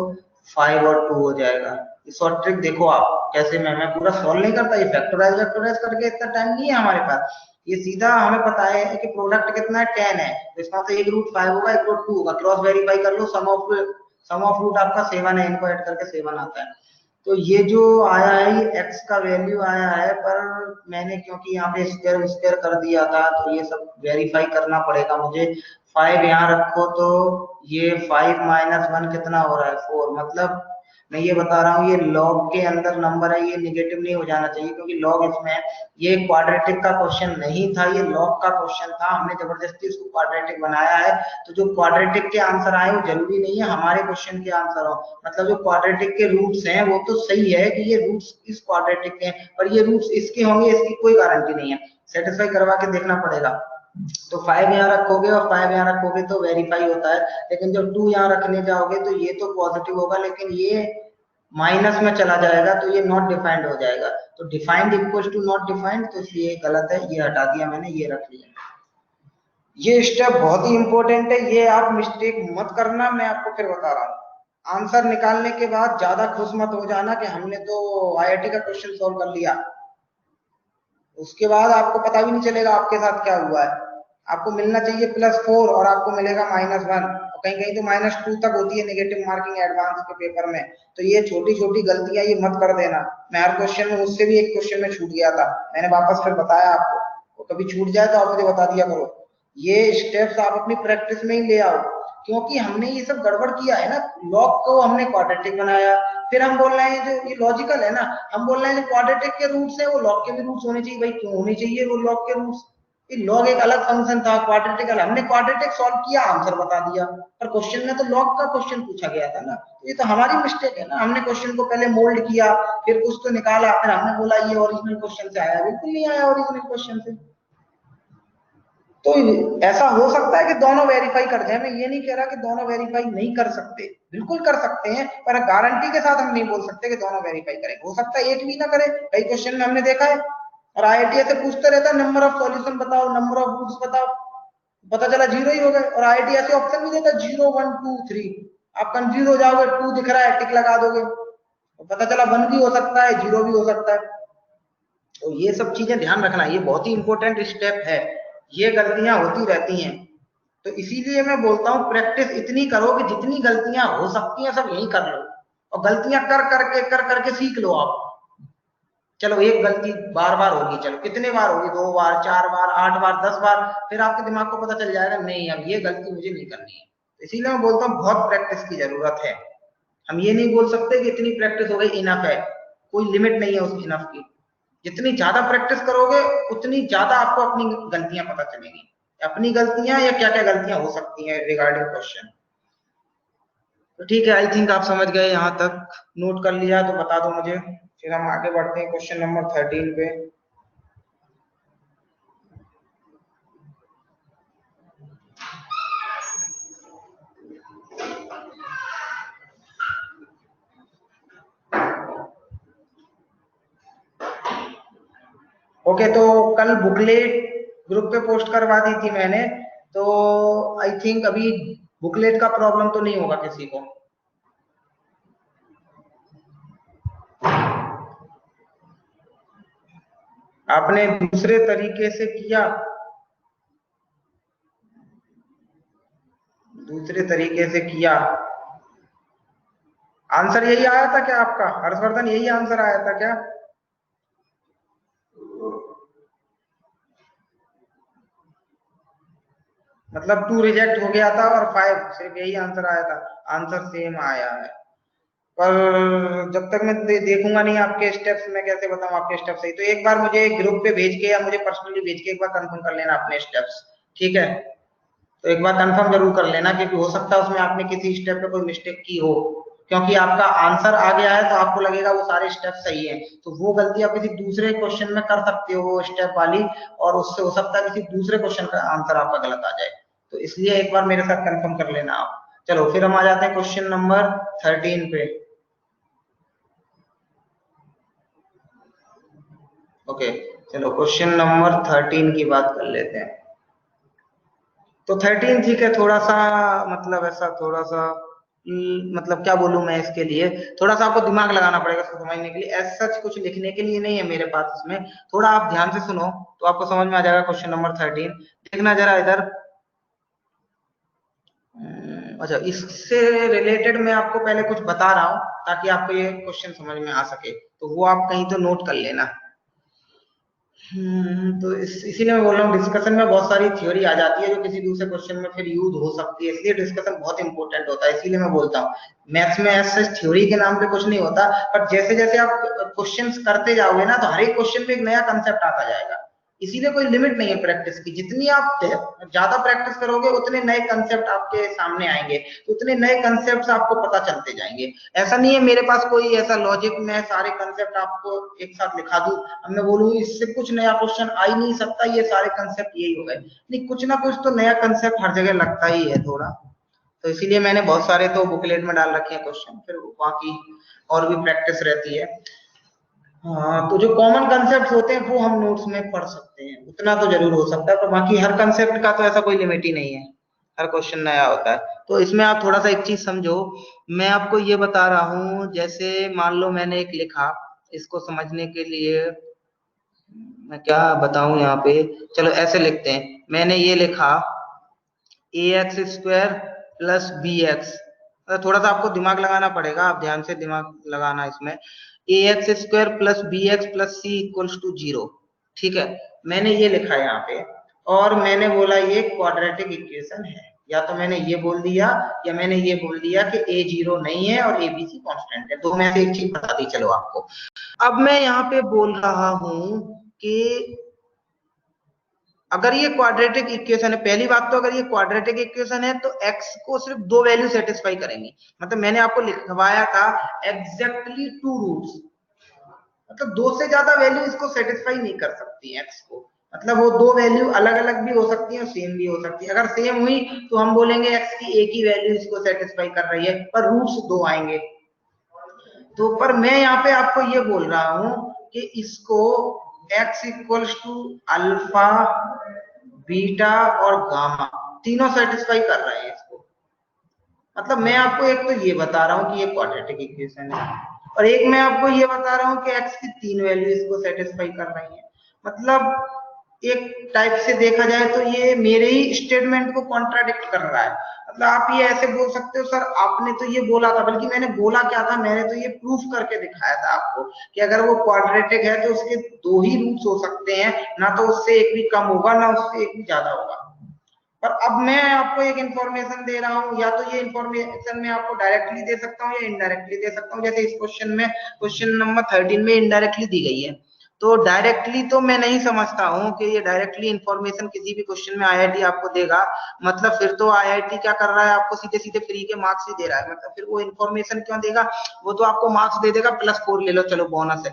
5 और 2 हो जाएगा। शॉर्ट ट्रिक देखो आप कैसे, मैं पूरा सॉल्व नहीं करता, ये फैक्टराइज करके इतना टाइम नहीं है हमारे पास। ये सीधा हमें पता है कि प्रोडक्ट कितना है, 10 है, तो इसका मतलब 1 रूट 5 होगा, 1 रूट 2 होगा, क्रॉस वेरीफाई कर लो, सम ऑफ रूट आपका 7 है, इनको ऐड करके 7 आता है। तो ये जो आया है ये x का वैल्यू आया है, पर मैंने क्योंकि यहाँ पे स्क्वायर स्क्वायर कर दिया था तो ये सब वेरीफाई करना पड़ेगा मुझे। 5 यहाँ रखो तो ये 5 माइनस 1 कितना हो रहा है, 4। मतलब मैं ये बता रहा हूँ, ये लॉग के अंदर नंबर है, ये निगेटिव नहीं हो जाना चाहिए, क्योंकि लॉग इसमें, ये क्वाड्रेटिक का क्वेश्चन नहीं था, ये लॉग का क्वेश्चन था, हमने जबरदस्ती इसको क्वाड्रेटिक बनाया है। तो जो क्वाड्रेटिक के आंसर आए वो जरूरी नहीं है हमारे क्वेश्चन के आंसर हो, मतलब जो क्वाड्रेटिक के रूट्स हैं वो तो सही है कि ये रूट्स इस क्वाड्रेटिक के हैं, पर ये रूट्स इसके होंगे इसकी कोई गारंटी नहीं है, सेटिस्फाई करवा के देखना पड़ेगा। तो 5 यहाँ रखोगे और 5 यहाँ रखोगे तो वेरीफाई होता है, लेकिन जब 2 यहाँ रखने जाओगे तो ये तो पॉजिटिव होगा, लेकिन ये माइनस में चला जाएगा तो ये नॉट डिफाइंड हो जाएगा। तो defined equal to not defined, तो इसलिए गलत है, ये हटा दिया मैंने, ये रख लिया। ये स्टेप बहुत ही इंपॉर्टेंट है, ये आप मिस्टेक मत करना, मैं आपको फिर बता रहा हूँ। आंसर निकालने के बाद ज्यादा खुश मत हो जाना कि हमने तो आईआईटी का क्वेश्चन सॉल्व कर लिया, उसके बाद आपको पता भी नहीं चलेगा आपके साथ क्या हुआ है। आपको मिलना चाहिए +4 और आपको मिलेगा -1, और कहीं कहीं तो -2 तक होती है नेगेटिव मार्किंग एडवांस के पेपर में। तो ये छोटी छोटी गलतियां ये मत कर देना। मैं हर क्वेश्चन में, मुझसे भी एक क्वेश्चन में छूट गया था, मैंने वापस फिर बताया आपको, वो कभी छूट जाए तो आप मुझे बता दिया करो। ये स्टेप्स आप अपनी प्रैक्टिस में ही ले आओ, क्योंकि हमने ये सब गड़बड़ किया है ना, लॉग को हमने क्वाड्रेटिक बनाया, फिर हम बोल रहे हैं जो ये लॉजिकल है ना, हम बोल रहे हैं जो क्वाड्रेटिक के रूट्स है वो लॉग के भी रूट्स होने चाहिए। भाई क्यों होने चाहिए वो लॉग के रूट्स, लॉग एक अलग फंक्शन था, क्वाड्रेटिक अलग, हमने क्वाड्रेटिक सॉल्व किया, आंसर बता दिया, पर क्वेश्चन में तो लॉग का क्वेश्चन पूछा गया था ना, तो ये तो हमारी मिस्टेक है ना, हमने क्वेश्चन को पहले मोल्ड किया, फिर कुछ तो निकाला, फिर हमने बोला ये ओरिजिनल क्वेश्चन से आया, बिल्कुल नहीं आया ओरिजिनल क्वेश्चन से। तो ऐसा हो सकता है कि दोनों वेरीफाई कर जाए, मैं ये नहीं कह रहा कि दोनों वेरीफाई नहीं कर सकते, बिल्कुल कर सकते हैं, पर गारंटी के साथ हम नहीं बोल सकते कि दोनों वेरीफाई करें, हो सकता है एक भी ना करे, कई क्वेश्चन में हमने देखा है। और आईआईटी से पूछते रहता है नंबर ऑफ सॉल्यूशन बताओ, नंबर ऑफ रूट्स बताओ, पता चला 0 ही हो गए, और आईआईटी ऐसे ऑप्शन भी देता है 0 1 2 3, आप कंफ्यूज हो जाओगे, 2 दिख रहा है टिक लगा दोगे, पता चला 1 भी हो सकता है 0 भी हो सकता है। तो ये सब चीजें ध्यान रखना, ये बहुत ही इंपॉर्टेंट स्टेप है, ये गलतियां होती रहती हैं। तो इसीलिए मैं बोलता हूँ प्रैक्टिस इतनी करो कि जितनी गलतियां हो सकती हैं सब यही कर लो, और गलतियां कर करके सीख लो आप। चलो एक गलती बार बार होगी, चलो कितने बार होगी, 2 बार, 4 बार, 8 बार, 10 बार, फिर आपके दिमाग को पता चल जाएगा नहीं अब ये गलती मुझे नहीं करनी है। इसीलिए मैं बोलता हूँ बहुत प्रैक्टिस की जरूरत है। हम ये नहीं बोल सकते कि इतनी प्रैक्टिस हो गई इनफ है, कोई लिमिट नहीं है उस इनफ की। जितनी ज्यादा प्रैक्टिस करोगे उतनी ज्यादा आपको अपनी गलतियां पता चलेगी, अपनी गलतियां या क्या क्या गलतियां हो सकती हैं रिगार्डिंग क्वेश्चन। तो ठीक है, आई थिंक आप समझ गए, यहाँ तक नोट कर लिया तो बता दो मुझे, फिर हम आगे बढ़ते हैं क्वेश्चन नंबर 13 पे। ओके, तो कल बुकलेट ग्रुप पे पोस्ट करवा दी थी मैंने, तो आई थिंक अभी बुकलेट का प्रॉब्लम तो नहीं होगा किसी को। आपने दूसरे तरीके से किया, दूसरे तरीके से किया, आंसर यही आया था क्या आपका हर्षवर्धन, यही आंसर आया था क्या? मतलब 2 रिजेक्ट हो गया था और 5 सिर्फ यही आंसर आया था, आंसर सेम आया है। पर जब तक मैं देखूंगा नहीं आपके स्टेप्स, मैं कैसे बताऊं आपके स्टेप्स सही? तो एक बार मुझे ग्रुप पे भेज के या मुझे पर्सनली भेज के एक बार कंफर्म कर लेना अपने स्टेप्स, ठीक है? तो एक बार कंफर्म जरूर कर लेना, क्योंकि हो सकता है उसमें आपने किसी स्टेप पे कोई मिस्टेक की हो, क्योंकि आपका आंसर आ गया है तो आपको लगेगा वो सारे स्टेप सही है, तो वो गलती आप किसी दूसरे क्वेश्चन में कर सकते हो वो स्टेप वाली, और उससे हो सकता है किसी दूसरे क्वेश्चन का आंसर आपका गलत आ जाए। तो इसलिए एक बार मेरे साथ कंफर्म कर लेना आप। चलो फिर हम आ जाते हैं क्वेश्चन नंबर 13 पे। ओके, चलो क्वेश्चन नंबर 13 की बात कर लेते हैं। तो 13 ठीक है, थोड़ा सा मतलब ऐसा थोड़ा सा मतलब क्या बोलूं मैं इसके लिए, थोड़ा सा आपको दिमाग लगाना पड़ेगा इसको समझने के लिए, ऐसा सच कुछ लिखने के लिए नहीं है मेरे पास इसमें। थोड़ा आप ध्यान से सुनो तो आपको समझ में आ जाएगा क्वेश्चन नंबर 13। देखना जरा इधर। अच्छा, इससे रिलेटेड मैं आपको पहले कुछ बता रहा हूँ ताकि आपको ये क्वेश्चन समझ में आ सके, तो वो आप कहीं तो नोट कर लेना। तो इसीलिए मैं बोल रहा हूँ डिस्कशन में बहुत सारी थ्योरी आ जाती है जो किसी दूसरे क्वेश्चन में फिर यूज हो सकती है, इसलिए डिस्कशन बहुत इंपॉर्टेंट होता है। इसीलिए मैं बोलता हूँ मैथ्स में ऐसे थ्योरी के नाम पे कुछ नहीं होता, पर जैसे जैसे आप क्वेश्चंस करते जाओगे ना तो हर एक क्वेश्चन में एक नया कंसेप्ट आता जाएगा। इसीलिए कोई लिमिट नहीं है प्रैक्टिस की, जितनी आप ज्यादा प्रैक्टिस करोगे उतने नए कंसेप्ट आपके सामने आएंगे, तो उतने नए कंसेप्ट आपको पता चलते जाएंगे। ऐसा नहीं है मेरे पास कोई ऐसा लॉजिक में सारे कंसेप्ट आपको एक साथ लिखा दूं, अब मैं बोलूं इससे कुछ नया क्वेश्चन आ ही नहीं सकता, ये सारे कंसेप्ट यही हो गए, नहीं, कुछ ना कुछ तो नया कंसेप्ट हर जगह लगता ही है थोड़ा। तो इसीलिए मैंने बहुत सारे तो बुकलेट में डाल रखे हैं क्वेश्चन, फिर बाकी और भी प्रैक्टिस रहती है। हाँ, तो जो कॉमन कंसेप्ट होते हैं वो हम नोट्स में पढ़ सकते हैं, उतना तो जरूर हो सकता है, पर बाकी हर कंसेप्ट का तो ऐसा कोई लिमिट ही नहीं है, हर क्वेश्चन नया होता है। तो इसमें आप थोड़ा सा एक चीज समझो, मैं आपको ये बता रहा हूँ, जैसे मान लो मैंने एक लिखा, इसको समझने के लिए मैं क्या बताऊं यहाँ पे, चलो ऐसे लिखते हैं, मैंने ये लिखा a x square plus b x, थोड़ा सा आपको दिमाग लगाना पड़ेगा, आप ध्यान से दिमाग लगाना इसमें, a x square plus b x plus c equals to 0, ठीक है? मैंने ये लिखा है यहाँ पे, और मैंने बोला ये क्वाड्रेटिक इक्वेशन है, या तो मैंने ये बोल दिया या मैंने ये बोल दिया कि ए 0 नहीं है और ए बी सी कॉन्स्टेंट है, दो में से एक चीज बता दी चलो आपको। अब मैं यहाँ पे बोल रहा हूं कि अगर ये क्वाड्रेटिक इक्वेशन है, पहली बात तो अगर ये क्वाड्रेटिक इक्वेशन है तो x को सिर्फ दो वैल्यू सेटिस्फाई करेंगी, मतलब मैंने आपको लिखवाया था एग्जैक्टली 2 रूट्स, मतलब दो से ज्यादा वैल्यू इसको सेटिस्फाई नहीं कर सकती है x को, मतलब वो दो वैल्यू अलग अलग भी हो सकती है और सेम भी हो सकती है, अगर सेम हुई तो हम बोलेंगे x की एक ही वैल्यू इसको सेटिस्फाई कर रही है, पर रूट्स दो आएंगे। तो पर मैं यहाँ पे आपको ये बोल रहा हूं कि इसको x equals to alpha, beta और गामा तीनों सेटिस्फाई कर रहे हैं इसको, मतलब मैं आपको एक तो ये बता रहा हूँ कि ये क्वाड्रेटिक इक्वेशन है, और एक मैं आपको ये बता रहा हूँ कि x की तीन वैल्यू इसको सेटिस्फाई कर रही है, मतलब एक टाइप से देखा जाए तो ये मेरे ही स्टेटमेंट को कॉन्ट्राडिक्ट कर रहा है। मतलब आप ये ऐसे बोल सकते हो सर आपने तो ये बोला था, बल्कि मैंने बोला क्या था, मैंने तो ये प्रूफ करके दिखाया था आपको कि अगर वो क्वाड्रेटिक है तो उसके दो ही रूट्स हो सकते हैं, ना तो उससे एक भी कम होगा ना उससे एक भी ज्यादा होगा। पर अब मैं आपको एक इंफॉर्मेशन दे रहा हूँ, या तो ये इंफॉर्मेशन मैं आपको डायरेक्टली दे सकता हूँ या इनडायरेक्टली दे सकता हूँ। जैसे इस क्वेश्चन में, क्वेश्चन नंबर 13 में इनडायरेक्टली दी गई है, तो डायरेक्टली तो मैं नहीं समझता हूँ कि ये डायरेक्टली इंफॉर्मेशन किसी भी क्वेश्चन में आईआईटी आपको देगा। मतलब फिर तो आईआईटी क्या कर रहा है, आपको सीधे सीधे फ्री के मार्क्स ही दे रहा है। मतलब फिर वो इंफॉर्मेशन क्यों देगा, वो तो आपको मार्क्स दे देगा +4 ले लो चलो बोनस है।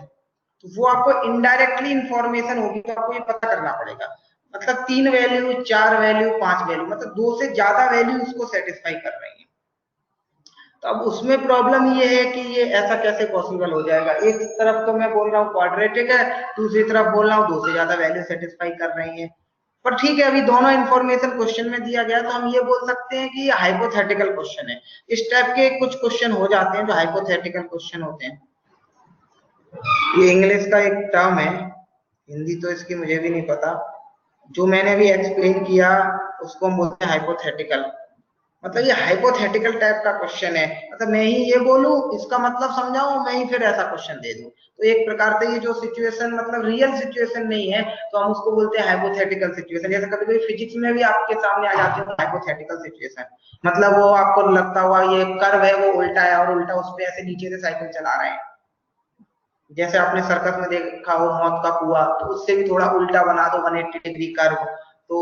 तो वो आपको इनडायरेक्टली इंफॉर्मेशन होगी, तो आपको ये पता करना पड़ेगा। मतलब 3 वैल्यू, 4 वैल्यू, 5 वैल्यू, मतलब 2 से ज्यादा वैल्यू उसको सेटिस्फाई कर रही है। तो अब उसमें प्रॉब्लम ये है कि ये ऐसा कैसे पॉसिबल हो जाएगा। एक तरफ तो मैं बोल रहा हूँ क्वाड्रेटिक है, दूसरी तरफ बोल रहा हूँ 2 से ज्यादा वैल्यू सेटिस्फाई कर रही है। पर ठीक है, अभी दोनों इंफॉर्मेशन क्वेश्चन में दिया गया, तो हम ये बोल सकते हैं कि ये हाइपोथेटिकल क्वेश्चन है। इस टाइप के कुछ क्वेश्चन हो जाते हैं जो हाइपोथेटिकल क्वेश्चन होते हैं। ये इंग्लिश का एक टर्म है, हिंदी तो इसकी मुझे भी नहीं पता। जो मैंने भी एक्सप्लेन किया उसको हम बोलते हैं हाइपोथेटिकल। मतलब ये हाइपोथेटिकल टाइप का क्वेश्चन है। मतलब मैं ही ये बोलूं, इसका मतलब समझाऊं, मैं ही फिर ऐसा क्वेश्चन दे दूं। तो एक प्रकार से ये जो सिचुएशन मतलब रियल सिचुएशन नहीं है, तो हम उसको बोलते हैं हाइपोथेटिकल सिचुएशन। जैसे कभी कभी फिजिक्स में भी आपके सामने आ जाती है हाइपोथेटिकल सिचुएशन। मतलब वो आपको लगता हुआ ये कर्व है वो उल्टा है, और उल्टा उस पर ऐसे नीचे से साइकिल चला रहे हैं। जैसे आपने सर्कस में देखा हो मौत का कुआं, तो उससे भी थोड़ा उल्टा बना दो 180 डिग्री कर्व, तो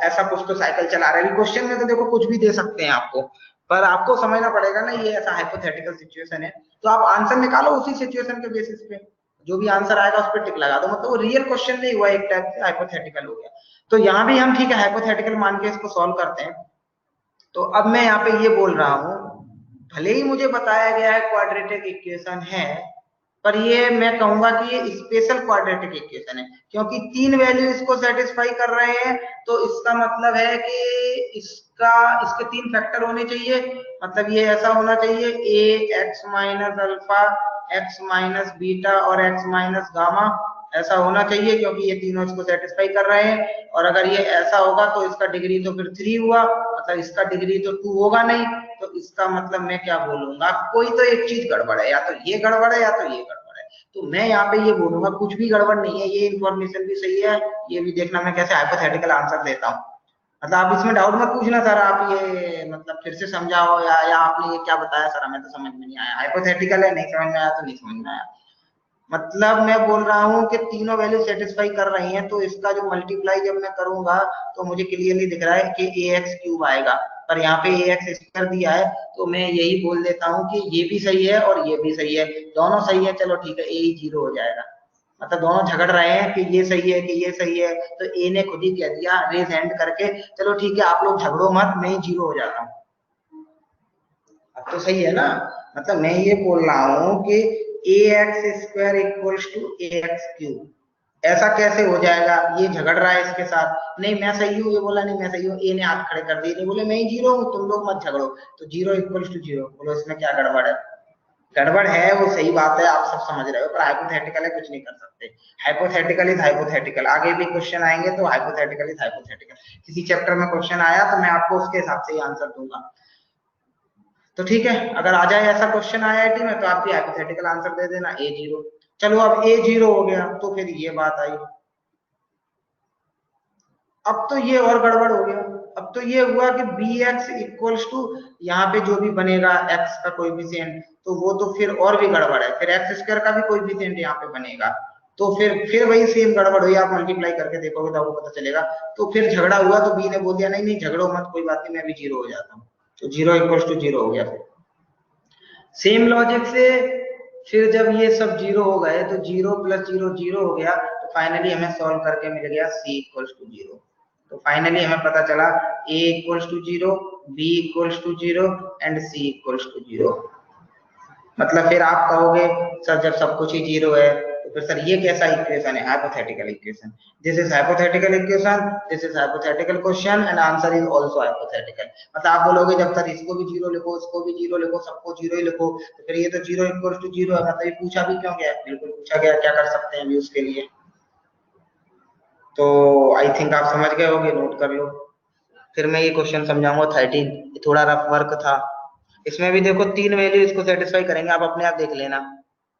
ऐसा कुछ तो साइकिल चला रहे हैं। क्वेश्चन में तो देखो कुछ भी दे सकते हैं आपको, पर आपको समझना पड़ेगा ना ये ऐसा हाइपोथेटिकल सिचुएशन है। तो आप आंसर निकालो उसी सिचुएशन के बेसिस पे, जो भी आंसर आएगा उस पर टिक लगा दो। मतलब वो रियल क्वेश्चन नहीं हुआ, एक टाइप से हाइपोथेटिकल हो गया। तो यहाँ भी हम ठीक है हाइपोथेटिकल मान के इसको सॉल्व करते हैं। तो अब मैं यहाँ पे ये बोल रहा हूँ, भले ही मुझे बताया गया है क्वाड्रेटिक इक्वेशन है, पर ये मैं कहूंगा कि ये स्पेशल क्वाड्रेटिक इक्वेशन है, क्योंकि 3 वैल्यू इसको सेटिस्फाई कर रहे हैं। तो इसका मतलब है कि इसके 3 फैक्टर होने चाहिए। मतलब ये ऐसा होना चाहिए a x minus alpha, x minus beta और x माइनस गामा, ऐसा होना चाहिए, क्योंकि ये तीनों इसको सेटिस्फाई कर रहे हैं। और अगर ये ऐसा होगा तो इसका डिग्री तो फिर 3 हुआ, मतलब इसका डिग्री तो 2 होगा नहीं। तो इसका मतलब मैं क्या बोलूंगा, कोई तो एक चीज गड़बड़ है, या तो ये गड़बड़ है या तो ये गड़बड़ है। तो मैं यहाँ पे ये बोलूंगा कुछ भी गड़बड़ नहीं है, ये इन्फॉर्मेशन भी सही है। ये भी देखना मैं कैसे हाइपोथेटिकल आंसर देता हूँ। मतलब आप इसमें डाउट मत पूछना सर, आप ये मतलब फिर से समझाओ, या आपने ये क्या बताया सर हमें तो समझ में नहीं आया, हाइपोथेटिकल है, नहीं समझ में आया तो नहीं समझ में आया। मतलब मैं बोल रहा हूँ कि तीनों वैल्यू सेटिस्फाई कर रही हैं, तो इसका जो मल्टीप्लाई जब मैं करूंगा तो मुझे क्लियरली दिख रहा है कि ax³ आएगा। पर यहाँ पे ax² दिया है, तो मैं यही बोल देता हूँ कि ये भी सही है और ये भी सही है, दोनों सही है। चलो ठीक है, a ही 0 हो जाएगा। मतलब दोनों झगड़ रहे हैं कि ये सही है कि ये सही है, तो a ने खुद ही कह दिया रेज हैंड करके, चलो ठीक है आप लोग झगड़ो मत, मैं ही 0 हो जाता हूँ। अब तो सही है ना। मतलब मैं ये बोल रहा हूँ कि ax² इक्वल्स टू ax³। ऐसा कैसे हो जाएगा, ये झगड़ रहा है इसके साथ, नहीं मैं सही हूँ, ये बोला नहीं मैं सही हूँ, ए ने हाथ खड़े कर दिए, नहीं बोले मैं ही 0 हूँ, तुम लोग मत झगड़ो। तो 0 इक्वल्स टू 0, बोलो इसमें क्या गड़बड़ है। गड़बड़ है वो सही बात है, आप सब समझ रहे हो, पर हाइपोथेटिकल है, कुछ नहीं कर सकते। हाइपोथेटिकल इज हाइपोथेटिकल, आगे भी क्वेश्चन आएंगे तो हाइपोथेटिकल इज हाइपोथेटिकल। किसी चैप्टर में क्वेश्चन आया तो मैं आपको उसके हिसाब से ही आंसर दूंगा। तो ठीक है, अगर आ जाए ऐसा क्वेश्चन आईआईटी में तो आप भी हाइपोथेटिकल आंसर दे देना a0। चलो अब a0 हो गया, तो फिर ये बात आई। अब तो ये और गड़बड़ हो गया। अब तो ये हुआ कि bx इक्वल्स टू, यहाँ पे जो भी बनेगा x का कोएफिशिएंट, तो वो तो फिर और भी गड़बड़ है, फिर x² का भी कोएफिशिएंट यहाँ पे बनेगा। तो फिर वही सेम गड़बड़ हुई, आप मल्टीप्लाई करके देखोगे तो आपको पता चलेगा। तो फिर झगड़ा हुआ तो b ने बोल दिया नहीं नहीं झगड़ो मत, कोई बात नहीं, मैं भी 0 हो जाता हूँ। तो 0 इक्वल्स टू 0 हो गया। फिर सेम लॉजिक से फिर जब ये सब 0 हो गए तो 0 + 0 0 हो गया। तो फाइनली हमें सॉल्व करके मिल गया c इक्वल्स टू 0। तो फाइनली हमें पता चला a equals to 0, b equals to 0 and c equals to 0। मतलब फिर आप कहोगे सर जब सब कुछ ही 0 है तो फिर सर ये कैसा इक्वेशन है, hypothetical equation. This is hypothetical equation, this is hypothetical question and answer is also hypothetical. मतलब आप बोलोगे जब तक इसको भी 0 लिखो, इसको भी 0 लिखो, सबको 0 ही लिखो, तो फिर ये तो 0 इक्वल्स टू 0 है। मतलब ये पूछा भी क्यों गया, बिल्कुल पूछा गया, क्या कर सकते हैं अभी उसके लिए। तो आई थिंक आप समझ गए होंगे, नोट कर लो। फिर मैं ये क्वेश्चन समझाऊंगा 13, थोड़ा रफ वर्क था। इसमें भी देखो 3 वैल्यू इसको सेटिस्फाई करेंगे, आप अपने आप देख लेना।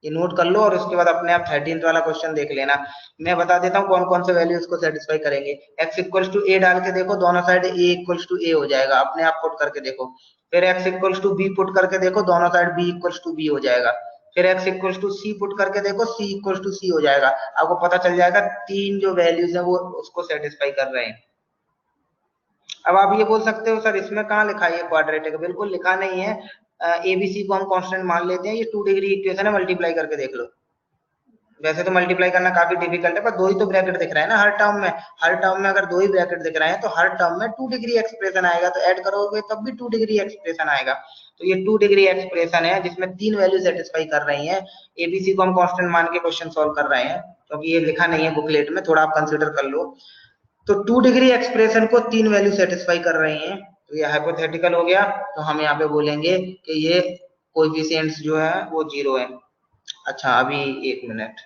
ये नोट कर लो और उसके बाद अपने आप 13 वाला क्वेश्चन देख लेना। मैं बता देता हूँ कौन कौन से वैल्यू इसको सेटिस्फाई करेंगे। x इक्वल्स टू ए डाल के देखो, दोनों side a equals to a हो जाएगा, अपने आप पुट करके देखो। फिर x equals to b put करके देखो, दोनों side b equals to b हो जाएगा। फिर x equals to c put करके देखो, c इक्वल्स टू सी हो जाएगा। आपको पता चल जाएगा 3 जो वैल्यूज है वो उसको सेटिस्फाई कर रहे हैं। अब आप ये बोल सकते हो सर इसमें कहाँ लिखा है ये क्वाड्रेटिक, बिल्कुल लिखा नहीं है। एबीसी को हम कांस्टेंट मान लेते हैं, ये 2 डिग्री इक्वेशन है, मल्टीप्लाई करके देख लो। वैसे तो मल्टीप्लाई करना काफी डिफिकल्ट है, पर दो ही तो ब्रैकेट दिख रहा है ना हर टर्म में। हर टर्म में अगर दो ही ब्रैकेट दिख रहे हैं तो हर टर्म में 2 डिग्री एक्सप्रेशन आएगा, तो ऐड करोगे तब भी 2 डिग्री एक्सप्रेशन आएगा। तो ये 2 डिग्री एक्सप्रेशन है जिसमें 3 वैल्यू सेटिस्फाई कर रही हैं। एबीसी को हम कांस्टेंट मान के क्वेश्चन सॉल्व कर रहे हैं, क्योंकि ये लिखा नहीं है बुकलेट में, थोड़ा आप कंसिडर कर लो। तो 2 डिग्री एक्सप्रेशन को 3 वैल्यू सेटिस्फाई कर रही हैं, तो ये हाइपोथेटिकल हो गया। तो हम यहाँ पे बोलेंगे कि ये कोएफिशिएंट्स जो है वो 0 है। अच्छा अभी 1 मिनट,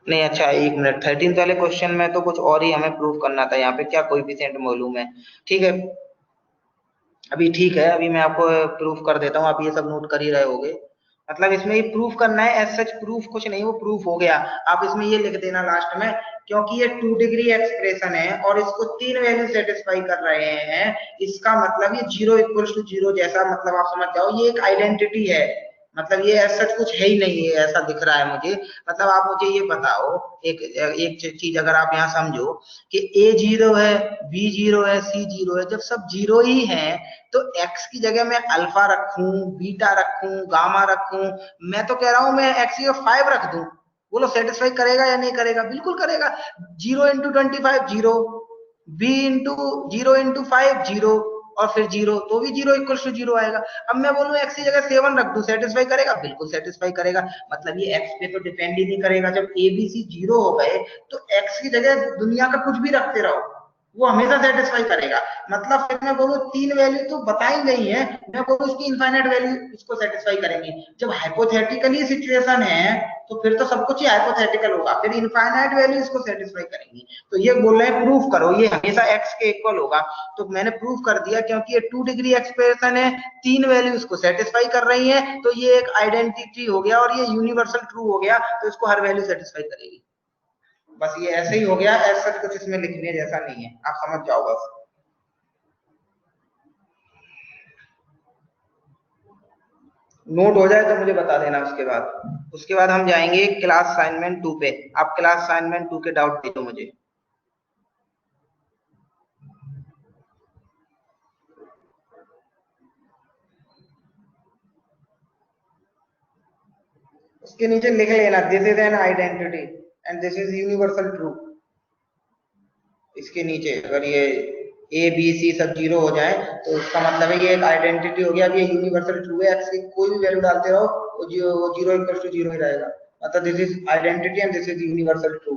नहीं अच्छा 1 मिनट, 13 वाले क्वेश्चन में तो कुछ और ही हमें प्रूव करना था, यहाँ पे क्या कोएफिशिएंट मालूम है। ठीक है, अभी ठीक है, अभी मैं आपको प्रूफ कर देता हूँ, आप ये सब नोट कर ही रहे होगे। मतलब इसमें ये प्रूफ करना है, एज सच प्रूफ कुछ नहीं, वो प्रूफ हो गया। आप इसमें ये लिख देना लास्ट में, क्योंकि ये 2 डिग्री एक्सप्रेशन है और इसको 3 वैल्यू सेटिस्फाई कर रहे हैं, इसका मतलब ये 0 इक्वल्स टू 0 जैसा, मतलब आप समझ जाओ ये एक आइडेंटिटी है। मतलब ये ऐसा कुछ है ही नहीं है, ऐसा दिख रहा है मुझे। मतलब आप मुझे ये बताओ, एक एक चीज अगर आप यहाँ समझो कि a 0 है, b 0 है, c 0 है, जब सब 0 ही है तो x की जगह मैं अल्फा रखूं, बीटा रखूं, गामा रखूं, मैं तो कह रहा हूं मैं x की 5 रख दूं, बोलो सेटिस्फाई करेगा या नहीं करेगा? बिल्कुल करेगा। 0 into 25 zero, b into 0 into 5 zero, और फिर जीरो, तो भी 0 इक्वल टू 0 आएगा। अब मैं बोलूं x की जगह 7 रख दूं, सेटिस्फाई करेगा? बिल्कुल सेटिस्फाई करेगा। मतलब ये x पे तो डिपेंड ही नहीं करेगा। जब a b c 0 हो गए तो x की जगह दुनिया का कुछ भी रखते रहो, वो हमेशा सेटिस्फाई करेगा। मतलब फिर मैं बोलूं 3 वैल्यू तो बता ही नहीं है, मैं बोलूं उसकी इनफाइनाइट वैल्यू इसको सेटिस्फाई करेंगे। जब हाइपोथेटिकली सिचुएशन है तो फिर तो सब कुछ ही हाइपोथेटिकल होगा, फिर इनफाइनाइट वैल्यू इसको सेटिस्फाई करेंगी। तो ये बोल रहे हैं प्रूफ करो ये हमेशा x के इक्वल होगा। तो मैंने प्रूफ कर दिया, क्योंकि ये 2 डिग्री एक्सप्रेशन है, 3 वैल्यू इसको सेटिस्फाई कर रही है, तो ये एक आइडेंटिटी हो गया और ये यूनिवर्सल ट्रू हो गया, तो इसको हर वैल्यू सेटिस्फाई करेगी। बस ये ऐसे ही हो गया, ऐसा कुछ इसमें लिखने जैसा नहीं है, आप समझ जाओ बस। नोट हो जाए तो मुझे बता देना। उसके बाद हम जाएंगे क्लास असाइनमेंट 2 पे। आप क्लास असाइनमेंट 2 के डाउट दे दो मुझे। उसके नीचे लिख लेना, this is an identity and this is universal true. इसके नीचे अगर ये ए बी सी सब 0 हो जाए तो इसका मतलब है ये एक आइडेंटिटी हो गया। अब ये यूनिवर्सल ट्रू है, एक्स की कोई भी वैल्यू डालते रहो वो 0 इक्वल टू 0 ही रहेगा। मतलब this is identity and this is universal true.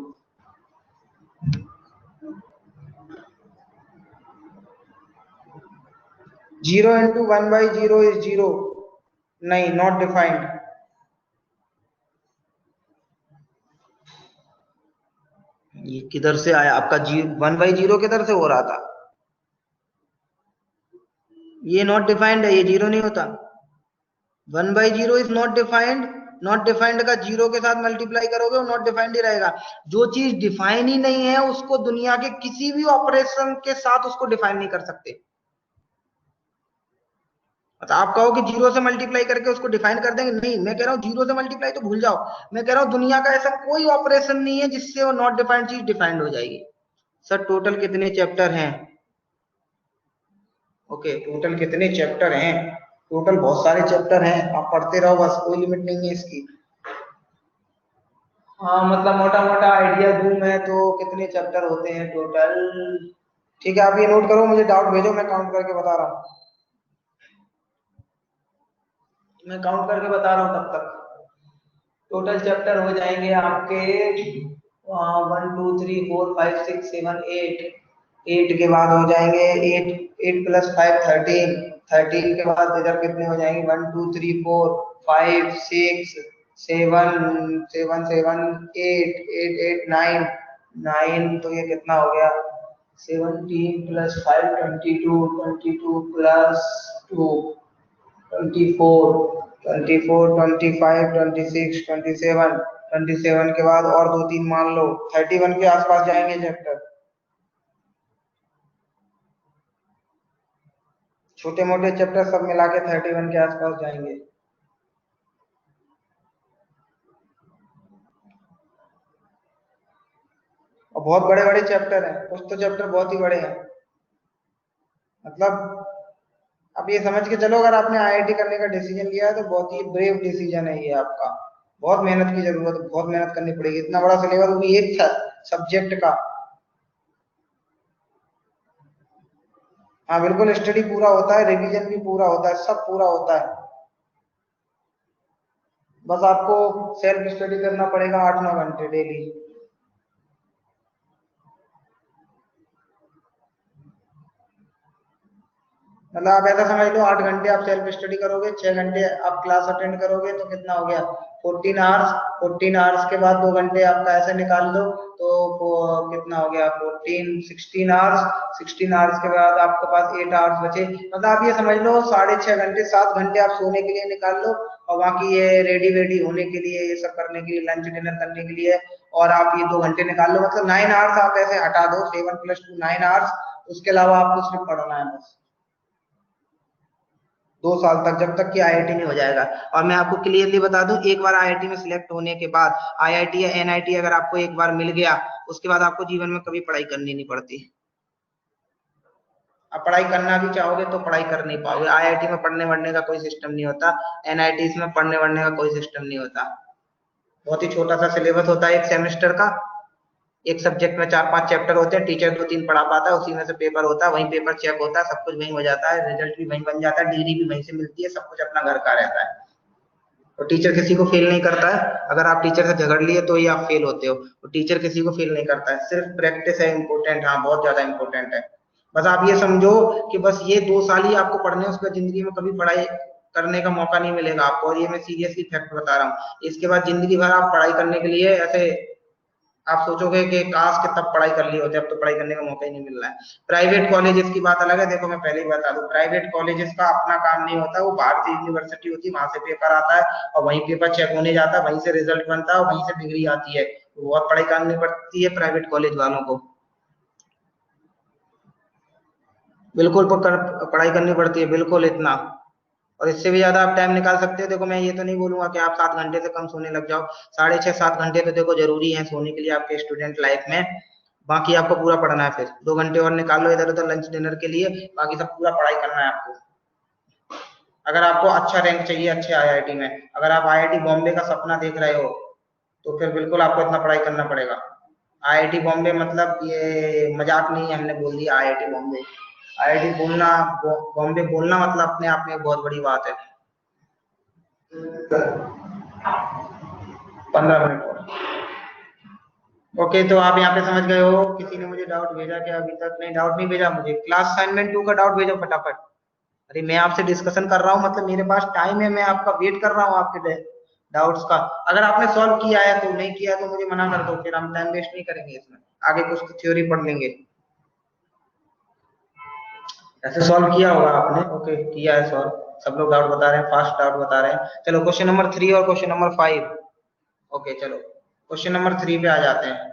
0 into 1/0 is 0, नहीं नॉट डिफाइंड। ये किधर से आया आपका? 1/0 किधर से हो रहा था? ये नॉट डिफाइंड है, ये 0 नहीं होता। 1/0 is not defined. Not defined का 0 के साथ मल्टीप्लाई करोगे वो नॉट डिफाइंड ही रहेगा। जो चीज डिफाइन ही नहीं है उसको दुनिया के किसी भी ऑपरेशन के साथ उसको डिफाइन नहीं कर सकते। मतलब आप कहो कि 0 से मल्टीप्लाई करके उसको डिफाइन कर देंगे, नहीं, मैं कह रहा हूँ 0 से मल्टीप्लाई तो भूल जाओ। मैं कह रहा हूँ दुनिया का ऐसा कोई ऑपरेशन नहीं है जिससे वो नॉट डिफाइंड चीज डिफाइंड हो जाएगी। सर टोटल कितने चैप्टर हैं? ओके, टोटल कितने चैप्टर हैं? टोटल बहुत सारे चैप्टर हैं, आप पढ़ते रहो बस, कोई लिमिट नहीं है इसकी। हाँ मतलब मोटा मोटा आइडिया दूं मैं तो कितने चैप्टर होते हैं टोटल। ठीक है, आप ये नोट करो, मुझे डाउट भेजो, मैं काउंट करके बता रहा हूँ। मैं काउंट करके बता रहा हूँ तब तक। टोटल चैप्टर हो जाएंगे आपके 1 2 3 4 5 6 7 8। 8 के बाद हो जाएंगे 8, 8 + 5 13। 13 के बाद इधर कितने हो जाएंगे? 1 2 3 4 5 6 7 7 7 8 8 8 9। 9 तो ये कितना हो गया 17 प्लस 5 22 22 प्लस 2 24 24 25 26 27 27 के बाद और 2-3 मान लो 31 के आसपास जाएंगे चैप्टर। छोटे मोटे चैप्टर सब मिला के 31 के आसपास जाएंगे। और बहुत बड़े बड़े चैप्टर हैं, कुछ तो चैप्टर बहुत ही बड़े हैं। मतलब अब ये समझ के चलो, अगर आपने आईआईटी करने का डिसीजन लिया है तो बहुत ही ब्रेव डिसीजन है ये आपका। बहुत मेहनत की जरूरत है, बहुत मेहनत करनी पड़ेगी। इतना बड़ा सिलेबस वो भी एक सब्जेक्ट का। हाँ बिल्कुल, स्टडी पूरा होता है, रिवीजन भी पूरा होता है, सब पूरा होता है। बस आपको सेल्फ स्टडी करना पड़ेगा 8-9 घंटे डेली। मतलब आप ऐसा समझ लो 8 घंटे आप सेल्फ स्टडी करोगे, 6 घंटे आप क्लास अटेंड करोगे तो कितना हो गया 14 आवर्स। 14 आवर्स के बाद 2 घंटे आपका ऐसे निकाल दो तो कितना हो गया 14 16 आवर्स। 16 आवर्स के बाद आपके पास 8 आवर्स बचे। मतलब आप ये समझ लो 6.5 घंटे 7 घंटे आप सोने के लिए निकाल लो, और बाकी ये रेडी वेडी होने के लिए, ये सब करने के लिए, लंच डिनर करने के लिए, और आप ये 2 घंटे निकाल लो। मतलब 9 आवर्स आप ऐसे हटा दो, 7 + 2 9 आवर्स। उसके अलावा आपको सिर्फ पढ़ना है बस 2 साल तक, जब तक कि आईआईटी में हो जाएगा। और मैं आपको क्लियरली बता दूं, एक बार आईआईटी में सिलेक्ट होने के बाद आईआईटी या एनआईटी अगर आपको एक बार मिल गया, उसके बाद आपको जीवन में कभी पढ़ाई करनी नहीं पड़ती। अब पढ़ाई करना भी चाहोगे तो पढ़ाई कर नहीं पाओगे। आईआईटी में पढ़ने वढ़ने का कोई सिस्टम नहीं होता, एनआईटी में पढ़ने वढ़ने का कोई सिस्टम नहीं होता। बहुत ही छोटा सा सिलेबस होता है एक सेमेस्टर का। एक सब्जेक्ट में 4-5 चैप्टर होते हैं, टीचर 2-3 पढ़ा पाता है, उसी में से पेपर होता है, वहीं पेपर चेक होता है, सब कुछ वहीं हो जाता है, रिजल्ट भी वहीं बन जाता है, डिग्री भी वहीं से मिलती है, सब कुछ अपना घर का रहता है। और टीचर किसी को फेल नहीं करता है। अगर आप टीचर से झगड़ लिए तो ही आप फेल होते हो, तो टीचर किसी को फेल नहीं करता है। सिर्फ प्रैक्टिस है इम्पोर्टेंट, हाँ बहुत ज्यादा इम्पोर्टेंट है। बस आप ये समझो कि बस ये 2 साल ही आपको पढ़ने हैं, उसके बाद जिंदगी में कभी पढ़ाई करने का मौका नहीं मिलेगा आपको, और ये मैं सीरियसली फैक्ट बता रहा हूँ। इसके बाद जिंदगी भर आप पढ़ाई करने के लिए ऐसे आप सोचोगे कि काश के तब पढ़ाई कर ली होती, अब तो पढ़ाई करने का मौका ही नहीं मिल रहा है। प्राइवेट कॉलेजेस की बात अलग है। देखो मैं पहले ही बता दूं, प्राइवेट कॉलेजेस का अपना काम नहीं होता, वो बाहर से यूनिवर्सिटी होती है, वहां से पेपर आता है और वहीं पेपर चेक होने जाता है, वहीं से रिजल्ट बनता है और वहीं से डिग्री आती है। तो बहुत पढ़ाई करनी पड़ती है प्राइवेट कॉलेज वालों को। बिल्कुल पढ़ाई करनी पड़ती है, बिल्कुल इतना। और इससे भी ज्यादा आप टाइम निकाल सकते हो। देखो मैं ये तो नहीं बोलूंगा कि आप 7 घंटे से कम सोने लग जाओ। 6.5-7 घंटे तो देखो जरूरी है सोने के लिए आपके स्टूडेंट लाइफ में। बाकी आपको पूरा पढ़ना है, फिर 2 घंटे और निकाल लो इधर उधर लंच डिनर के लिए, बाकी सब पूरा पढ़ाई करना है आपको। अगर आपको अच्छा रैंक चाहिए अच्छे आईआईटी में, अगर आप आईआईटी बॉम्बे का सपना देख रहे हो, तो फिर बिल्कुल आपको इतना पढ़ाई करना पड़ेगा। आईआईटी बॉम्बे मतलब ये मजाक नहीं है, हमने बोल दिया आईआईटी बॉम्बे। आईआईटी बोलना, बॉम्बे बोलना मतलब अपने आप में बहुत बड़ी बात है। 15 मिनट और। ओके, तो आप यहाँ पे समझ गए हो। किसी ने मुझे डाउट भेजा क्या? अभी तक नहीं, डाउट नहीं भेजा मुझे। क्लास असाइनमेंट 2 का डाउट भेजो फटाफट। अरे मैं आपसे डिस्कशन कर रहा हूँ, मतलब मेरे पास टाइम है, मैं आपका वेट कर रहा हूँ आपके डाउट्स का। अगर आपने सॉल्व किया है तो, नहीं किया है तो मुझे मना कर दो, फिर हम टाइम वेस्ट नहीं करेंगे इसमें। आगे कुछ तो थ्योरी पढ़ लेंगे। ऐसे सॉल्व किया होगा आपने? ओके किया है सॉल्व। सब लोग डाउट बता रहे हैं, फास्ट डाउट बता रहे हैं। चलो क्वेश्चन नंबर 3 और क्वेश्चन नंबर 5। ओके चलो क्वेश्चन नंबर 3 पे आ जाते हैं।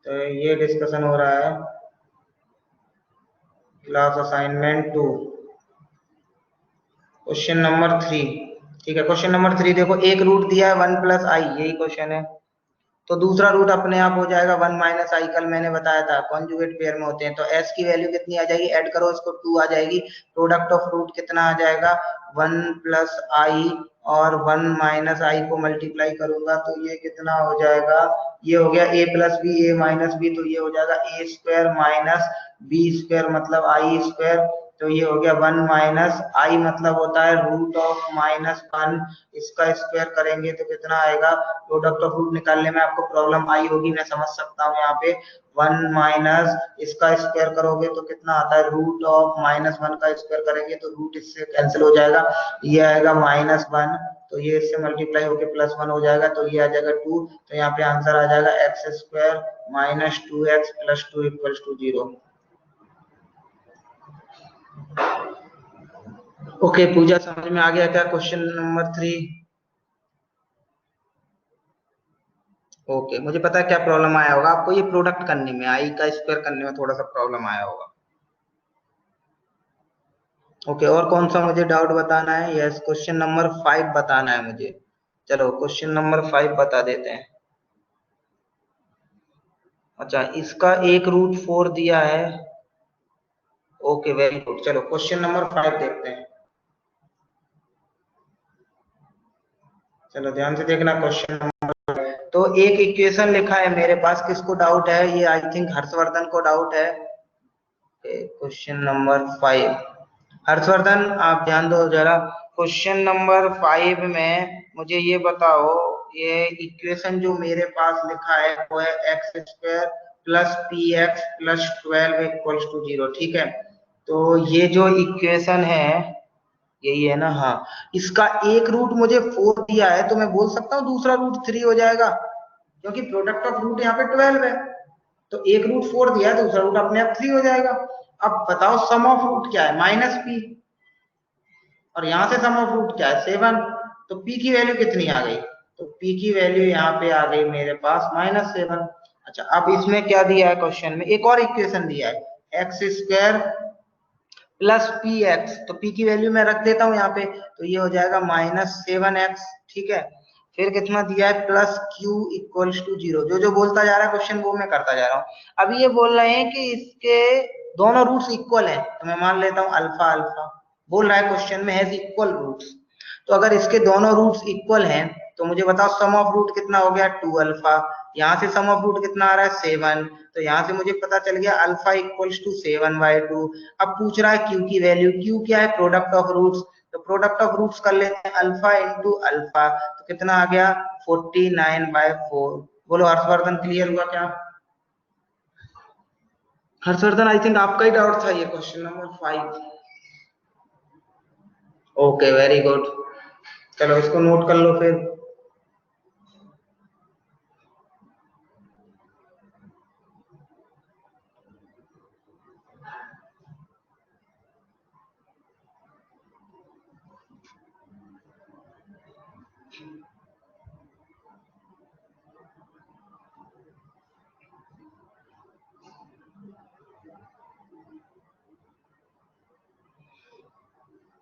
तो ये डिस्कशन हो रहा है क्लास असाइनमेंट 2 क्वेश्चन नंबर 3। ठीक है, क्वेश्चन नंबर 3 देखो, एक रूट दिया है 1 + i, यही क्वेश्चन है। तो दूसरा रूट अपने आप हो जाएगा 1 - i। कल मैंने बताया था कॉन्जुगेट पेयर में होते हैं। तो s की वैल्यू कितनी आ जाएगी, ऐड करो इसको 2 आ जाएगी। प्रोडक्ट ऑफ रूट कितना आ जाएगा 1 + i, और 1 - i को मल्टीप्लाई करूंगा तो ये कितना हो जाएगा, ये हो गया a + b, a - b, तो ये हो जाएगा a² - b² मतलब i²। तो ये हो गया 1 - i मतलब होता है √(-1)। इसका स्क्वायर करेंगे तो कितना आएगा, प्रोडक्ट ऑफ रूट निकालने में आपको प्रॉब्लम आई होगी, मैं समझ सकता हूँ। यहाँ पे 1 - इसका स्क्वायर करोगे तो कितना आता है, √(-1) का स्क्वायर करेंगे तो रूट इससे कैंसिल हो जाएगा, ये आएगा -1। तो ये इससे मल्टीप्लाई होके +1 हो जाएगा, तो ये आ जाएगा 2, तो यहाँ पे आंसर आ जाएगा x² - 2x + 2 = 0। ओके पूजा, समझ में आ गया क्या क्वेश्चन नंबर 3? ओके, मुझे पता है क्या प्रॉब्लम आया होगा आपको, ये प्रोडक्ट करने में, i का स्क्वायर करने में थोड़ा सा प्रॉब्लम आया होगा। ओके, और कौन सा मुझे डाउट बताना है? यस, क्वेश्चन नंबर 5 बताना है मुझे। चलो क्वेश्चन नंबर 5 बता देते हैं। अच्छा, इसका एक रूट 4 दिया है। ओके वेरी गुड, चलो क्वेश्चन नंबर 5 देखते हैं। चलो ध्यान से देखना क्वेश्चन नंबर। तो एक इक्वेशन लिखा है मेरे पास, किसको डाउट है? ये आई थिंक हर्षवर्धन को डाउट है। क्वेश्चन नंबर 5, हर्षवर्धन आप ध्यान दो जरा। क्वेश्चन नंबर 5 में मुझे ये बताओ, ये इक्वेशन जो मेरे पास लिखा है वो है x² + px + 12 = 0, ठीक है? तो ये जो इक्वेशन है यही है ना? हाँ, इसका एक रूट मुझे 4 दिया है, तो मैं बोल सकता हूँ दूसरा रूट 3 हो जाएगा, क्योंकि प्रोडक्ट ऑफ रूट यहाँ पे 12 है। तो एक रूट 4 दिया है, दूसरा रूट अपने आप 3 हो जाएगा। अब बताओ सम ऑफ रूट क्या है? -p, और यहां से सम ऑफ रूट क्या है? 7। तो p की वैल्यू कितनी आ गई? तो p की वैल्यू यहाँ पे आ गई मेरे पास -7। अच्छा, अब इसमें क्या दिया है क्वेश्चन में? एक और इक्वेशन दिया है, x² + px, तो p की वैल्यू मैं रख देता हूँ यहाँ पे, तो ये हो जाएगा -7x, ठीक है? फिर कितना दिया है? +q = 0। जो जो बोलता जा रहा है क्वेश्चन वो मैं करता जा रहा हूँ। अब ये बोल रहे हैं कि इसके दोनों रूट्स इक्वल हैं, तो मैं मान लेता हूँ अल्फा अल्फा। बोल रहा है क्वेश्चन में हैज इक्वल रूट्स, तो अगर इसके दोनों रूट्स इक्वल हैं तो मुझे बताओ सम ऑफ रूट कितना हो गया? 2 अल्फा। यहाँ से सम ऑफ रूट कितना आ रहा है? 7। तो यहाँ से मुझे पता चल गया अल्फा = 7/2। अब पूछ रहा है क्यू की वैल्यू। क्यू क्या है? Product of roots. तो प्रोडक्ट ऑफ रूट्स कर लेते हैं, अल्फा × अल्फा, तो कितना आ गया? 49/4। बोलो हर्षवर्धन, क्लियर हुआ क्या? हर्षवर्धन आई थिंक आपका ही डाउट था ये question number 5। Okay very good, चलो इसको नोट कर लो फिर।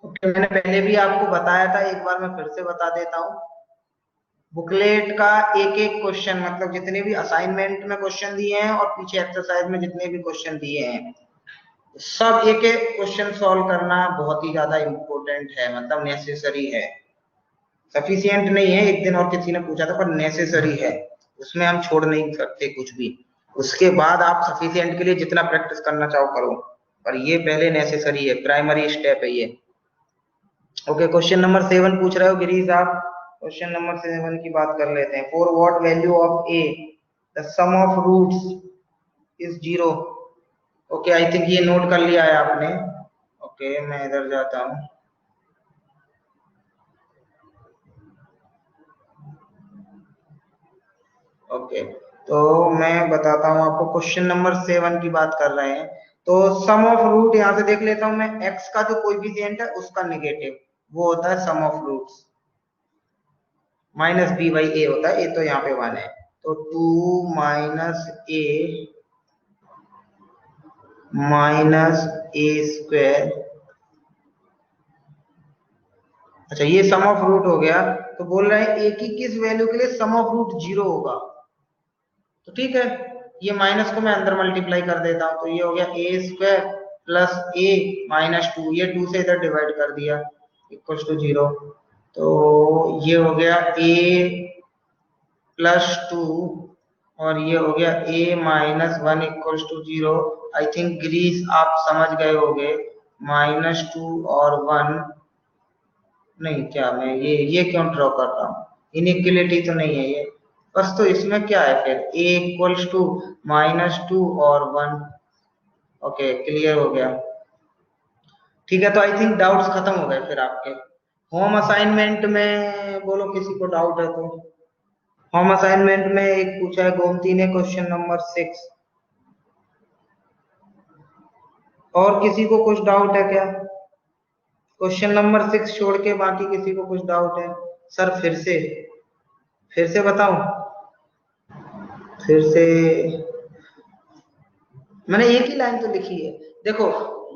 ओके, मैंने पहले भी आपको बताया था, एक बार मैं फिर से बता देता हूँ। बुकलेट का एक एक क्वेश्चन, मतलब जितने भी असाइनमेंट में क्वेश्चन दिए हैं और पीछे एक्सरसाइज में जितने भी क्वेश्चन दिए हैं, सब एक एक क्वेश्चन सॉल्व करना बहुत ही ज्यादा इम्पोर्टेंट है, मतलब नेसेसरी है। सफिशिएंट नहीं है, एक दिन और किसी ने पूछा था, पर नेसेसरी है। उसमें हम छोड़ नहीं सकते कुछ भी। उसके बाद आप सफिशिएंट के लिए जितना प्रैक्टिस करना चाहो करो, पर ये पहले नेसेसरी है, प्राइमरी स्टेप है ये। ओके, क्वेश्चन नंबर 7 पूछ रहे हो गिरीश आप? क्वेश्चन नंबर 7 की बात कर लेते हैं। For what value of a the sum of roots is 0। Okay, I think ये नोट कर लिया है आपने। ओके, मैं इधर जाता हूँ। ओके, तो मैं बताता हूँ आपको, क्वेश्चन नंबर 7 की बात कर रहे हैं। तो सम ऑफ रूट यहाँ से देख लेता हूँ मैं, x का जो कोएफिशिएंट है उसका नेगेटिव, वो होता है सम ऑफ रूट्स, -b/a होता है। a तो यहाँ पे 1 है, तो 2 - a - a²। अच्छा, ये सम ऑफ रूट हो गया। तो बोल रहे हैं a की किस वैल्यू के लिए सम ऑफ रूट 0 होगा? तो ठीक है, ये माइनस को मैं अंदर मल्टीप्लाई कर देता हूँ, तो ये हो गया a² + a - 2, ये 2 से इधर डिवाइड कर दिया, = 0। तो ये हो गया a + 2, और ये हो गया a - 1 = 0। आई थिंक गिरीश आप समझ गए होंगे, -2 और 1 नहीं, क्या मैं ये क्यों ड्रॉ कर रहा हूँ? इनइक्वलिटी तो नहीं है ये, बस। तो इसमें क्या है फिर? a = -2 और 1। ओके, क्लियर हो गया। ठीक है, तो आई थिंक डाउट्स खत्म हो गए फिर आपके। होम असाइनमेंट में बोलो किसी को डाउट है तो। होम असाइनमेंट में एक पूछा है गोमती ने क्वेश्चन नंबर 6। और किसी को कुछ डाउट है क्या? क्वेश्चन नंबर 6 छोड़ के बाकी किसी को कुछ डाउट है? सर फिर से बताऊं? फिर से मैंने एक ही लाइन तो लिखी है। देखो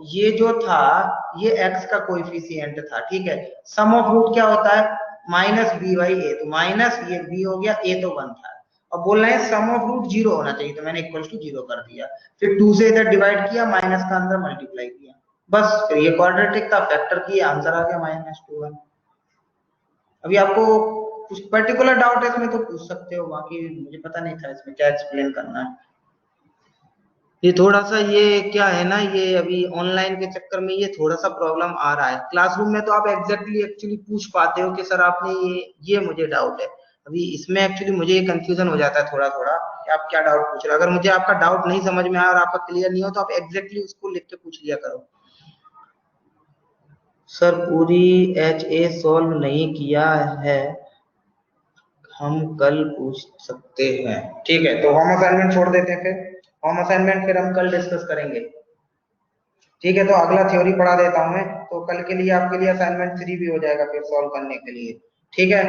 ये जो था ये x का कोएफिशिएंट था, ठीक है। सम ऑफ रूट क्या होता है? माइनस बी बाई ए, तो माइनस ये b हो गया, a तो 1 था। अब बोल रहे हैं सम ऑफ रूट 0 होना चाहिए, तो मैंने इक्वल टू 0 कर दिया। फिर 2 से इधर डिवाइड किया, माइनस का अंदर मल्टीप्लाई किया, बस फिर ये क्वाड्रेटिक का फैक्टर किया, आंसर आ गया -2 1। अभी आपको कुछ पर्टिकुलर डाउट है इसमें तो पूछ सकते हो, बाकी मुझे पता नहीं था इसमें क्या एक्सप्लेन करना है। ये थोड़ा सा ये क्या है ना, ये अभी ऑनलाइन के चक्कर में ये थोड़ा सा प्रॉब्लम आ रहा है। क्लासरूम में तो आप एग्जैक्टली एक्चुअली पूछ पाते हो कि सर आपने ये मुझे डाउट है। अभी इसमें एक्चुअली मुझे ये कंफ्यूजन हो जाता है थोड़ा थोड़ा कि आप क्या डाउट पूछ रहे हो। अगर मुझे आपका डाउट नहीं समझ में आया और आपका क्लियर नहीं हो तो आप एग्जैक्टली उसको लिख के पूछ लिया करो। सर पूरी एच ए सॉल्व नहीं किया है, हम कल पूछ सकते हैं। ठीक है, तो होम असाइनमेंट छोड़ देते हैं, फिर होम असाइनमेंट फिर हम कल डिस्कस करेंगे। ठीक है, तो अगला थ्योरी पढ़ा देता हूं मैं, तो कल के लिए आपके लिए असाइनमेंट 3 भी हो जाएगा फिर सॉल्व करने के लिए। ठीक है,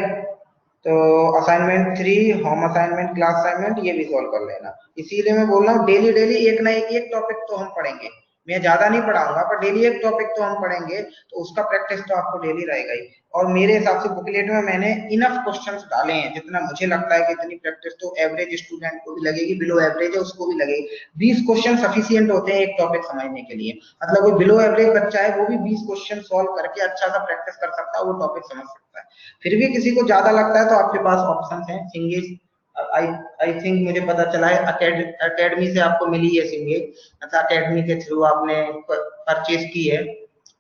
तो assignment 3 home assignment class assignment ये भी सॉल्व कर लेना। इसीलिए मैं बोल रहा हूँ डेली डेली एक ना एक टॉपिक तो हम पढ़ेंगे। मैं ज्यादा नहीं पढ़ाऊंगा पर डेली एक टॉपिक तो हम पढ़ेंगे, तो उसका प्रैक्टिस तो आपको डेली रहेगा ही। और मेरे हिसाब से बुकलेट में मैंने इनफ क्वेश्चंस डाले हैं, जितना मुझे लगता है कि इतनी प्रैक्टिस तो एवरेज स्टूडेंट को भी लगेगी, बिलो एवरेज है उसको भी लगेगी। 20 क्वेश्चन सफिशिएंट होते हैं एक टॉपिक समझने के लिए। मतलब कोई बिलो एवरेज बच्चा है वो भी 20 क्वेश्चन सॉल्व करके अच्छा सा प्रैक्टिस कर सकता है, वो टॉपिक समझ सकता है। फिर भी किसी को ज्यादा लगता है तो आपके पास ऑप्शन है सिंगेज। आई आई थिंक मुझे पता चला है अकेडमी से आपको मिली है सिंगेज, अच्छा अकेडमी के थ्रू आपने परचेज की है,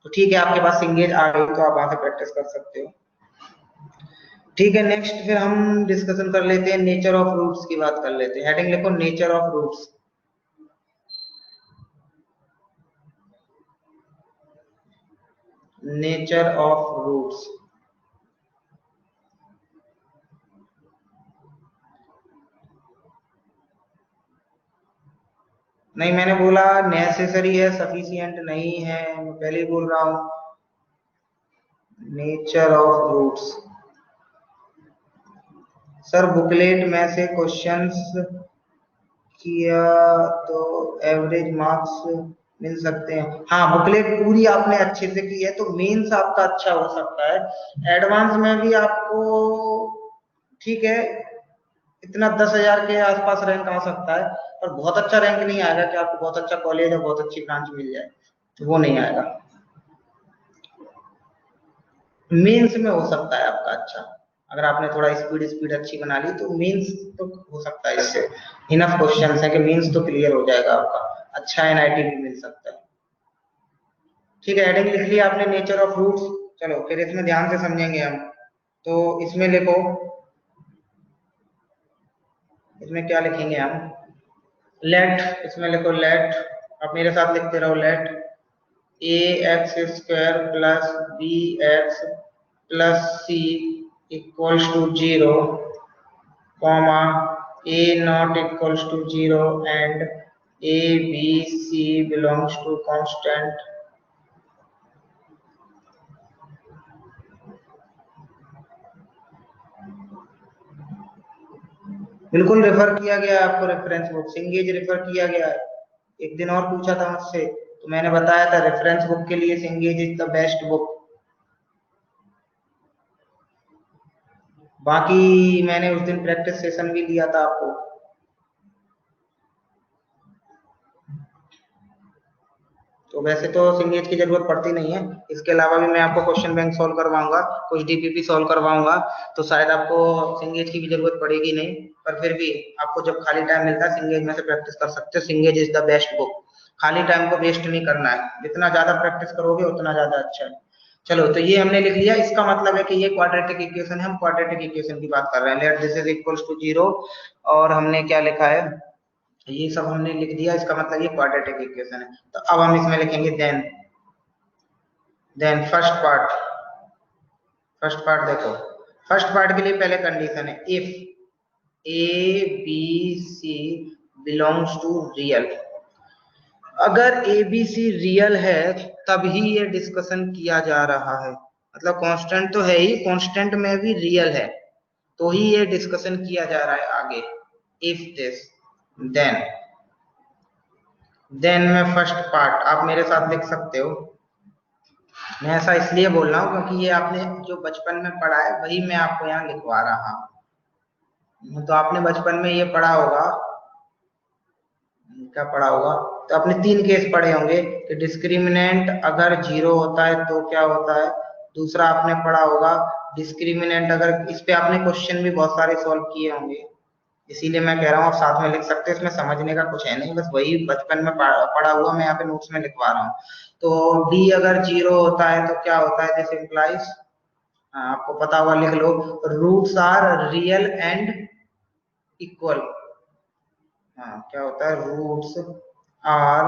तो ठीक है आपके पास सिंगेज आ गई तो आप वहां से प्रैक्टिस कर सकते हो। ठीक है, नेक्स्ट फिर हम डिस्कशन कर लेते हैं, नेचर ऑफ रूट्स की बात कर लेते हैं। हेडिंग लिखो nature of roots. Nature of roots. नहीं मैंने बोला नेसेसरी है, सफिशिएंट नहीं है, मैं पहले ही बोल रहा हूं। Nature of roots. Sir booklet में से क्वेश्चंस किया तो एवरेज मार्क्स मिल सकते हैं। हाँ बुकलेट पूरी आपने अच्छे से की है तो मेंस आपका अच्छा हो सकता है। एडवांस में भी आपको ठीक है इतना 10,000 के आसपास रैंक आ सकता है, पर बहुत अच्छा रैंक नहीं आएगा कि आपको बहुत अच्छा कॉलेज और बहुत अच्छी ब्रांच मिल जाए, तो वो नहीं आएगा। मेंस में हो सकता है आपका अच्छा, अगर आपने थोड़ा स्पीड स्पीड अच्छी बना ली तो मेंस तो हो सकता है इससे। इनफ क्वेश्चंस है कि मेंस तो क्लियर हो जाएगा आपका, अच्छा एनआईटी भी मिल सकता है। ठीक है, हेडिंग लिख लिया आपने नेचर ऑफ रूट्स। चलो फिर इसमें ध्यान से समझेंगे हम। तो इसमें लिखो, इसमें क्या लिखेंगे हम? लेट, इसमें लिखो लेट, आप मेरे साथ लिखते रहो, let a x square plus b x plus c equals to 0, comma a not equals to 0 and a b c belongs to constant। बिल्कुल रेफर किया गया है आपको, रेफरेंस बुक सिंगेज रेफर किया गया है। एक दिन और पूछा था मुझसे तो मैंने बताया था रेफरेंस बुक के लिए सिंगेज इज द बेस्ट बुक। बाकी मैंने उस दिन प्रैक्टिस सेशन भी दिया था आपको। तो वैसे तो सिंगेज की जरूरत पड़ती नहीं है, इसके अलावा भी मैं आपको क्वेश्चन बैंक सॉल्व करवाऊंगा, कुछ डीपीपी सॉल्व करवाऊंगा, तो शायद आपको सिंगेज की भी जरूरत पड़ेगी नहीं। पर फिर भी आपको जब खाली टाइम मिलता है सिंगेज में से प्रैक्टिस कर सकते हो, सिंगेज इज द बेस्ट बुक। खाली टाइम को वेस्ट नहीं करना है, जितना ज्यादा प्रैक्टिस करोगे उतना ज्यादा अच्छा है। चलो तो ये हमने लिख लिया, इसका मतलब है कि ये क्वाड्रेटिक इक्वेशन है, हम क्वाड्रेटिक इक्वेशन की बात कर रहे हैं। Let this is equals to 0, और हमने क्या लिखा है ये सब हमने लिख दिया, इसका मतलब ये क्वाड्रेटिक इक्वेशन है। तो अब हम इसमें लिखेंगे then first part, first part देखो, फर्स्ट पार्ट के लिए पहले कंडीशन है if a b c belongs to real. अगर ए बी सी रियल है तभी ये डिस्कशन किया जा रहा है, मतलब कांस्टेंट तो है ही, कांस्टेंट में भी रियल है तो ही ये डिस्कशन किया जा रहा है आगे। इफ दिस देन में फर्स्ट पार्ट आप मेरे साथ लिख सकते हो। मैं ऐसा इसलिए बोल रहा हूँ क्योंकि ये आपने जो बचपन में पढ़ा है वही मैं आपको यहाँ लिखवा रहा हूँ। तो आपने बचपन में ये पढ़ा होगा, क्या पढ़ा होगा, तो आपने 3 केस पढ़े होंगे कि डिस्क्रिमिनेंट अगर 0 होता है तो क्या होता है। दूसरा आपने पढ़ा होगा डिस्क्रिमिनेंट अगर, इस पे आपने क्वेश्चन भी बहुत सारे सॉल्व किए होंगे, इसीलिए मैं कह रहा हूँ आप साथ में लिख सकते हैं, इसमें समझने का कुछ है नहीं, बस वही बचपन में पढ़ा हुआ मैं यहाँ पे नोट्स में लिखवा रहा हूँ। तो डी अगर 0 होता है तो क्या होता है, दिस इम्प्लाइज, आपको पता होगा लिख लो, roots are real and equal. हाँ क्या होता है, roots are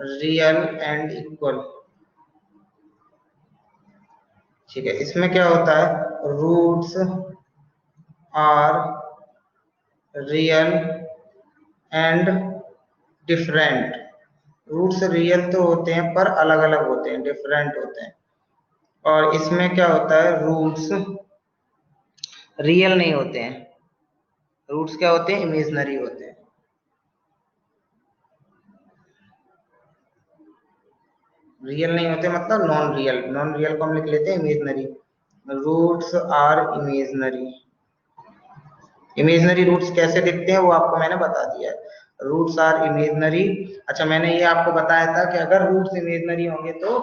real and equal. ठीक है, इसमें क्या होता है, roots are real and different. Roots real तो होते हैं पर अलग अलग होते हैं, डिफरेंट होते हैं। और इसमें क्या होता है, रूट्स रियल नहीं होते हैं, रूट्स क्या होते हैं, इमेजिनरी होते हैं। रियल नहीं होते मतलब नॉन रियल, नॉन रियल को हम लिख लेते हैं imaginary. Roots are imaginary. Imaginary roots कैसे दिखते हैं वो आपको मैंने बता दिया है, रूट्स आर इमेजिनरी। अच्छा मैंने ये आपको बताया था कि अगर रूट्स इमेजिनरी होंगे तो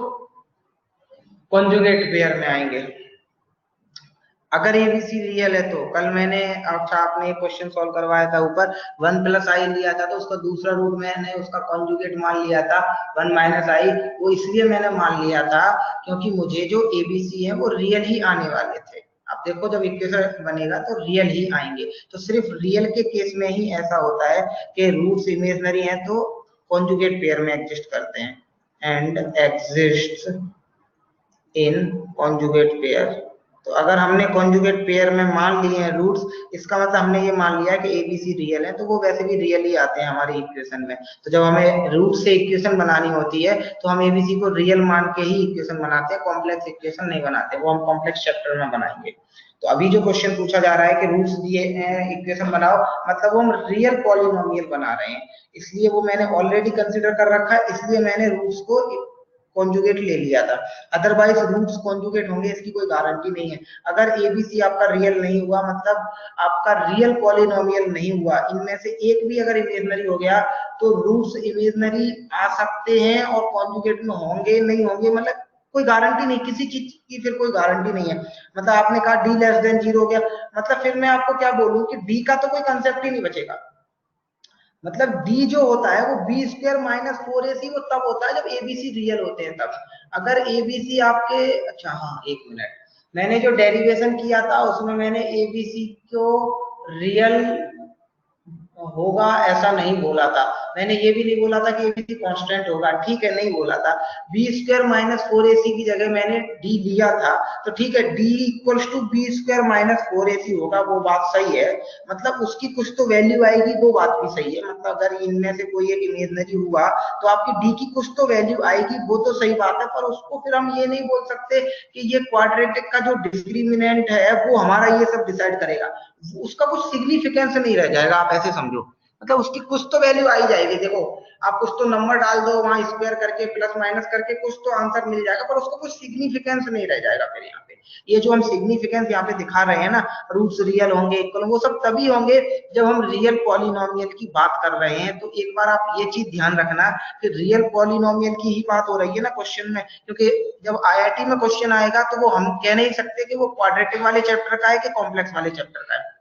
कॉन्जुगेट पेयर में आएंगे। अगर एबीसी रियल है तो कल मैंने, अच्छा आपने एक क्वेश्चन सॉल्व करवाया था ऊपर, 1 प्लस आई लिया था तो उसका दूसरा रूट मैंने उसका कॉन्जुगेट मान लिया था 1 माइनस आई। वो इसलिए मैंने मान लिया था क्योंकि मुझे जो एबीसी है वो रियल ही आने वाले थे। अब देखो जब इक्वेशन बनेगा तो रियल ही आएंगे, तो सिर्फ रियल के केस में ही ऐसा होता है कि रूट्स इमेजिनरी हैं तो कॉन्जुगेट पेयर में एग्जिस्ट करते हैं, and exist in conjugate pair. तो अगर हमने कॉन्जुगेट पेयर में मान लिए हैं रूट्स, इसका मतलब हमने ये मान लिया है कि एबीसी रियल है, तो वो वैसे भी रियल ही आते हैं हमारे इक्वेशन में। तो जब हमें रूट से इक्वेशन बनानी होती है तो हम एबीसी को रियल मान के ही इक्वेशन बनाते हैं, कॉम्प्लेक्स इक्वेशन नहीं बनाते, वो हम कॉम्प्लेक्स चैप्टर में बनाएंगे। तो अभी जो क्वेश्चन पूछा जा रहा है कि रूट्स दिए इक्वेशन बनाओ, मतलब वो हम रियल पॉलिनोमियल बना रहे हैं, इसलिए वो मैंने ऑलरेडी कंसिडर कर रखा है, इसलिए मैंने रूट्स को कॉन्जुगेट ले लिया था। अदरवाइज रूट्स कॉन्जुगेट होंगे इसकी कोई गारंटी नहीं है। अगर एबीसी आपका रियल नहीं हुआ मतलब आपका रियल पॉलिनोमियल नहीं हुआ, इनमें से एक भी अगर इमेजिनरी हो गया तो रूट्स इमेजिनरी आ सकते हैं और कॉन्जुगेट में होंगे नहीं होंगे, मतलब कोई गारंटी नहीं, किसी चीज की फिर कोई गारंटी नहीं है। मतलब आपने कहा डी लेस देन 0 हो गया, मतलब फिर मैं आपको क्या बोलूं कि डी का तो कोई कंसेप्ट ही नहीं बचेगा। मतलब डी जो होता है वो बी स्क्वायर माइनस 4ac वो तब होता है जब एबीसी रियल होते हैं तब। अगर एबीसी आपके, अच्छा हाँ एक मिनट, मैंने जो डेरिवेशन किया था उसमें मैंने एबीसी को रियल होगा ऐसा नहीं बोला था, मैंने ये भी नहीं बोला था कि एबीसी कांस्टेंट होगा, ठीक है नहीं बोला था। बी स्क्वायर माइनस 4ac की जगह मैंने डी लिया था, तो ठीक है D equals to b square minus 4ac होगा, वो बात सही है, मतलब उसकी कुछ तो वैल्यू आएगी, वो बात भी सही है। मतलब अगर इनमें से कोई एक इमेजिनरी हुआ तो आपकी डी की कुछ तो वैल्यू आएगी, वो तो सही बात है, पर उसको फिर हम ये नहीं बोल सकते कि ये क्वाड्रेटिक का जो डिस्क्रिमिनेंट है वो हमारा ये सब डिसाइड करेगा, उसका कुछ सिग्निफिकेंस नहीं रह जाएगा, आप ऐसे समझो। मतलब उसकी कुछ तो वैल्यू आई जाएगी, देखो आप कुछ तो नंबर डाल दो वहां स्क्वायर करके प्लस माइनस करके कुछ तो आंसर मिल जाएगा, पर उसको कुछ सिग्निफिकेंस नहीं रह जाएगा फिर यहाँ पे। ये जो हम सिग्निफिकेंस यहाँ पे दिखा रहे हैं ना, रूट्स रियल होंगे इक्वल, वो सब तभी होंगे जब हम रियल पॉलिनोमियल की बात कर रहे हैं। तो एक बार आप ये चीज ध्यान रखना कि रियल पॉलिनोमियल की ही बात हो रही है ना क्वेश्चन में, क्योंकि जब आईआईटी में क्वेश्चन आएगा तो वो हम कह नहीं सकते कि वो क्वाड्रेटिक वाले चैप्टर का है कि कॉम्प्लेक्स वाले चैप्टर का है।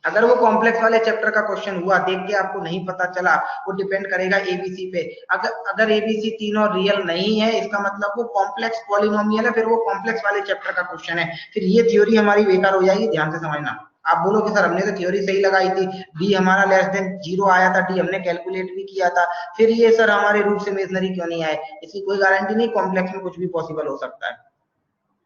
अगर वो कॉम्प्लेक्स वाले चैप्टर का क्वेश्चन हुआ देख के आपको नहीं पता चला, वो डिपेंड करेगा एबीसी पे। अगर एबीसी तीनों रियल नहीं है इसका मतलब वो कॉम्प्लेक्स पॉलिनोमियल है, फिर वो कॉम्प्लेक्स वाले चैप्टर का क्वेश्चन है, फिर ये थ्योरी हमारी बेकार हो जाएगी, ध्यान से समझना। आप बोलो कि सर हमने तो थ्योरी सही लगाई थी, डी हमारा लेस देन 0 आया था, डी हमने कैलकुलेट भी किया था, फिर ये सर हमारे रूट से इमेजिनरी क्यों नहीं आए, इसकी कोई गारंटी नहीं, कॉम्प्लेक्स में कुछ भी पॉसिबल हो सकता है।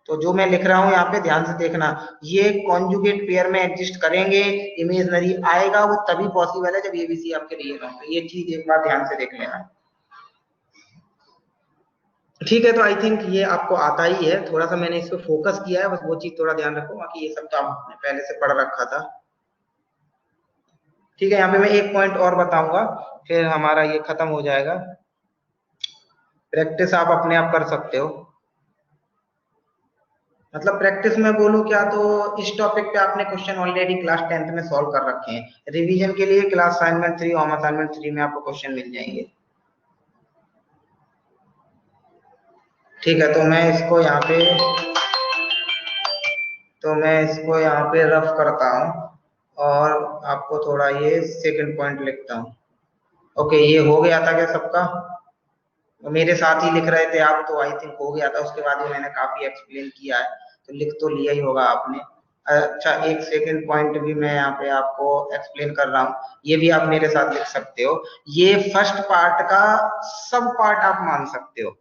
तो जो मैं लिख रहा हूं यहाँ पे ध्यान से देखना, ये कॉन्जुगेट पेयर में एग्जिस्ट करेंगे, इमेजनरी आएगा वो तभी पॉसिबल है जब एबीसी आपके रियल हो। तो ये चीज एक बार ध्यान से देख लेना। ठीक है, तो आई थिंक ये आपको आता ही है, थोड़ा सा मैंने इस पे फोकस किया है, बस वो चीज थोड़ा ध्यान रखो, बाकी ये सब तो आपने पहले से पढ़ रखा था। ठीक है, यहाँ पे मैं एक पॉइंट और बताऊंगा, फिर हमारा ये खत्म हो जाएगा। प्रैक्टिस आप अपने आप कर सकते हो, मतलब प्रैक्टिस में बोलूं क्या, तो इस टॉपिक पे आपने क्वेश्चन ऑलरेडी क्लास 10th में सॉल्व कर रखे हैं। रिवीजन के लिए क्लास असाइनमेंट 3 होम असाइनमेंट 3 में आपको क्वेश्चन मिल जाएंगे। ठीक है, तो मैं इसको यहाँ पे रफ करता हूँ और आपको थोड़ा ये सेकंड पॉइंट लिखता हूँ। ओके, ये हो गया था क्या सबका? मेरे साथ ही लिख रहे थे आप, तो आई थिंक हो गया था। उसके बाद भी मैंने काफी एक्सप्लेन किया है, तो लिख तो लिया ही होगा आपने। अच्छा, एक सेकंड पॉइंट भी मैं यहाँ पे आपको एक्सप्लेन कर रहा हूँ, ये भी आप मेरे साथ लिख सकते हो। ये फर्स्ट पार्ट का सब पार्ट आप मान सकते हो।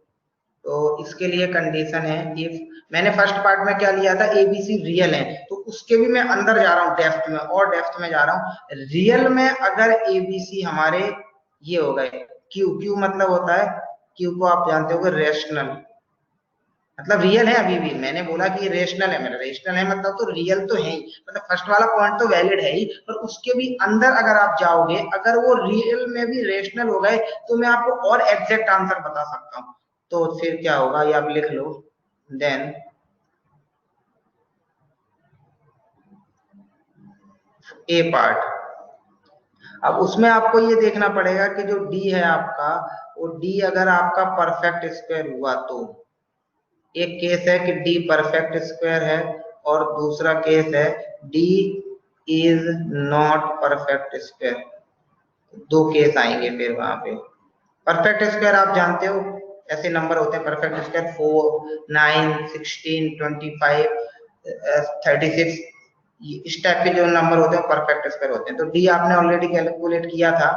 तो इसके लिए कंडीशन है, इफ मैंने फर्स्ट पार्ट में क्या लिया था, एबीसी रियल है, तो उसके भी मैं अंदर जा रहा हूँ डेप्थ में, और डेप्थ में जा रहा हूँ। रियल में अगर एबीसी हमारे ये हो गए, क्यू क्यू मतलब होता है, क्यू को आप जानते हो, रेशनल मतलब रियल है। अभी भी मैंने बोला कि रेशनल है, मेरा रेशनल है मतलब तो रियल तो है ही, मतलब फर्स्ट वाला पॉइंट तो वैलिड है ही, पर उसके भी अंदर अगर आप जाओगे, अगर वो रियल में भी रेशनल हो गए, तो मैं आपको और एग्जैक्ट आंसर बता सकता हूँ। तो फिर क्या होगा, ये आप लिख लो। देन ए पार्ट, अब उसमें आपको ये देखना पड़ेगा कि जो डी है आपका, वो डी अगर आपका परफेक्ट स्क्वायर हुआ, तो एक केस है कि डी परफेक्ट स्क्वायर है, और दूसरा केस है D is not perfect square. दो केस आएंगे फिर वहां पे। परफेक्ट स्क्वायर आप जानते हो, ऐसे नंबर होते हैं परफेक्ट स्क्वायर, 4, 9, 16, 25, 36, इस टाइप के जो नंबर होते हैं परफेक्ट स्क्वायर होते हैं। तो डी आपने ऑलरेडी कैलकुलेट किया था,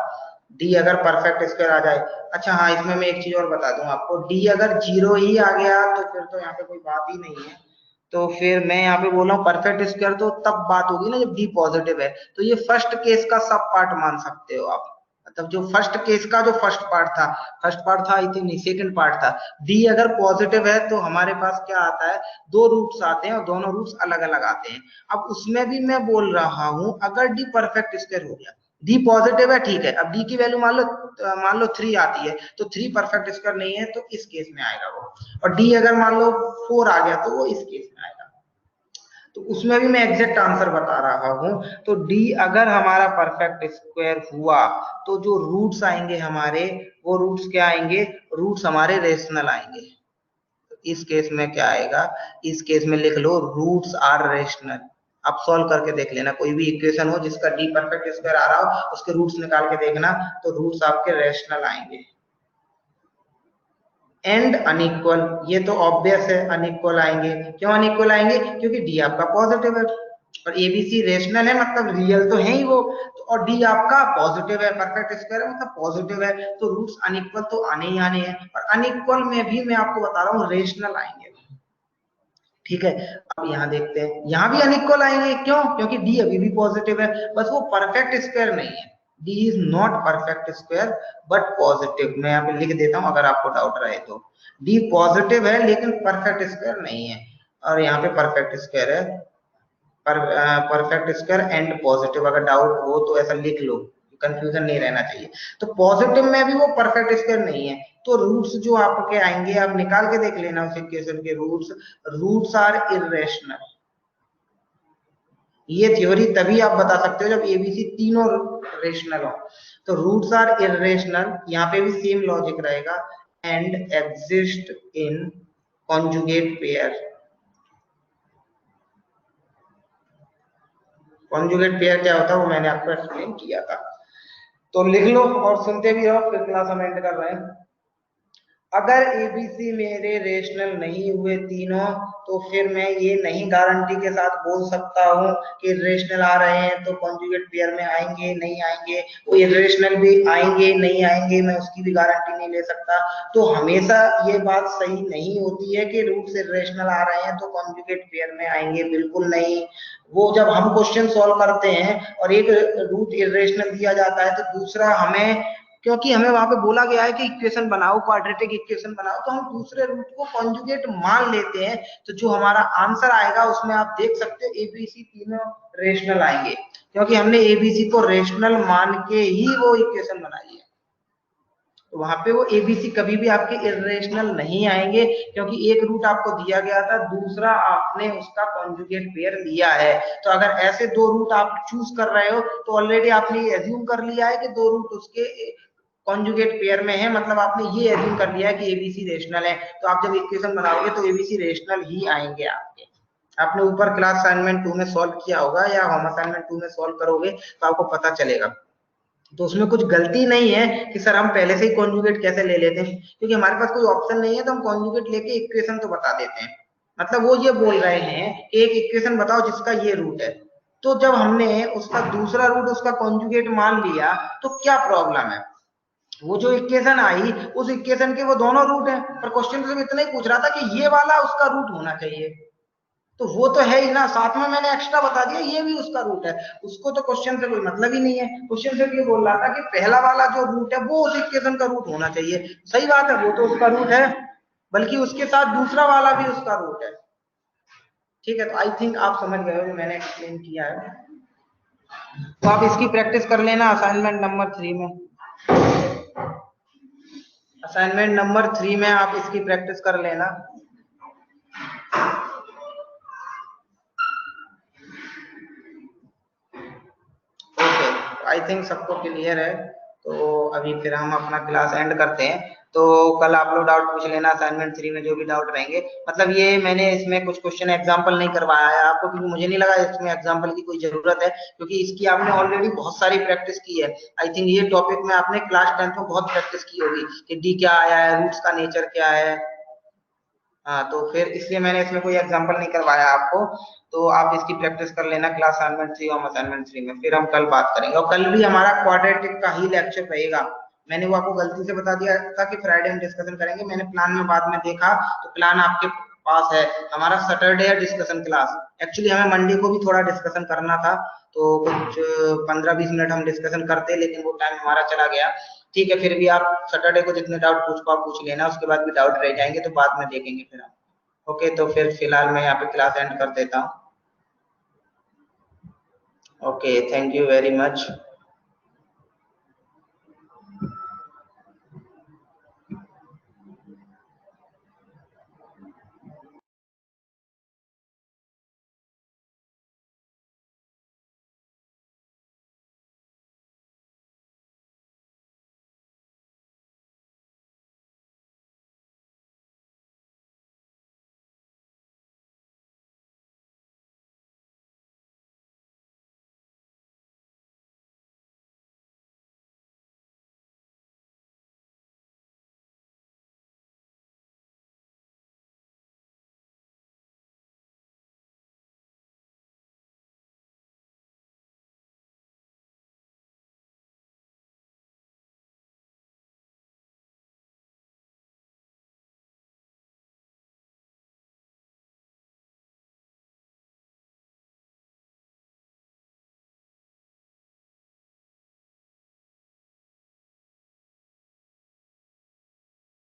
डी अगर परफेक्ट स्क्वायर आ जाए। अच्छा हाँ, इसमें मैं एक चीज और बता दूं आपको, डी अगर 0 ही आ गया तो फिर तो यहाँ पे कोई बात ही नहीं है। तो फिर मैं यहाँ पे बोल रहा हूँ परफेक्ट स्क्वायर तो तब बात होगी ना जब डी पॉजिटिव है। तो ये फर्स्ट केस का सब पार्ट मान सकते हो आप, मतलब जो फर्स्ट केस का जो फर्स्ट पार्ट था आई थिंक, नहीं सेकंड पार्ट था। डी अगर पॉजिटिव है तो हमारे पास क्या आता है, दो रूट्स आते हैं और दोनों रूट्स अलग अलग आते हैं। अब उसमें भी मैं बोल रहा हूं, अगर डी परफेक्ट स्क्वायर हो गया, डी पॉजिटिव है, ठीक है, अब डी की वैल्यू मान लो 3 आती है, तो 3 परफेक्ट स्क्वायर नहीं है, तो इस केस में आएगा वो। और डी अगर मान लो 4 आ गया, तो वो इस केस में आएगा। तो उसमें भी मैं एग्जैक्ट आंसर बता रहा हूं। तो डी अगर हमारा परफेक्ट स्क्वायर हुआ, तो जो रूट्स आएंगे हमारे, वो रूट्स क्या आएंगे, रूट्स हमारे रेशनल आएंगे। तो इस केस में क्या आएगा, इस केस में लिख लो रूट्स आर रेशनल। आप सॉल्व करके देख लेना, कोई भी इक्वेशन हो जिसका डी परफेक्ट स्क्वायर आ रहा हो, उसके रूट्स निकाल के देखना, तो रूट्स आपके रेशनल आएंगे। एंड अनइक्वल, ये तो ऑब्वियस है, अनइक्वल आएंगे। क्यों अनइक्वल आएंगे, क्योंकि डी आपका पॉजिटिव है और एबीसी रेशनल है, मतलब रियल तो है ही वो, तो और डी आपका पॉजिटिव है, परफेक्ट स्क्वायर है मतलब पॉजिटिव है, तो रूट्स अनइक्वल तो आने ही आने हैं। और अनइक्वल में भी मैं आपको बता रहा हूँ रेशनल आएंगे। ठीक है, अब यहाँ देखते हैं, यहाँ भी अनइक्वल आएंगे। क्यों, क्योंकि डी अभी भी पॉजिटिव है, बस वो परफेक्ट स्क्वायर नहीं है। D is not perfect square but positive. मैं यहाँ पे लिख देता हूँ अगर आपको डाउट रहे तो, डी पॉजिटिव है लेकिन परफेक्ट स्क्वायर नहीं है। और यहाँ पे परफेक्ट स्क्वायर है, पर परफेक्ट स्क्वायर एंड पॉजिटिव। अगर डाउट हो तो ऐसा लिख लो, कंफ्यूजन नहीं रहना चाहिए। तो पॉजिटिव में भी वो परफेक्ट स्क्वायर नहीं है, तो रूट्स जो आपके आएंगे आप निकाल के देख लेना उस इक्वेशन के रूट्स। Roots are irrational. ये थ्योरी तभी आप बता सकते हो जब एबीसी तीनों रेशनल हो। तो रूट्स आर इरेशनल, यहाँ पे भी सेम लॉजिक रहेगा, and exist in conjugate pair. Conjugate pair क्या होता है वो मैंने आपको एक्सप्लेन किया था। तो लिख लो और सुनते भी रहो, फिर क्लास हम एंड कर रहे हैं। अगर एबीसी मेरे रेशनल नहीं हुए तीनों, तो फिर मैं ये नहीं गारंटी के साथ बोल सकता हूँ कि रेशनल आ रहे हैं तो कॉन्जुगेट पेयर में आएंगे नहीं आएंगे, वो इरेशनल भी आएंगे नहीं आएंगे, मैं उसकी भी गारंटी नहीं ले सकता। तो हमेशा ये बात सही नहीं होती है कि रूट्स इरेशनल आ रहे हैं तो कॉन्जुगेट पेयर में आएंगे, बिल्कुल नहीं। वो जब हम क्वेश्चन सॉल्व करते हैं और एक रूट इरेशनल दिया जाता है तो दूसरा हमें, क्योंकि हमें वहां पे बोला गया है कि इक्वेशन बनाओ, क्वाड्रेटिक इक्वेशन बनाओ, तो हम दूसरे रूट को कॉन्जुगेट मान लेते हैं। तो जो हमारा आंसर आएगा उसमें आप देख सकते हो एबीसी तीनों रेशनल आएंगे, क्योंकि हमने एबीसी को रेशनल मान के ही वो इक्वेशन बनाई है। तो वहां पे वो एबीसी कभी भी आपके इरेशनल नहीं आएंगे, क्योंकि एक रूट आपको दिया गया था, दूसरा आपने उसका कॉन्जुगेट पेयर लिया है। तो अगर ऐसे दो रूट आप चूज कर रहे हो तो ऑलरेडी आपने एज्यूम कर लिया है कि दो रूट उसके कॉन्जुगेट पेयर में है, मतलब आपने ये एज्यूम कर लिया है कि एबीसी रेशनल है। तो आप जब इक्वेशन बनाओगे तो एबीसी रेशनल ही आएंगे आपके। आपने ऊपर क्लास असाइनमेंट 2 में सॉल्व किया होगा या होम असाइनमेंट 2 में सॉल्व करोगे तो आपको पता चलेगा। तो उसमें कुछ गलती नहीं है कि सर हम पहले से ही कॉन्जुगेट कैसे ले लेते हैं, क्योंकि हमारे पास कोई ऑप्शन नहीं है तो हम कॉन्जुगेट लेके इक्वेशन तो बता देते हैं। मतलब वो ये बोल रहे हैं कि एक इक्वेशन बताओ जिसका ये रूट है, तो जब हमने उसका दूसरा रूट उसका कॉन्जुगेट मान लिया तो क्या प्रॉब्लम है। वो जो इक्वेशन आई उस इक्वेशन के वो दोनों रूट है, पर क्वेश्चन तो सिर्फ इतना ही पूछ रहा था कि ये वाला उसका रूट होना चाहिए। तो वो तो है ही ना, साथ में मैंने एक्स्ट्रा बता दिया ये भी उसका रूट है। उसको तो क्वेश्चन से कोई मतलब ही नहीं है। क्वेश्चन सिर्फ ये बोल रहा था कि पहला वाला जो रूट है वो उस इक्वेशन का रूट होना चाहिए। सही बात है, वो तो उसका रूट है, बल्कि उसके साथ दूसरा वाला भी उसका रूट है। ठीक है, तो आई थिंक आप समझ गए हो, मैंने एक्सप्लेन किया है। तो आप इसकी प्रैक्टिस कर लेना असाइनमेंट नंबर 3 में। असाइनमेंट नंबर 3 में आप इसकी प्रैक्टिस कर लेना। ओके, आई थिंक सबको क्लियर है। तो अभी फिर हम अपना क्लास एंड करते हैं। तो कल आप लोग डाउट पूछ लेना असाइनमेंट 3 में जो भी डाउट रहेंगे। मतलब ये मैंने इसमें कुछ क्वेश्चन एग्जांपल नहीं करवाया है आपको, क्योंकि मुझे नहीं लगा इसमें एग्जांपल की कोई जरूरत है, क्योंकि इसकी आपने ऑलरेडी बहुत सारी प्रैक्टिस की है। आई थिंक ये टॉपिक में आपने क्लास 10th में बहुत प्रैक्टिस की होगी कि डी क्या आया है, रूट्स का नेचर क्या है। हाँ, तो फिर इसलिए मैंने इसमें कोई एग्जांपल नहीं करवाया आपको। तो आप इसकी प्रैक्टिस कर लेना क्लास असाइनमेंट 3 और असाइनमेंट 3 में, फिर हम कल बात करेंगे। और कल भी हमारा क्वाड्रेटिक का ही लेक्चर रहेगा। मैंने वो आपको गलती से बता दिया था कि फ्राइडे हम डिस्कशन करेंगे, मैंने प्लान में बाद में देखा तो प्लान आपके पास है, हमारा सैटरडे है डिस्कशन क्लास। एक्चुअली हमें मंडे को भी थोड़ा डिस्कशन करना था, तो कुछ 15-20 मिनट हम डिस्कशन करते, लेकिन वो टाइम हमारा चला गया। ठीक है, फिर भी आप सैटरडे को जितने डाउट पूछ पाओ पूछ लेना, उसके बाद भी डाउट रह जाएंगे तो बाद में देखेंगे फिर हम। ओके, तो फिर फिलहाल मैं यहाँ पे क्लास एंड कर देता हूँ। Okay, thank you very much.